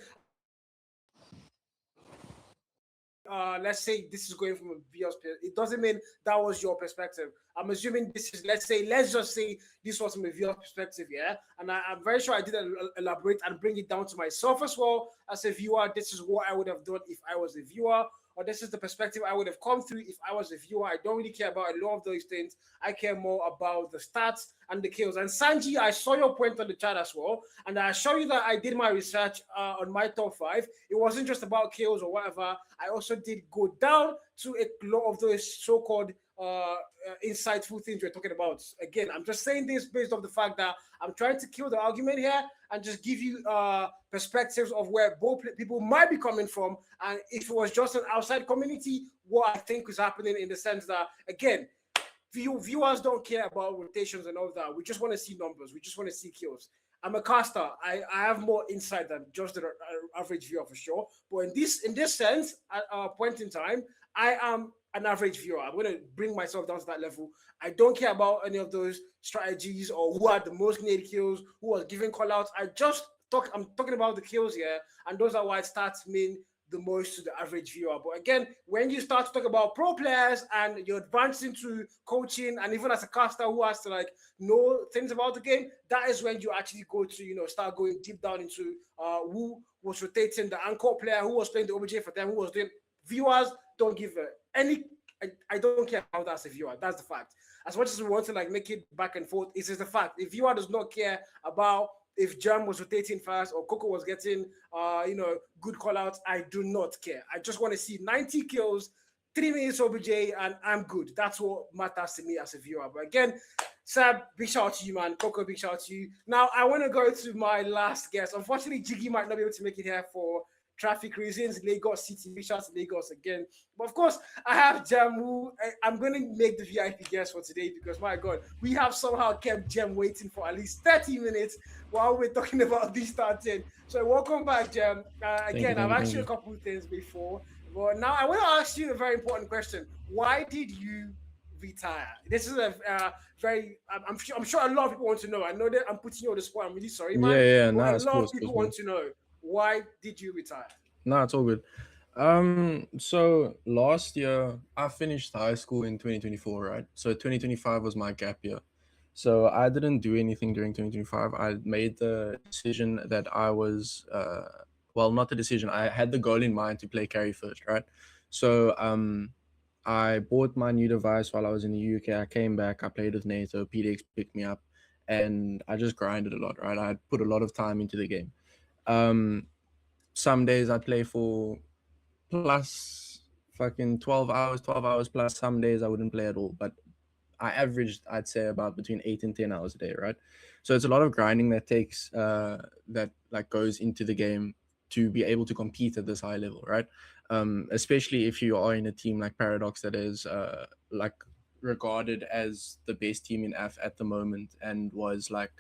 let's say this is going from a viewer's perspective. It doesn't mean that was your perspective. I'm assuming this is, let's just say this was from a viewer's perspective, yeah? And I'm very sure I did elaborate and bring it down to myself as well. As a viewer, this is what I would have done if I was a viewer. Or this is the perspective I would have come through if I was a viewer. I don't really care about a lot of those things. I care more about the stats and the kills. And Sanji, I saw your point on the chat as well. And I assure you that I did my research on my top 5. It wasn't just about kills or whatever. I also did go down to a lot of those so-called insightful things we're talking about. Again, I'm just saying this based off the fact that I'm trying to kill the argument here and just give you perspectives of where both people might be coming from. And if it was just an outside community, what I think is happening, in the sense that, again, viewers don't care about rotations and all that. We just want to see numbers. We just want to see kills. I'm a caster. I have more insight than just the average viewer for sure. But in this sense, at a point in time, I am an average viewer. I'm going to bring myself down to that level. I don't care about any of those strategies or who had the most grenade kills, who was giving callouts. I just I'm talking about the kills here, and those are why stats mean the most to the average viewer. But again, when you start to talk about pro players and you're advancing to coaching, and even as a caster who has to like know things about the game, that is when you actually go to start going deep down into who was rotating the anchor player, who was playing the OBJ for them, who was doing. Viewers don't give any. I don't care about that as a viewer. That's the fact. As much as we want to like make it back and forth, it's just the fact. If viewer does not care about if Jam was rotating fast or Coco was getting, good call outs, I do not care. I just want to see 90 kills, 3 minutes OBJ, and I'm good. That's what matters to me as a viewer. But again, Sab, big shout out to you, man. Coco, big shout out to you. Now, I want to go to my last guest. Unfortunately, Jiggy might not be able to make it here for traffic reasons. Lagos City, big shout out to Lagos again. But of course, I have Jam, who I'm going to make the VIP guest for today because, my God, we have somehow kept Jam waiting for at least 30 minutes while we're talking about this starting. So welcome back, Jam. Again, I've asked you a couple of things before, but now I want to ask you a very important question. Why did you retire? This is a very, I'm sure a lot of people want to know. I know that I'm putting you on the spot. I'm really sorry, man. Yeah, but no, a lot of people want to know, why did you retire? No, it's all good. So last year I finished high school in 2024, right? So 2025 was my gap year. So I didn't do anything during 2025. I made the decision that I was, not the decision. I had the goal in mind to play carry first, right? So I bought my new device while I was in the UK. I came back, I played with NATO, PDX picked me up, and I just grinded a lot, right? I put a lot of time into the game. Some days I'd play for plus fucking 12 hours plus. Some days I wouldn't play at all, but I averaged, I'd say, about between 8 and 10 hours a day, right? So it's a lot of grinding that takes that like goes into the game to be able to compete at this high level, right? Especially if you are in a team like Paradox that is like regarded as the best team in AF at the moment and was like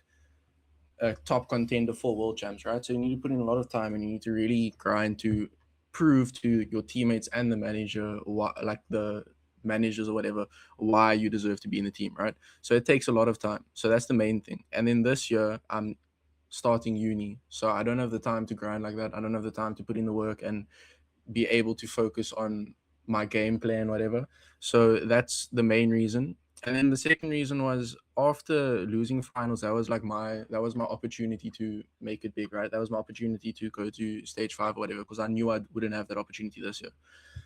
a top contender for world champs, right? So you need to put in a lot of time and you need to really grind to prove to your teammates and the manager, like the managers or whatever, why you deserve to be in the team, right? So it takes a lot of time. So that's the main thing. And then this year I'm starting uni, so I don't have the time to grind like that. I don't have the time to put in the work and be able to focus on my gameplay and whatever. So that's the main reason. And then the second reason was after losing finals, that was my opportunity to make it big, right? That was my opportunity to go to stage 5 or whatever, because I knew I wouldn't have that opportunity this year.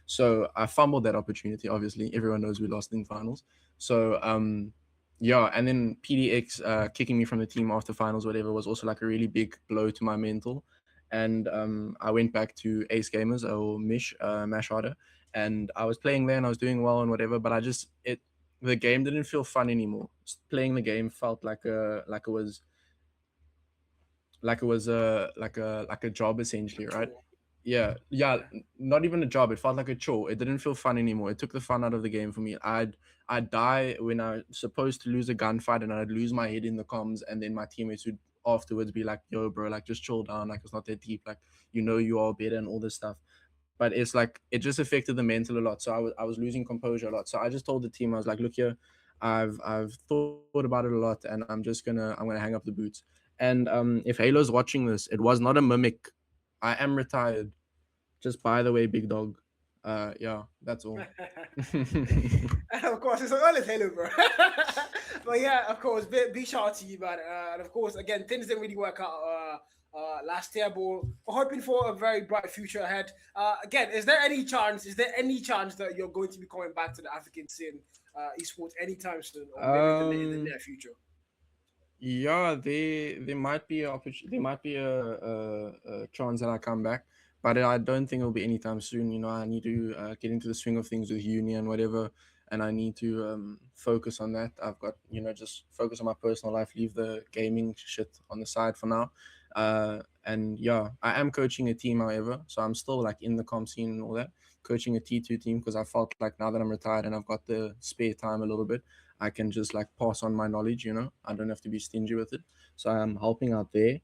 So I fumbled that opportunity. Obviously, everyone knows we lost in finals. So and then PDX kicking me from the team after finals, whatever, was also like a really big blow to my mental. And I went back to Ace Gamers or Mash Harder, and I was playing there and I was doing well and whatever, but the game didn't feel fun anymore. Playing the game felt like it was a job essentially, right? Yeah, not even a job. It felt like a chore. It didn't feel fun anymore. It took the fun out of the game for me. I'd die when I was supposed to lose a gunfight, and I'd lose my head in the comms, and then my teammates would afterwards be like, "Yo, bro, like just chill down. Like it's not that deep. Like you are better and all this stuff." But it's like it just affected the mental a lot. So I was losing composure a lot. So I just told the team, I was like, "Look here, I've thought about it a lot, and I'm gonna hang up the boots." And if Halo's watching this, it was not a mimic. I am retired. Just by the way, big dog. Yeah, that's all. Of course, it's all Halo, bro. But yeah, of course, big shout out to you, man. And of course, again, things didn't really work out last year, but we're hoping for a very bright future ahead. Again, is there any chance that you're going to be coming back to the African scene, esports anytime soon, or maybe in the near future? Yeah, there might be a chance that I come back, but I don't think it'll be anytime soon. You know, I need to get into the swing of things with uni and whatever, and I need to focus on that. I've got, just focus on my personal life, leave the gaming shit on the side for now. And yeah, I am coaching a team, however, so I'm still like in the comp scene and all that, coaching a T2 team, because I felt like now that I'm retired and I've got the spare time a little bit, I can just like pass on my knowledge, I don't have to be stingy with it. So I'm helping out there.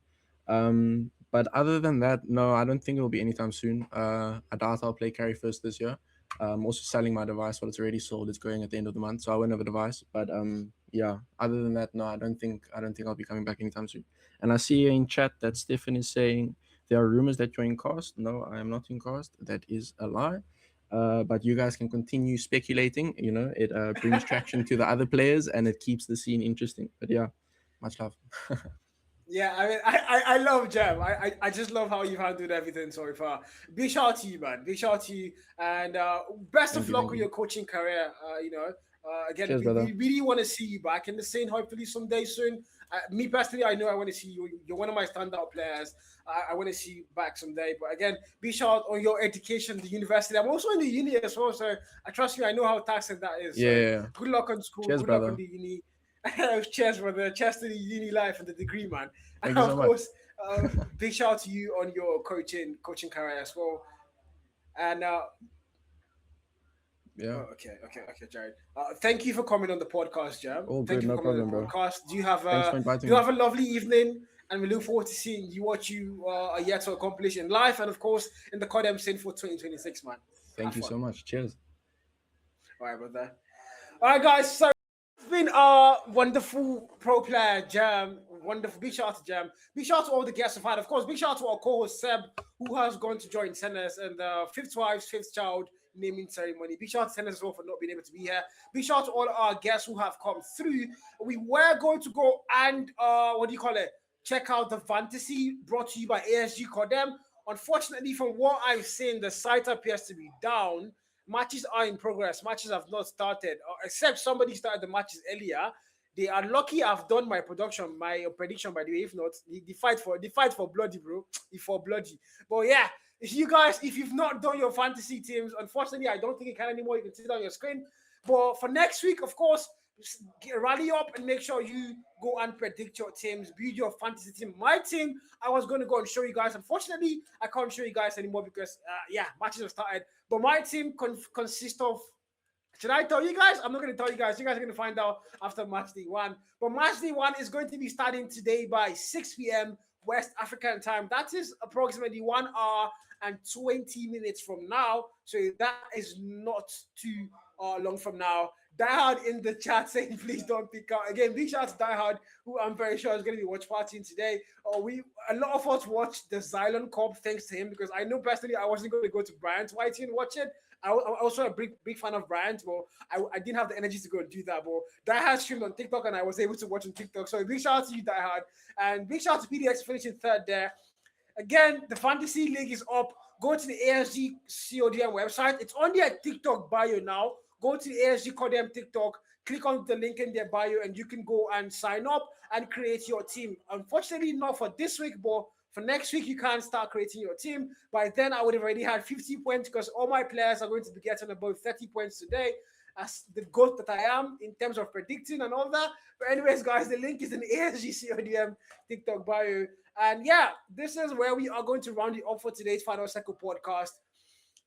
But other than that, no, I don't think it'll be anytime soon. I doubt I'll play carry first this year. I'm also selling my device, but it's already sold. It's going at the end of the month, so I won't have a device. But yeah, other than that, no, I don't think I'll be coming back anytime soon. And I see in chat that Stefan is saying there are rumors that you're in cast. No, I am not in cast. That is a lie. But you guys can continue speculating. You know, it brings traction to the other players and it keeps the scene interesting. But yeah, much love. Yeah, I mean, I love Jam. I just love how you've handled everything so far. Big shout out to you, man. Big shout out to you, and best of luck with your coaching career. Again, Cheers, we brother. really want to see you back in the scene. Hopefully, someday soon. Me personally, I know I want to see you. You're one of my standout players. I want to see you back someday. But again, big shout out on your education, the university. I'm also in the uni as well, so I trust you. I know how taxing that is. So Yeah. good luck on school. Cheers, good brother. luck on the uni. Cheers, brother. Cheers to the uni life and the degree, man. Thank And you of so much. course, big shout out to you on your coaching career as well. And Yeah. okay, Jared. Thank you for coming on the podcast, Jam. All Thank good, you for no coming on problem, the bro. podcast. Do you have Thanks for inviting you me. have a lovely evening, and we look forward to seeing you what you are yet to accomplish in life, and of course in the Codem scene for 2026, man. Thank you so much. Cheers. All right, brother. All right, guys. So it's been a wonderful pro player, Jam. Wonderful. Big shout out to Jam. Big shout out to all the guests we've had. Of course, big shout out to our co-host Seb, who has gone to join tennis and the fifth wife's fifth child naming ceremony. Big shout out to tennis as well for not being able to be here. Big shout out to all our guests who have come through. We were going to go and check out the fantasy brought to you by ASG Codem. Unfortunately, from what I've seen, the site appears to be down. Matches are in progress. Matches have not started, except somebody started the matches earlier. They are lucky I've done my prediction, by the way. If not, the fight for bloody, bro. If for bloody. But yeah, if you've not done your fantasy teams, unfortunately, I don't think you can anymore. You can see it on your screen. But for next week, of course, rally up and make sure you go and predict your teams, build your fantasy team. My team, I was going to go and show you guys. Unfortunately, I can't show you guys anymore because, matches have started. But my team consists of, should I tell you guys? I'm not going to tell you guys. You guys are going to find out after match day 1. But match day 1 is going to be starting today by 6 p.m. West African time. That is approximately 1 hour and 20 minutes from now. So that is not too long from now. Diehard in the chat saying, please don't pick out. Again, big shout out to Diehard, who I'm very sure is going to be watch partying today. A lot of us watched the Xylon Cup thanks to him, because I know personally I wasn't going to go to Bryant's Whitey and watch it. I'm also a big fan of Bryant, but I didn't have the energy to go and do that. But Diehard streamed on TikTok and I was able to watch on TikTok. So big shout out to you, Diehard. And big shout out to PDX finishing third there. Again, the Fantasy League is up. Go to the ASG CODM website. It's on their TikTok bio now. Go to the ASG CODM TikTok, click on the link in their bio, and you can go and sign up and create your team. Unfortunately, not for this week, but for next week, you can start creating your team. By then, I would have already had 50 points because all my players are going to be getting about 30 points today, as the goat that I am in terms of predicting and all that. But anyways, guys, the link is in the ASG CODM TikTok bio. And yeah, this is where we are going to round it up for today's Final Circle podcast.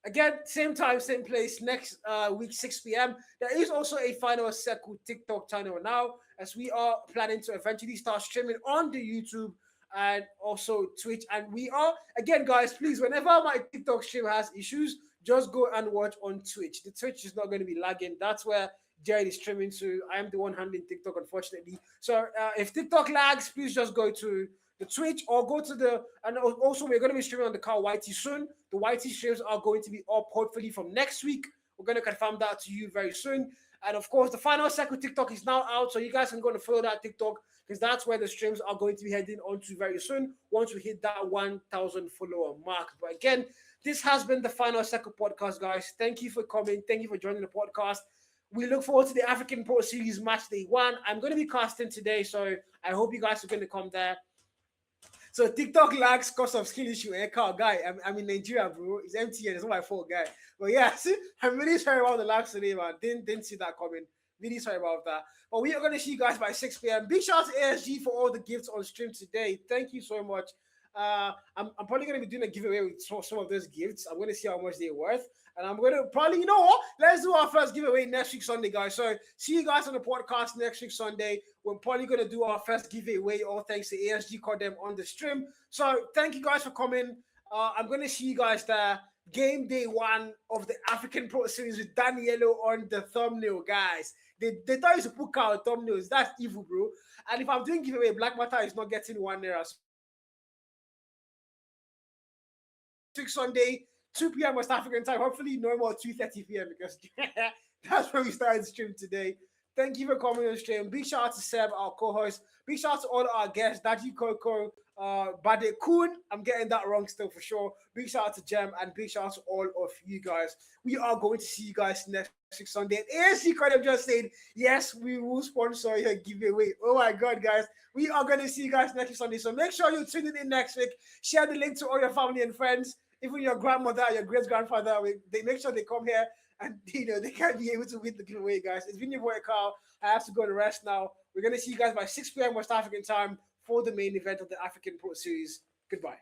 Again, same time, same place, next week, 6 p.m. There is also a Final Circle TikTok channel now, as we are planning to eventually start streaming on the YouTube and also Twitch. And we are, again, guys, please, whenever my TikTok stream has issues, just go and watch on Twitch. The Twitch is not going to be lagging. That's where Jared is streaming to. I am the one handling TikTok, unfortunately. So if TikTok lags, please just go to the Twitch or go to the, and also we're going to be streaming on the Carl Whitey soon. The Whitey streams are going to be up hopefully from next week. We're going to confirm that to you very soon. And of course, the Final Circle TikTok is now out, so you guys can go and follow that TikTok, because that's where the streams are going to be heading on to very soon once we hit that 1,000 follower mark. But again, this has been the Final Circle podcast, guys. Thank you for coming. Thank you for joining the podcast. We look forward to the African Pro Series match day 1. I'm going to be casting today, so I hope you guys are going to come there. So TikTok lags because of skill issue. Guy, I'm in Nigeria, bro. It's MTN. It's not my fault, guy. But yeah, see, I'm really sorry about the lags today, man. Didn't see that coming. Really sorry about that. But we are going to see you guys by 6 p.m. Big shout out to ASG for all the gifts on stream today. Thank you so much. I'm probably going to be doing a giveaway with some of those gifts. I'm going to see how much they're worth. And I'm going to probably, you know what? Let's do our first giveaway next week Sunday, guys. So see you guys on the podcast next week Sunday. We're probably going to do our first giveaway, all thanks to ASG Codem on the stream. So thank you guys for coming. I'm going to see you guys there. Game day 1 of the African Pro Series with Danielo on the thumbnail, guys. They thought you should put cow thumbnails. That's evil, bro. And if I'm doing giveaway, Black Matter is not getting 1 naira. Next Sunday, 2 p.m. West African time. Hopefully, no more 2:30 p.m. because that's when we started the stream today. Thank you for coming on the stream. Big shout out to Seb, our co-host. Big shout out to all our guests, Daji Coco, Bade Kun. I'm getting that wrong still for sure. Big shout out to Jem and big shout out to all of you guys. We are going to see you guys next Sunday. ASC kind of just said, yes, we will sponsor your giveaway. Oh my God, guys. We are going to see you guys next Sunday. So make sure you tune in next week. Share the link to all your family and friends. Even your grandmother, your great-grandfather, they make sure they come here and they can be able to win the giveaway, guys. It's been your boy Carl. I have to go to rest now. We're gonna see you guys by 6 p.m. West African time for the main event of the African Pro Series. Goodbye.